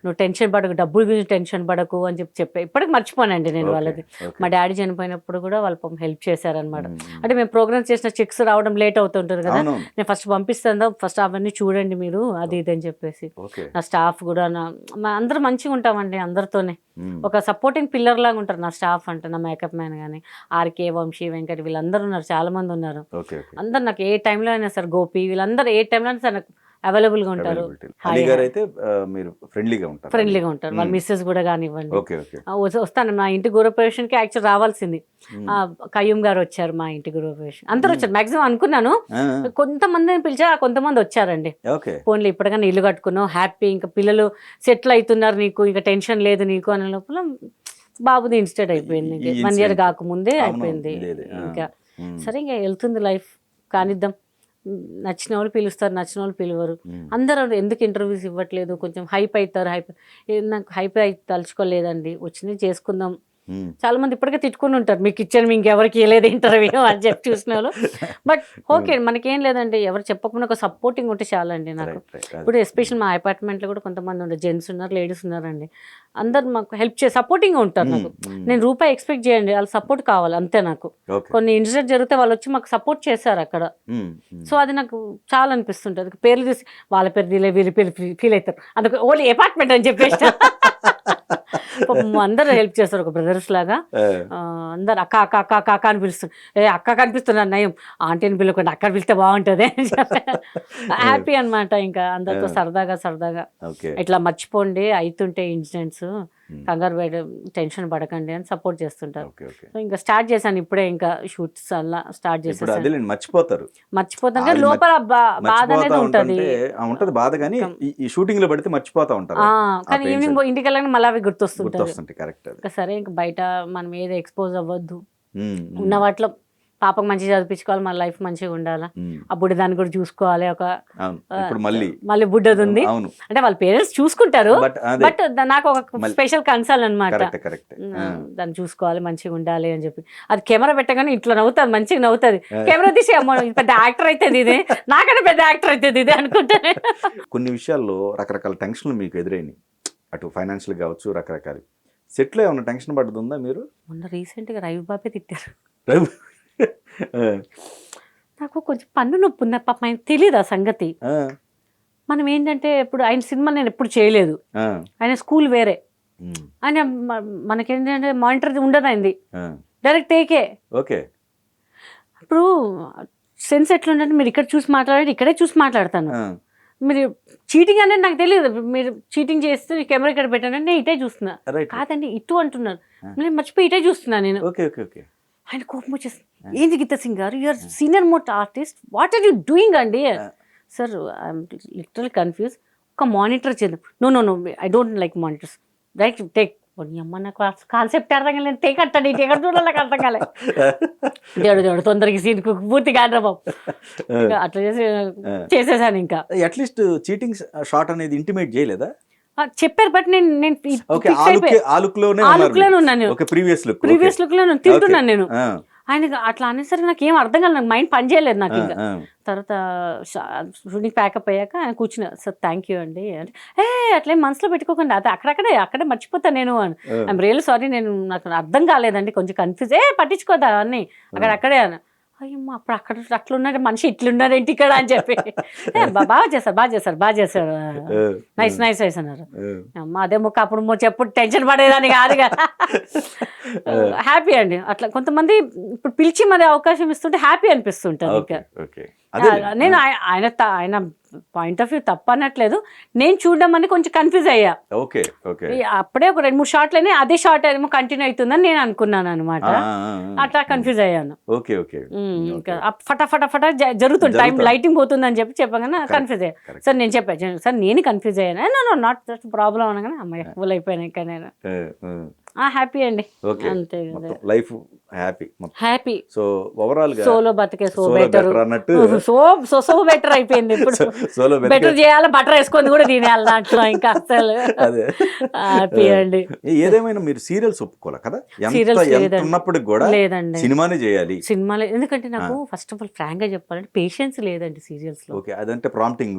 నువ్వు టెన్షన్ పడకు, డబ్బుల గురించి టెన్షన్ పడకు అని చెప్పి ఇప్పటికి మర్చిపోనండి నేను వాళ్ళది. మా డాడీ చనిపోయినప్పుడు కూడా వాళ్ళు హెల్ప్ చేశారనమాట. అంటే మేము ప్రోగ్రామ్స్ చేసిన చెక్స్ రావడం లేట్ అవుతుంటారు కదా, నేను ఫస్ట్ పంపిస్తాను, ఫస్ట్ అవన్నీ చూడండి మీరు అది ఇది అని చెప్పేసి. నా స్టాఫ్ కూడా అందరూ మంచిగా ఉంటామండి, అందరితోనే ఒక సపోర్టింగ్ పిల్లర్ లాగా ఉంటారు నా స్టాఫ్. అంటే నా మేకప్ మ్యాన్ కానీ, ఆర్కే, వంశీ, వెంకట్, వీళ్ళందరూ ఉన్నారు, చాలా మంది ఉన్నారు. అందరు నాకు ఏ టైంలో అయినా సార్, గోపి, వీళ్ళందరూ ఏ టైంలో అయినా సార్ నాకు అవైలబుల్ గా ఉంటారు. ఫ్రెండ్లీగా ఉంటారు. వాళ్ళ మిస్సెస్ కూడా కానివ్వండి. వస్తాను మా ఇంటి గృహప్రవేశం కి యాక్చువల్ రావాల్సింది, కయ్యూమ్ గారు వచ్చారు మా ఇంటి గృహప్రవేశం, అందరూ వచ్చారు మాక్సిమం అనుకున్నాను, కొంతమందిని పిలిచా, కొంతమంది వచ్చారండి. ఫోన్లో ఇప్పటికైనా ఇల్లు కట్టుకున్నావు హ్యాపీ, ఇంకా పిల్లలు సెటిల్ అవుతున్నారు, నీకు ఇంకా టెన్షన్ లేదు నీకు అనే లోపల బాబుది ఇన్స్టెంట్ అయిపోయింది, 1 year కాకముందే అయిపోయింది. ఇంకా సరే ఇంకా వెళ్తుంది లైఫ్, కానిద్దాం. నచ్చిన వాళ్ళు పిలుస్తారు, నచ్చిన వాళ్ళు పిలవరు. అందరూ ఎందుకు ఇంటర్వ్యూస్ ఇవ్వట్లేదు, కొంచెం హైప్ అవుతారు, నాకు హైప్ అయి తలుచుకోలేదండి, వచ్చింది చేసుకుందాం. చాలా మంది ఇప్పటికే తిట్టుకుని ఉంటారు, మీకు ఇచ్చాను మీకు ఎవరికి ఇవ్వలేదు ఇంటర్వ్యూ అని చెప్పి చూసిన వాళ్ళు. బట్ ఓకే, మనకేం లేదండి, ఎవరు చెప్పకుండా ఒక సపోర్టింగ్ ఉంటే చాలండి నాకు. ఇప్పుడు ఎస్పెషల్ మా అపార్ట్మెంట్లో కూడా కొంతమంది ఉన్నారు, జెంట్స్ ఉన్నారు, లేడీస్ ఉన్నారండి, అందరు మాకు హెల్ప్ చేసి సపోర్టింగ్గా ఉంటారు నాకు. నేను రూపాయి ఎక్స్పెక్ట్ చేయండి, వాళ్ళ సపోర్ట్ కావాలి అంతే నాకు. కొన్ని ఇన్సిడెంట్ జరిగితే వాళ్ళు వచ్చి మాకు సపోర్ట్ చేశారు అక్కడ. సో అది నాకు చాలా అనిపిస్తుంటుంది. పేర్లు తీసి వాళ్ళ పేరు వీళ్ళ పేరు ఫీల్ అవుతారు, అందుకు ఓన్లీ అపార్ట్మెంట్ అని చెప్పేసి అందరూ హెల్ప్ చేస్తారు, ఒక బ్రదర్స్ లాగా. అందరు అక్క అక్క అక్క అక్క అక్క అని పిలుస్తారు. అక్క కనిపిస్తున్నారు నయం, ఆంటీని పిలవకుండా అక్కడ పిలిస్తే బాగుంటుంది అని చెప్పి హ్యాపీ అనమాట. ఇంకా అందరితో సరదాగా సరదాగా ఇట్లా మర్చిపోండి, అవుతుంటే ఇన్సిడెంట్స్, కంగారు టెన్షన్ పడకండి అని సపోర్ట్ చేస్తుంటారు. సో ఇంకా స్టార్ట్ చేశాను ఇప్పుడే, ఇంకా షూట్స్ అలా స్టార్ట్ చేసేసాను. మర్చిపోతాను లోపల బాధ అనేది ఉంటుంది బాధ, కానీ ఈ షూటింగ్ లో పడితే మర్చిపోతా ఉంటారు. కానీ ఈవినింగ్ ఇంటికి వెళ్ళగానే మళ్ళీ అవి గుర్తొస్తుంటాయి. సరే ఇంకా బయట మనం ఏదో ఎక్స్పోజ్ అవ్వద్దు, ఉన్న వాటిలో పాపకు మంచిగా చదివించుకోవాలి, మన లైఫ్ మంచిగా ఉండాలి, అప్పుడు దాన్ని కూడా చూసుకోవాలి. ఒక మళ్ళీ బుడ్డది ఉంది అంటే వాళ్ళ పేరెంట్స్ చూసుకుంటారు, బట్ నాకు ఒక స్పెషల్ కన్సర్న్ అనమాట, దాన్ని చూసుకోవాలి, మంచిగా ఉండాలి అని చెప్పి. అది కెమెరా పెట్టగానే ఇట్లా నవ్వుతుంది, మంచిగా నవ్వుతుంది, కెమెరా తీసి అమ్మ పెద్ద యాక్టర్ అవుతుంది ఇదే, నాకన్నా పెద్ద యాక్టర్ అవుతుంది ఇదే అనుకుంటాను. కొన్ని విషయాల్లో రకరకాల టెన్షన్లు మీకు ఎదురైనాయి, అటు ఫైనాన్షియల్ కావచ్చు, రకరకాల సెట్లో ఏమన్నా టెన్షన్ పడుతుందా మీరు? మొన్న రీసెంట్గా రవి బాబే తిట్టారు. నాకు కొంచెం పన్ను నొప్పి ఉంది పాప, ఆయన తెలియదు ఆ సంగతి. మనం ఏంటంటే ఇప్పుడు ఆయన సినిమా నేను ఎప్పుడు చేయలేదు, ఆయన స్కూల్ వేరే, ఆయన మనకేంటంటే మానిటర్ ఉండదు, అయింది డైరెక్ట్ టేకే. ఇప్పుడు సెన్స్ ఎట్లుందంటే మీరు ఇక్కడ చూసి మాట్లాడండి, ఇక్కడే చూసి మాట్లాడతాను, మీరు చీటింగ్ అనేది నాకు తెలియదు, మీరు చీటింగ్ చేస్తే కెమెరా ఇక్కడ పెట్టానంటే నేను ఇటే చూస్తున్నా, కాదండి ఇటు అంటున్నారు, నేను మర్చిపోయి ఇటే చూస్తున్నా నేను. ఆయన కోపం వచ్చేస్తుంది, ఏంది గీతా సింగ్ గారు, you are senior most artist, what are you doing అండి. సార్ ఐఎమ్ లిటరల్ కన్ఫ్యూజ్, ఒక మానిటర్ చేద్దాం. No no no I don't like monitors, right take. అమ్మ నాకు కాన్సెప్ట్ అర్థం కాలేదు, టేక్ అంటాను, ఈ టేక్ చూడాలి నాకు అర్థం కాలేదు, దేవుడు తొందరగా సీన్ పూర్తి కాదు బాబు, అట్లా చేసేసాను. ఇంకా అట్లీస్ట్ చీటింగ్ షాట్ అనేది ఇంటిమేట్ చేయలేదా? చెప్పారు, బట్ నేను ప్రీవియస్ లుక్ లో తింటున్నాను నేను. ఆయన అట్లా అనేసరికి నాకు ఏం అర్థం కాలేదు, నాకు మైండ్ పని చేయలేదు నాకు. ఇంకా తర్వాత షూటింగ్ ప్యాకప్ అయ్యాక ఆయన కూర్చున్నా, సార్ థ్యాంక్ యూ అండి అంటే, అట్లే మనసులో పెట్టుకోకండి, అది అక్కడే మర్చిపోతాను నేను అని. ఐఎమ్ రియల్ సారీ, నాకు అర్థం కాలేదండి, కొంచెం కన్ఫ్యూజ్, పట్టించుకోదా అన్నీ అక్కడే అని. అయ్యమ్మ అప్పుడు అట్లా ఉన్నాడు మనిషి, ఇట్లున్నాడు ఏంటి ఇక్కడ అని చెప్పి, బాగా చేశారు నైస్ అన్నారు. అమ్మ అదే ముక్క అప్పుడు చెప్పుడు టెన్షన్ పడేదాన్ని కాదు కదా. హ్యాపీ అండి, అట్లా కొంతమంది ఇప్పుడు పిలిచి మరి అవకాశం ఇస్తుంటే హ్యాపీ అనిపిస్తుంటారు. ఇంకా నేను ఆయన పాయింట్ ఆఫ్ వ్యూ తప్ప అనట్లేదు, నేను చూడడం అని కొంచెం కన్ఫ్యూజ్ అయ్యా. అప్పుడే ఒక 2-3 షాట్లనే అదే షాట్ ఏమో కంటిన్యూ అవుతుందని నేను అనుకున్నాను అనమాట, అట్లా కన్ఫ్యూజ్ అయ్యాను. ఇంకా ఫటాఫట జరుగుతుంది, టైం లైటింగ్ పోతుందని చెప్పగానే కన్ఫ్యూజ్ అయ్యా. సార్ నేను చెప్పాను, సార్ నేను కన్ఫ్యూజ్ అయ్యాను, నాట్ జస్ట్ ప్రాబ్లం అనగానే అమ్మాయి ఫుల్ అయిపోయాను. ఇంకా నేను హ్యాపీ అండి, అంతే కదా, లైఫ్ హ్యాపీ. సో ఓవరాల్ గా సోలో బతికే సో బెటర్ అన్నట్టు, సో బెటర్ అయిపోయింది. ఇప్పుడు బెటర్ చేయాలి, బటర్ వేసుకొని కూడా తినేయాలి దాంట్లో, ఇంకా అసలు హ్యాపీ అండి. ఏదేమైనా మీరు సీరియల్స్ ఒప్పుకోలే కదా, ఉన్నప్పటికి కూడా లేదండి, సినిమానే చేయాలి. సినిమాలే, ఎందుకంటే నాకు ఫస్ట్ ఆఫ్ ఆల్ ఫ్రాంక్ గా చెప్పాలంటే పేషెన్స్ లేదండి సీరియల్స్ లో. అదంటే ప్రాంప్టింగ్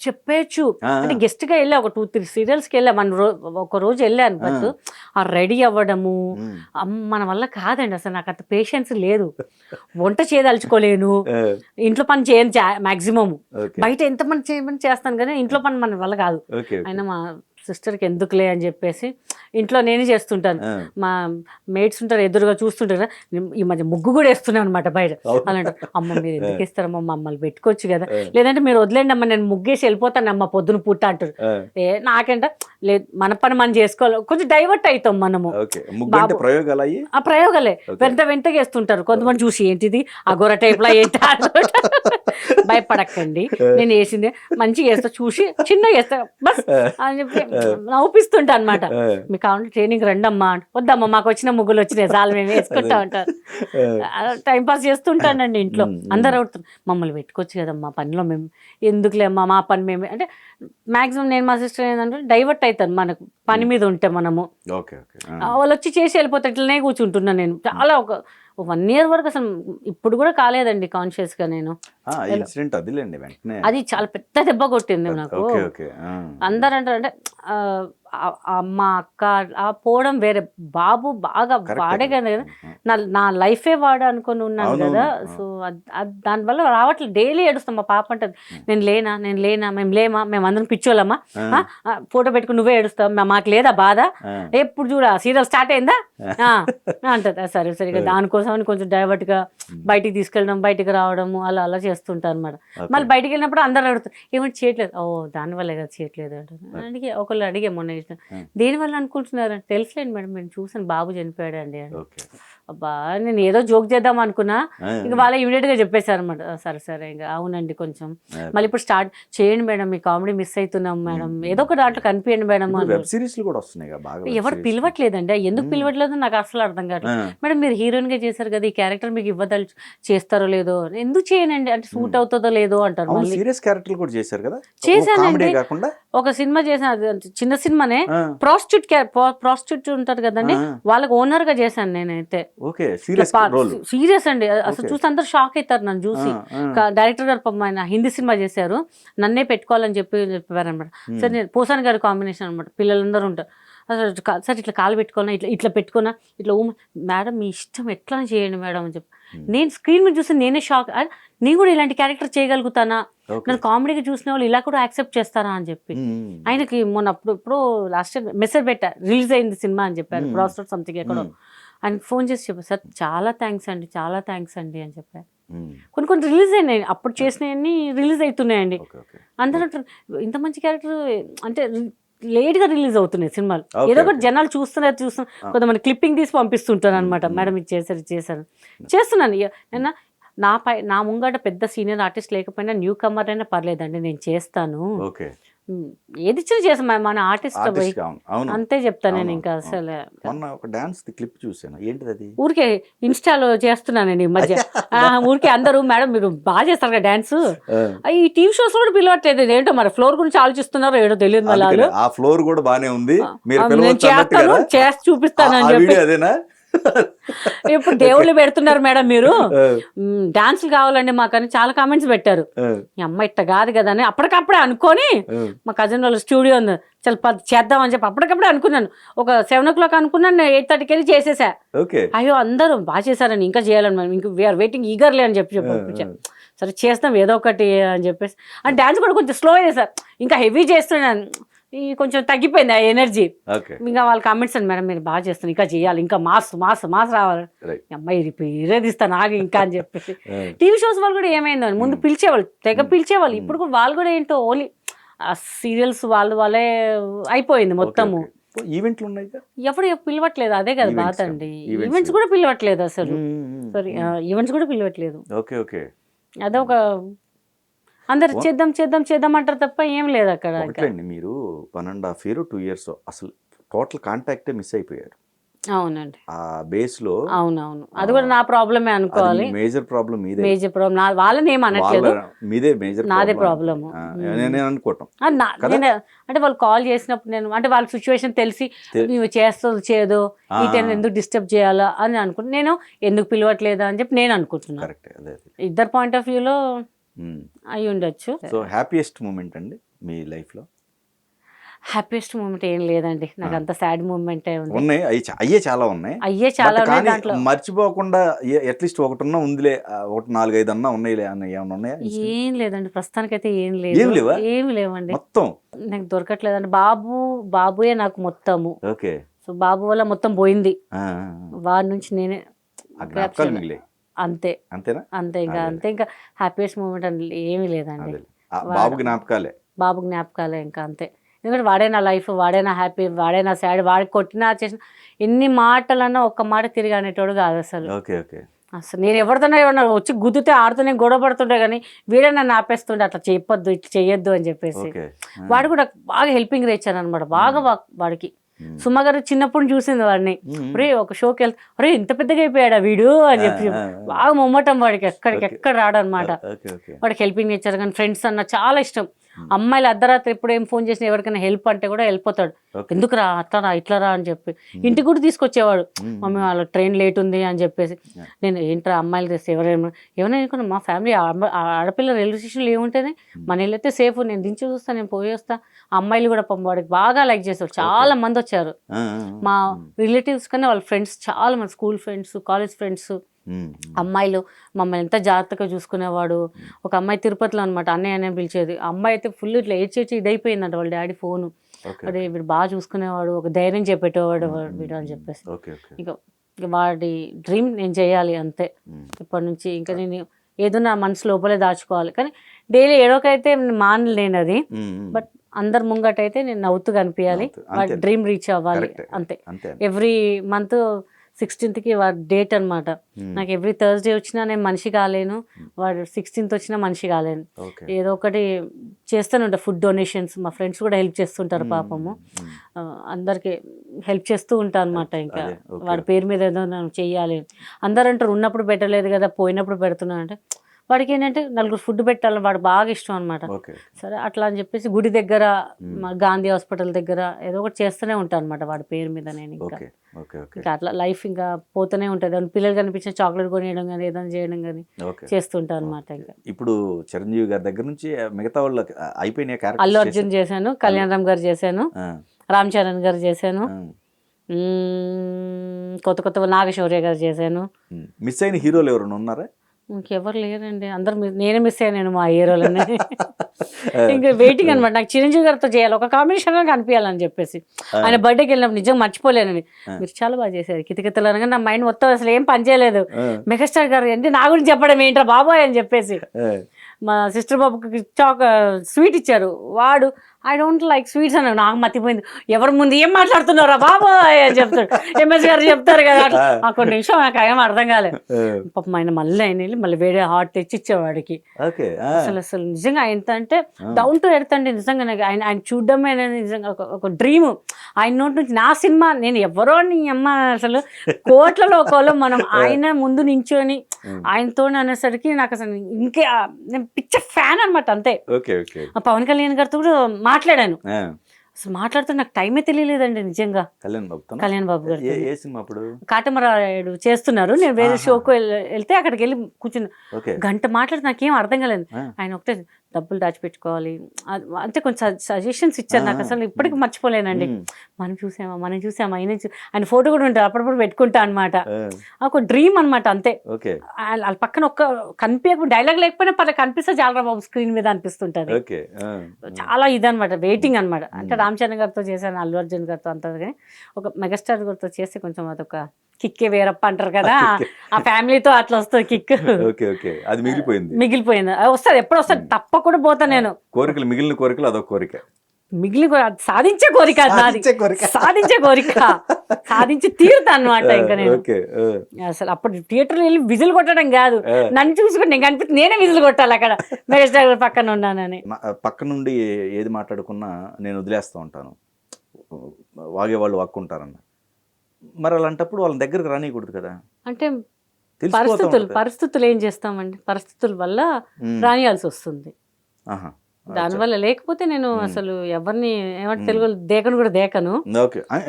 చెప్పేయచ్చు అంటే, గెస్ట్ గా వెళ్ళా ఒక 2-3 సీరియల్స్ కి వెళ్ళా, ఒక రోజు వెళ్ళాను, బట్ ఆ రెడీ అవ్వడము మన వల్ల కాదండి అసలు, నాకు అంత పేషెన్స్ లేదు, వంట చేయదలుచుకోలేను, ఇంట్లో పని చేయను మాక్సిమం, బయట ఎంత పని చేయమని చేస్తాను కానీ ఇంట్లో పని మన వల్ల కాదు. అయినా మా సిస్టర్కి ఎందుకులే అని చెప్పేసి ఇంట్లో నేనే చేస్తుంటాను, మా మేట్స్ ఉంటారు ఎదురుగా చూస్తుంటారు, ఈ మధ్య ముగ్గు కూడా వేస్తున్నాను అనమాట బయట. అలాంటి అమ్మ మీరు ఎందుకు వేస్తారమ్మా, మమ్మల్ని పెట్టుకోవచ్చు కదా, లేదంటే మీరు వదిలేండి అమ్మ నేను ముగ్గేసి వెళ్ళిపోతాను అమ్మ పొద్దున పుట్ట అంటారు. నాకేంట లేదు, మన పని మనం చేసుకోవాలి, కొంచెం డైవర్ట్ అవుతాం మనము. ఆ ప్రయోగాలే వెంటగా వేస్తుంటారు కొంతమంది, చూసి ఏంటిది అగోర టైప్ లా ఏంటి భయపడకండి, నేను వేసింది మంచిగా వేస్తా, చూసి చిన్నగా వేస్తా బస్ అని చెప్పి నవ్వుపిస్తుంటా అనమాట. మీకు కావాలంటే ట్రైనింగ్ రండమ్మా, వద్దమ్మా మాకు వచ్చిన ముగ్గులు వచ్చినాయి చాలు మేము వేసుకుంటా ఉంటారు. టైంపాస్ చేస్తుంటానండి ఇంట్లో. అందరు అడుగుతారు మమ్మల్ని పెట్టుకోవచ్చు కదమ్మా పనిలో, మేము ఎందుకులేమ్మా మా పని మేము అంటే మాక్సిమం నేను మా సిస్టర్ ఏంటంటే డైవర్ట్ అవుతాను మనకు పని మీద ఉంటే మనము. వాళ్ళు వచ్చి చేసి వెళ్ళిపోతే ఇట్లనే కూర్చుంటున్నాను నేను చాలా ఒక 1 year వరకు. అసలు ఇప్పుడు కూడా కాలేదండి కాన్షియస్గా నేను. అది చాలా పెద్ద దెబ్బ కొట్టింది నాకు. అందరు అంటారు అంటే మా అక్క పోవడం వేరే, బాబు బాగా వాడే కదా, నా లైఫే వాడు అనుకుని ఉన్నాను కదా. సో దానివల్ల రావట్లేదు. డైలీ ఏడుస్తాం. మా పాప అంటది నేను లేనా మేము అందరం పిచ్చోళ్ళమ్మా, ఫోటో పెట్టుకుని నువ్వే ఏడుస్తావు, మాకు లేదా బాధ, ఎప్పుడు చూడ సీరియల్ స్టార్ట్ అయిందా అంటది. సరే సరిగా దానికోసం అని కొంచెం డైవర్ట్ గా బయటికి తీసుకెళ్ళడం, బయటికి రావడము అలా చేస్తుంటారు అనమాట. మళ్ళీ బయటికి వెళ్ళినప్పుడు అందరూ అడుగుతారు ఏమంటే చేయట్లేదు, దానివల్లే కదా చేయట్లేదు అంటారు. ఒకళ్ళు అడిగే మొన్న దేనివల్ల అనుకుంటున్నారు, తెలుసులేండి మేడం నేను చూసాను బాబు చనిపోయాడు అండి. అబ్బా నేను ఏదో జోక్ చేద్దాం అనుకున్నా, ఇంకా వాళ్ళే ఇమీడియట్ గా చెప్పేశారు అనమాట. సరే ఇంకా అవునండి కొంచెం మళ్ళీ ఇప్పుడు స్టార్ట్ చేయండి మేడం, మీ కామెడీ మిస్ అవుతున్నాం మేడం, ఏదో ఒక దాంట్లో కనిపించండి మేడం. ఎవరు పిలవట్లేదండి, ఎందుకు పిలవట్లేదు నాకు అసలు అర్థం కావట్లేదు. మేడం మీరు హీరోయిన్ గా చేశారు కదా, ఈ క్యారెక్టర్ మీకు ఇవ్వదలు చేస్తారో లేదో, ఎందుకు చేయనండి అంటే సూట్ అవుతుందో లేదో అంటారు. మళ్ళీ చేశానండి, ఒక సినిమా చేశాను, చిన్న సినిమానే, ప్రాస్టిట్యూట్ ఉంటారు కదండి, వాళ్ళకి ఓనర్ గా చేశాను నేనైతే. సీరియస్ అండి, అసలు చూసి అందరు షాక్ అవుతారు నన్ను చూసి. డైరెక్టర్ గారు పాపం ఆయన హిందీ సినిమా చేశారు, నన్నే పెట్టుకోవాలని చెప్పారు అనమాట. సరే నేను పోసాన్ గారి కాంబినేషన్ అనమాట, పిల్లలందరూ ఉంటారు. సార్ ఇట్లా కాలు పెట్టుకున్నా, ఇట్లా పెట్టుకున్నా, ఇట్లా మేడం మీ ఇష్టం ఎట్లా చేయండి మేడం అని చెప్పి. నేను స్క్రీన్ మీద చూసి నేనే షాక్, నేను కూడా ఇలాంటి క్యారెక్టర్ చేయగలుగుతానా, నన్ను కామెడీగా చూసిన వాళ్ళు ఇలా కూడా యాక్సెప్ట్ చేస్తారా అని చెప్పి. ఆయనకి మొన్న ఇప్పుడు లాస్ట్ ఇయర్ మెసేజ్ పెట్టా, రిలీజ్ అయింది సినిమా అని చెప్పారు, ప్రాస్టెట్ సంథింగ్ ఎక్కడో. ఆయన ఫోన్ చేసి చెప్పారు సార్ చాలా థ్యాంక్స్ అండి అని చెప్పారు. కొన్ని రిలీజ్ అయినాయి, అప్పుడు చేసినవన్నీ రిలీజ్ అవుతున్నాయండి. అందరూ ఇంత మంచి క్యారెక్టర్ అంటే లేట్ గా రిలీజ్ అవుతున్నాయి సినిమాలు, ఏదో ఒకటి జనాలు చూస్తున్నారు. కొంతమంది క్లిప్పింగ్ తీసి పంపిస్తుంటారు అనమాట, మేడం ఇది చేస్తున్నాను. నేను నా ముంగట పెద్ద సీనియర్ ఆర్టిస్ట్ లేకపోయినా న్యూ కమర్ అయినా పర్లేదండి నేను చేస్తాను, ఏది ఇచ్చినా చేస్తాను, మన ఆర్టిస్ట్ అంతే చెప్తాను నేను. ఇంకా అసలు ఊరికే ఇన్స్టాలో చేస్తున్నానండి ఈ మధ్య. ఊరికే అందరూ మేడం మీరు బాగా చేస్తారు కదా డాన్స్, ఈ టీవీ షోస్ కూడా పిలవట్లేదు ఏంటో, మరి ఫ్లోర్ గురించి ఆలోచిస్తున్నారో ఏడో తెలియదు. మళ్ళీ ఆ ఫ్లోర్ కూడా బానే ఉంది, చేసి చూపిస్తాను అని చెప్పి. ఇప్పుడు దేవుళ్ళు పెడుతున్నారు మేడం మీరు డాన్సులు కావాలండి మాకని చాలా కామెంట్స్ పెట్టారు. ఈ అమ్మ ఇట్ట కాదు కదా అని అప్పటికప్పుడే అనుకొని, మా కజిన్ వాళ్ళ స్టూడియో ఉంది చాలా చేద్దామని చెప్పి అప్పటికప్పుడే అనుకున్నాను. ఒక 7 o'clock అనుకున్నాను, 8:30 వెళ్ళి చేసేసా. అయ్యో అందరూ బాగా చేశారని, ఇంకా చేయాలని మనం ఇంకా వీఆర్ వెయిటింగ్ ఈగర్లీ అని చెప్పి సరే చేస్తాం ఏదో ఒకటి అని చెప్పేసి. అంటే డాన్స్ కూడా కొంచెం స్లో చేశారు, ఇంకా హెవీ చేస్తున్నాను, కొంచెం తగ్గిపోయింది ఆ ఎనర్జీ. ఇంకా వాళ్ళ కామెంట్స్ అని మేడం మీరు బాగా చేస్తున్నారు, ఇంకా చేయాలి, ఇంకా మాస్ రావాలి, అమ్మాయి ఇరేదిస్తా నాకు ఇంకా అని చెప్పేసి. టీవీ షోస్ వాళ్ళు కూడా ఏమైందో ముందు పిలిచేవాళ్ళు, తెగ పిలిచేవాళ్ళు. ఇప్పుడు కూడా వాళ్ళు కూడా ఏంటో ఓన్లీ సీరియల్స్ వాళ్ళే అయిపోయింది మొత్తము. ఈవెంట్లు ఉన్నాయి ఎప్పుడు పిలవట్లేదు, అదే కదా బాధ అండి. ఈవెంట్స్ కూడా పిలవట్లేదు అసలు, సారీ ఈవెంట్స్ కూడా పిలవట్లేదు. అదొక అందరు చేద్దాం అంటారు తప్ప ఏం లేదు అక్కడ. మీరు 1.5 year 2 years అసలు టోటల్ కాంటాక్టే మిస్ అయిపోయారు. అవునండి, ఆ బేస్ లో. అవునవును, అది కూడా నా ప్రాబ్లమే అనుకోవాలి. మేజర్ ప్రాబ్లం మీదే, మేజర్ ప్రాబ్లం. వాళ్ళని ఏం అనట్లేదు, మీదే మేజర్, నాదే ప్రాబ్లం అనుకోవటం. అంటే వాళ్ళు కాల్ చేసినప్పుడు నేను అంటే వాళ్ళ సిచ్యువేషన్ తెలిసి నువ్వు చేస్తుంది చేయదు, ఈ టైం ఎందుకు డిస్టర్బ్ చేయాలా అని అనుకుంటు, నేను ఎందుకు పిలవట్లేదా అని చెప్పి నేను అనుకుంటున్నాను. ఇద్దరు పాయింట్ ఆఫ్ వ్యూలో అయి ఉండొచ్చు. సో హ్యాపీయెస్ట్ మూమెంట్ అండి మీ లైఫ్ లో? హ్యాపీయెస్ట్ మూమెంట్ ఏం లేదండి, నాకు అంత సాడ్ మూమెంట్ ఉన్నాయి. అయ్యే చాలా ఉన్నాయి దాంట్లో. మర్చిపోకుండా అట్లీస్ట్ ఒకటి ఉందిలే, ఒకటి 4-5 అన్నా ఉన్నాయిలే అన్న ఏమన్నా ఉన్నాయా? ఏం లేదండి ప్రస్తుతానికైతే ఏం లేదు, ఏమి లేవండి. మొత్తం నాకు దొరకట్లేదండి. బాబుయే నాకు మొత్తము. సో బాబు వల్ల మొత్తం పోయింది, వాడి నుంచి నేనే అంతే ఇంకా హ్యాపీయెస్ట్ మూమెంట్ అని ఏమీ లేదండి. బాబు జ్ఞాపకాలే ఇంకా అంతే. ఎందుకంటే వాడే నా లైఫ్, వాడే నా హ్యాపీ, వాడే నా సాడ్, వాడికి కొట్టినా చేసిన ఎన్ని మాటలన్నా ఒక్క మాట తిరిగి అనేటోడు కాదు అసలు. అసలు నేను ఎవరితోనే ఏమన్నా వచ్చి గుద్దుతే ఆడుతూనే గొడవ పడుతుండే కానీ వీడే నన్ను ఆపేస్తుండే అట్లా చెప్పొద్దు ఇట్లా చెయ్యొద్దు అని చెప్పేసి. ఓకే. వాడు కూడా బాగా హెల్పింగ్ నేచర్ అనమాట, బాగా వాడికి. సుమ గారు చిన్నప్పుడు చూసింది వాడిని, రే ఒక షోకి వెళ్తే అరే ఇంత పెద్దగా అయిపోయాడా వీడు అని చెప్పి బాగా మొమ్మటం వాడికి, ఎక్కడ రాడనమాట. వాడికి హెల్పింగ్ నేచర్ కానీ ఫ్రెండ్స్ అన్న చాలా ఇష్టం. అమ్మాయిలు అర్ధరాత్రి ఎప్పుడు ఏం ఫోన్ చేసినా ఎవరికైనా హెల్ప్ అంటే కూడా వెళ్ళిపోతాడు, ఎందుకు రా అట్లా రా ఇట్లా రా అని చెప్పి. ఇంటికి కూడా తీసుకొచ్చేవాడు, మమ్మీ వాళ్ళ ట్రైన్ లేట్ ఉంది అని చెప్పేసి. నేను ఏంట్రా అమ్మాయిలు తెస్తే ఏమైనా అనుకున్నా, మా ఫ్యామిలీ ఆడపిల్ల రైల్వే స్టేషన్లో ఏముంటేనే మన ఇల్లు అయితే సేఫ్, నేను దించి చూస్తాను, నేను పోయి వస్తా. అమ్మాయిలు కూడా వాడికి బాగా లైక్ చేస్తారు, చాలా మంది వచ్చారు. మా రిలేటివ్స్ కన్నా వాళ్ళ ఫ్రెండ్స్ చాలా మంది, స్కూల్ ఫ్రెండ్స్, కాలేజ్ ఫ్రెండ్స్ అమ్మాయిలు మమ్మల్ని ఎంత జాగ్రత్తగా చూసుకునేవాడు. ఒక అమ్మాయి తిరుపతిలో అనమాట, అన్నయ్య పిలిచేది. అమ్మాయి అయితే ఫుల్ ఇట్లా ఏడ్చేసి ఇదైపోయిందంట వాళ్ళ డాడీ ఫోను. అదే వీడు బాగా చూసుకునేవాడు, ఒక ధైర్యం చెప్పేటవాడు వీడు అని చెప్పేసి. ఇంకా వాడి డ్రీమ్ నేను చేయాలి అంతే ఇప్పటి నుంచి. ఇంకా నేను ఏదో నా మనసు లోపలే దాచుకోవాలి, కానీ డైలీ ఏడోకైతే మానలేను అది. బట్ అందరు ముంగటైతే నేను నవ్వుతూ కనిపించాలి, వాడి డ్రీమ్ రీచ్ అవ్వాలి అంతే. ఎవ్రీ మంత్ 16th వాడి డేట్ అనమాట. నాకు ఎవ్రీ థర్స్డే వచ్చినా నేను మనిషి కాలేను, వాడు 16th వచ్చినా మనిషి కాలేను. ఏదో ఒకటి చేస్తూనే ఉంటా, ఫుడ్ డొనేషన్స్. మా ఫ్రెండ్స్ కూడా హెల్ప్ చేస్తుంటారు పాపము, అందరికి హెల్ప్ చేస్తూ ఉంటాను అనమాట. ఇంకా వాడి పేరు మీద ఏదో నేను చెయ్యాలి. అందరూ అంటారు ఉన్నప్పుడు పెట్టలేదు కదా పోయినప్పుడు పెడుతున్నాను అంటే, వాడికి ఏంటంటే నలుగురు ఫుడ్ పెట్టాలని వాడు బాగా ఇష్టం అనమాట. సరే అట్లా అని చెప్పేసి గుడి దగ్గర, గాంధీ హాస్పిటల్ దగ్గర ఏదో ఒకటి చేస్తూనే ఉంటాను అనమాట వాడి పేరు మీద నేను. ఇంకా అట్లా లైఫ్ ఇంకా పోతూనే ఉంటుంది. పిల్లలు కనిపించిన చాక్లెట్ కొనియడం కానీ ఏదైనా చేయడం కానీ చేస్తుంటాను అనమాట. ఇంకా ఇప్పుడు చిరంజీవి గారి దగ్గర నుంచి మిగతా వాళ్ళకి అయిపోయినాయి. అల్లు అర్జున్ చేశాను, కళ్యాణ్ రామ్ గారు చేశాను, రామ్ చరణ్ గారు చేశాను, కొత్త నాగశౌర్య గారు చేశాను. మిస్ అయిన హీరోలు ఎవరైనా ఉన్నారా? ఇంకెవరు లేరండి, అందరు నేనే మిస్ అయ్యాను మా హీరోలని. ఇంకా వెయిటింగ్ అనమాట, నాకు చిరంజీవి గారితో చేయాలి, ఒక కాంబినేషన్గా కనిపించాలని చెప్పేసి. ఆయన బర్త్డేకి వెళ్ళినప్పుడు నిజంగా మర్చిపోలేనండి, మీరు చాలా బాగా చేశారు కితకితలు అనగా నా మైండ్ మొత్తం అసలు ఏం పనిచేయలేదు. మెగాస్టార్ గారు అంటే నా గురించి చెప్పడం ఏంట్రా బాబోయ్ అని చెప్పేసి. మా సిస్టర్ బాబుకి స్వీట్ ఇచ్చారు, వాడు ఐ డోంట్ లైక్ స్వీట్స్ అని నాకు మతిపోయింది. ఎవరి ముందు ఏం మాట్లాడుతున్నారా బాబోయ్ అని చెప్తాడు, ఎంఎస్ గారు చెప్తారు కదా. కొన్ని నిమిషం నాకు ఏం అర్థం కాలేదు. పాపం ఆయన ఆయన వెళ్ళి మళ్ళీ వేరే హాట్ తెచ్చి ఇచ్చేవాడికి. అసలు నిజంగా ఎంత అంటే డౌన్ టు ఎర్త్ అండి. నిజంగా ఆయన చూడడమే నిజంగా ఒక డ్రీమ్. ఆయన నోటి నుంచి నా సినిమా, నేను ఎవరో నీ అమ్మ అసలు కోట్లలో ఒకళ్ళు మనం ఆయన ముందు నించొని ఆయనతో అనేసరికి నాకు అసలు ఇంకే నేను పిక్చర్ ఫ్యాన్ అనమాట అంతే. పవన్ కళ్యాణ్ గారితో కూడా మాట్లాడాను, అసలు మాట్లాడితే నాకు టైమే తెలియలేదండి నిజంగా. కళ్యాణ్ బాబు గారు కాటమరాయుడు చేస్తున్నారు, నేను వేరే షోకు వెళ్తే అక్కడికి వెళ్ళి కూర్చున్నా, గంట మాట్లాడితే నాకేం అర్థం కాలేదు. ఆయన ఒకటే డబ్బులు దాచిపెట్టుకోవాలి అంటే కొంచెం సజెషన్స్ ఇచ్చారు, నాకు అసలు ఇప్పటికీ మర్చిపోలేనండి. మనం చూసామా ఆయన ఫోటో కూడా ఉంటారు, అప్పుడప్పుడు పెట్టుకుంటా అనమాట. ఒక డ్రీమ్ అనమాట అంతే. వాళ్ళ పక్కన ఒక్క కనిపించకుండా డైలాగ్ లేకపోయినా కనిపిస్తే చాలా బాబు స్క్రీన్ మీద అనిపిస్తుంటది. చాలా ఇదనమాట, వెయిటింగ్ అనమాట. అంటే రామ్ చరణ్ గారితో చేశాను, అల్లు అర్జున్ గారితో అంతా, కానీ ఒక మెగాస్టార్ గారితో చేస్తే కొంచెం అదొక కిక్కే వేరప్ప అంటారు కదా, ఆ ఫ్యామిలీతో అట్లా వస్తుంది కిక్. అది మిగిలిపోయింది వస్తుంది, ఎప్పుడు వస్తుంది తప్పకుండా పోతా నేను. కోరికలు మిగిలిన కోరికలు అదొక కోరిక, సాధించే కోరిక, సాధించే కోరిక, సాధించి తీరుతా అనమాట. ఇంకా నేను అసలు అప్పుడు థియేటర్లో వెళ్ళి విజిల్ కొట్టడం కాదు, నన్ను చూసుకుని నేను కనిపిస్తే నేనే విజిల్ కొట్టాలి అక్కడ మెగాస్టార్ పక్కన ఉన్నానని. పక్క నుండి ఏది మాట్లాడుకున్నా నేను వదిలేస్తూ ఉంటాను, వాగేవాళ్ళు వాక్కుంటారన్న. మరి అలాంటప్పుడు వాళ్ళ దగ్గరకు రానియకూడదు కదా. అంటే పరిస్థితులు ఏం చేస్తామండి, పరిస్థితుల వల్ల రానియాల్సి వస్తుంది. దానివల్ల లేకపోతే నేను అసలు ఎవరిని ఏమంటే తెలుగు దేకను కూడా దేకను.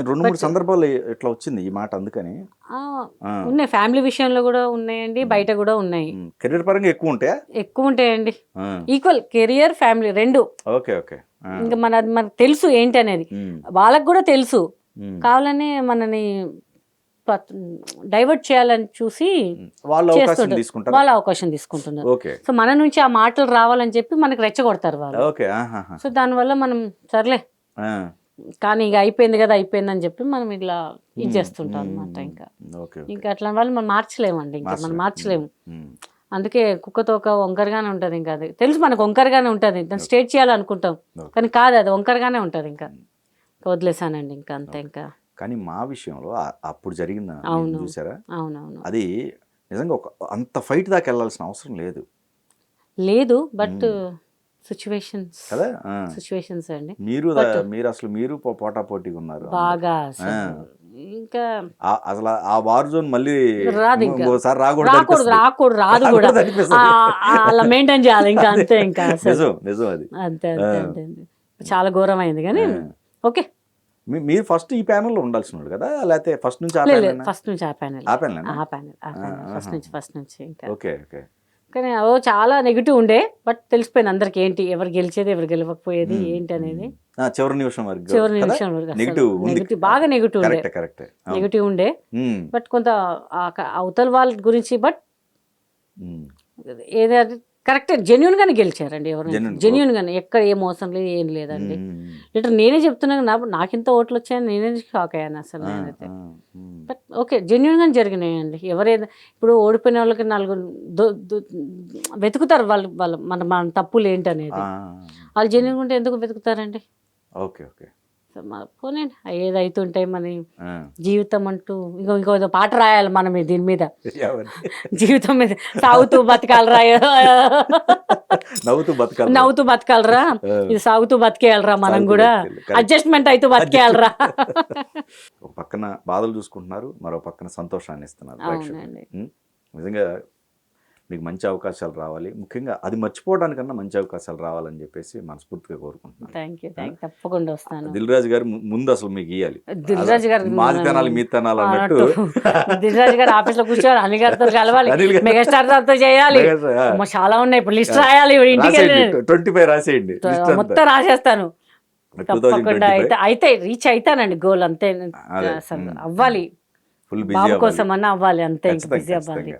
2-3 సందర్భాలు ఇట్లా వచ్చింది ఈ మాట, అందుకని ఉన్నాయి. ఫ్యామిలీ విషయంలో కూడా ఉన్నాయండి, బయట కూడా ఉన్నాయి. కెరీర్ పరంగా ఎక్కువ ఉంటాయండి, ఈక్వల్ కెరియర్ ఫ్యామిలీ రెండు. ఇంకా మనకు తెలుసు ఏంటి అనేది, వాళ్ళకు కూడా తెలుసు. కావాలని మనని డైవర్ట్ చేయాలని చూసి వాళ్ళ అవకాశం తీసుకుంటున్నారు. సో మన నుంచి ఆ మాటలు రావాలని చెప్పి మనకి రెచ్చగొడతారు వాళ్ళు. సో దానివల్ల మనం సర్లే కానీ ఇక అయిపోయింది కదా అయిపోయిందని చెప్పి మనం ఇట్లా ఇది చేస్తుంటాం అనమాట. ఇంకా అట్లా వాళ్ళు మనం మార్చలేమండి, ఇంకా మనం మార్చలేము. అందుకే కుక్కతో ఒక వంకరగానే ఉంటుంది. ఇంకా అది తెలుసు మనకు వంకరగానే ఉంటుంది, దాన్ని స్ట్రేట్ చేయాలనుకుంటాం కానీ కాదు, అది వంకరగానే ఉంటుంది. ఇంకా వదిలేసానండి ఇంకా అంతే. ఇంకా కానీ మా విషయంలో అప్పుడు జరిగింది చూసారా, అవునవును, అది నిజంగా అంత ఫైట్ దాకా వెళ్ళాల్సిన అవసరం లేదు లేదు, బట్ సిచ్యువేషన్స్ కదా. సిచ్యువేషన్స్ అండి. మీరు పోటా పోటీగా ఉన్నారు బాగా అసలు. ఇంకా అసలు ఆ వార్ జోన్ మళ్ళీ రాదు, ఇంకా ఇంకోసారి రాకూడదు రాదు కూడా, అలా మెయింటైన్ చేయాలి ఇంకా, అంతే ఇంకా అసలు. నిజం అది. అంతే అంతే అంతే, చాలా ఘోరమైంది కానీ ఓకే. మీరు ఫస్ట్ ఈ ప్యానెల్లో ఉండాల్సిన వాడు కదా, లేకపోతే ఫస్ట్ నుంచి ఫస్ట్ నుంచి ఆ ప్యానెల్ ఫస్ట్ నుంచి ఇంకా. Okay okay. కానీ చాలా నెగిటివ్ ఉండే, బట్ తెలిసిపోయింది అందరికి ఏంటి, ఎవరు గెలిచేది ఎవరు గెలవకపోయేది ఏంటి అనేది. చివరి నిమిషం నెగిటివ్ బాగా నెగిటివ్ ఉండే, నెగిటివ్ ఉండే. బట్ కొంత అవతల వాళ్ళ గురించి, బట్ ఏదైతే కరెక్ట్ జెన్యున్ గానే గెలిచారండి, ఎవరు జెన్యున్ గానే, ఎక్కడ ఏ మోసం లేదు ఏం లేదండి. లిటర్ నేనే చెప్తున్నాను, నాకింత ఓట్లు వచ్చాయని నేనే షాక్ అయ్యాను అసలు నేనైతే. బట్ ఓకే, జెన్యున్ గానే జరిగినాయండి. ఎవరైనా ఇప్పుడు ఓడిపోయిన వాళ్ళకి నలుగురు వెతుకుతారు, వాళ్ళు మన తప్పులు ఏంటనేది. వాళ్ళు జెన్యున్ ఉంటే ఎందుకు వెతుకుతారండి? Okay okay. పోనీ ఏదైతుంటాయి మన జీవితం అంటూ, ఇంకో పాట రాయాలి మనం దీని మీద, జీవితం మీద సాగుతూ బతకాలరా, నవ్వుతూ బతకాలరా, ఇది సాగుతూ బతికేయాలరా, మనం కూడా అడ్జస్ట్మెంట్ అయితే బతికేయాలరా. ఒక పక్కన బాధలు చూసుకుంటున్నారు, మరో పక్కన సంతోషాన్ని ఇస్తున్నారు. నిజంగా మీకు మంచి అవకాశాలు రావాలి, ముఖ్యంగా అది మర్చిపోవడానికన్నా మంచి అవకాశాలు రావాలని చెప్పేసి మనస్ఫూర్తిగా కోరుకుంటున్నాను. థ్యాంక్ యూ, తప్పకుండా వస్తాను. దిల్ రాజు గారు ముందు అసలు మీకు ఇవ్వాలి, దిల్ రాజు గారు మాది తినాలి మీ తినాలి అన్నట్టు. దిల్ రాజు గారు ఆఫీస్ లో కూర్చోవాలి, అనిల్ గారితో కలవాలి, మెగాస్టార్ తో చేయాలి, చాలా ఉన్నాయి, ఇప్పుడు లిస్ట్ రాయాలి, ఇంటికి 25 రాసేయండి, మొత్తం రాసేస్తాను తప్పకుండా. అయితే రీచ్ అవుతానండి, గోల్ అంతే, అసలు అవ్వాలి, బాబు కోసం అన్న అవ్వాలి, అంతే, బిజీ అవ్వాలి.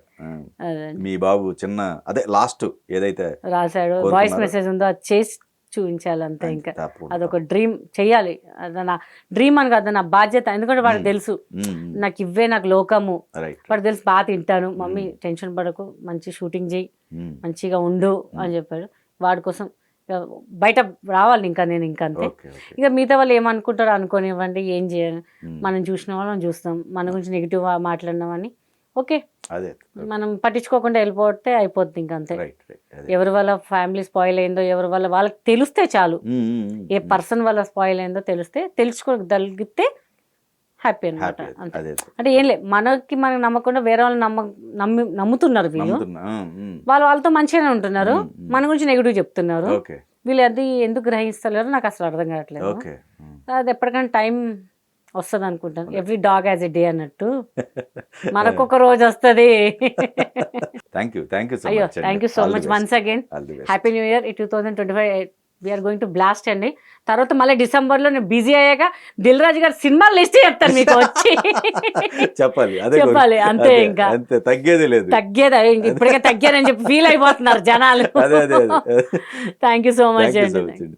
మీ బాబు చిన్న అదే లాస్ట్ ఏదైతే రాశాడు వాయిస్ మెసేజ్ ఉందో అది చేసి చూపించాలి, అంతే. ఇంకా అదొక డ్రీమ్ చెయ్యాలి, అది నా డ్రీమ్ అని కాదు, నా బాధ్యత. ఎందుకంటే వాడికి తెలుసు నాకు ఇవ్వే నాకు లోకము, వాడికి తెలుసు బాగా తింటాను, మమ్మీ టెన్షన్ పడకు, మంచి షూటింగ్ చేయి, మంచిగా ఉండు అని చెప్పాడు. వాడి కోసం బయట రావాలి ఇంకా నేను, ఇంకా అంతే. ఇక మిగతా వాళ్ళు ఏమనుకుంటారో అనుకోనివ్వండి, ఏం చేయాలి, మనం చూసిన వాళ్ళని చూస్తాం, మన గురించి నెగిటివ్ మాట్లాడినామని ఓకే, మనం పట్టించుకోకుండా వెళ్ళిపోతే అయిపోద్ది ఇంకా, అంతే. ఎవరి వల్ల ఫ్యామిలీ స్పాయిల్ అయిందో, ఎవరి వల్ల వాళ్ళకి తెలిస్తే చాలు, ఏ పర్సన్ వల్ల స్పాయిల్ అయిందో తెలుసుకోగలిగితే హ్యాపీ అనమాట, అంతే. అంటే ఏం లేదు, మనకి నమ్మకుండా వేరే వాళ్ళు నమ్ముతున్నారు వీళ్ళు, వాళ్ళతో మంచిగానే ఉంటున్నారు, మన గురించి నెగిటివ్ చెప్తున్నారు. వీళ్ళు అది ఎందుకు గ్రహిస్తలేరో నాకు అసలు అర్థం కావట్లేదు. అది ఎప్పటికైనా టైం వస్తుంది అనుకుంటాను, every dog has a day అన్నట్టు, మనకొక రోజు వస్తుంది. అయ్యో, thank you so much once again, happy new year 2025. We are going to blast అండి. తర్వాత మళ్ళీ డిసెంబర్లో నేను బిజీ అయ్యాక దిల్ రాజు గారు సినిమాలు లిస్ట్ చెప్తాను మీకు వచ్చి, చెప్పాలి, అంతే. ఇంకా తగ్గేది ఇప్పటికే తగ్గానని చెప్పి ఫీల్ అయిపోతున్నారు జనాలు. థ్యాంక్ యూ సో మచ్ అండి.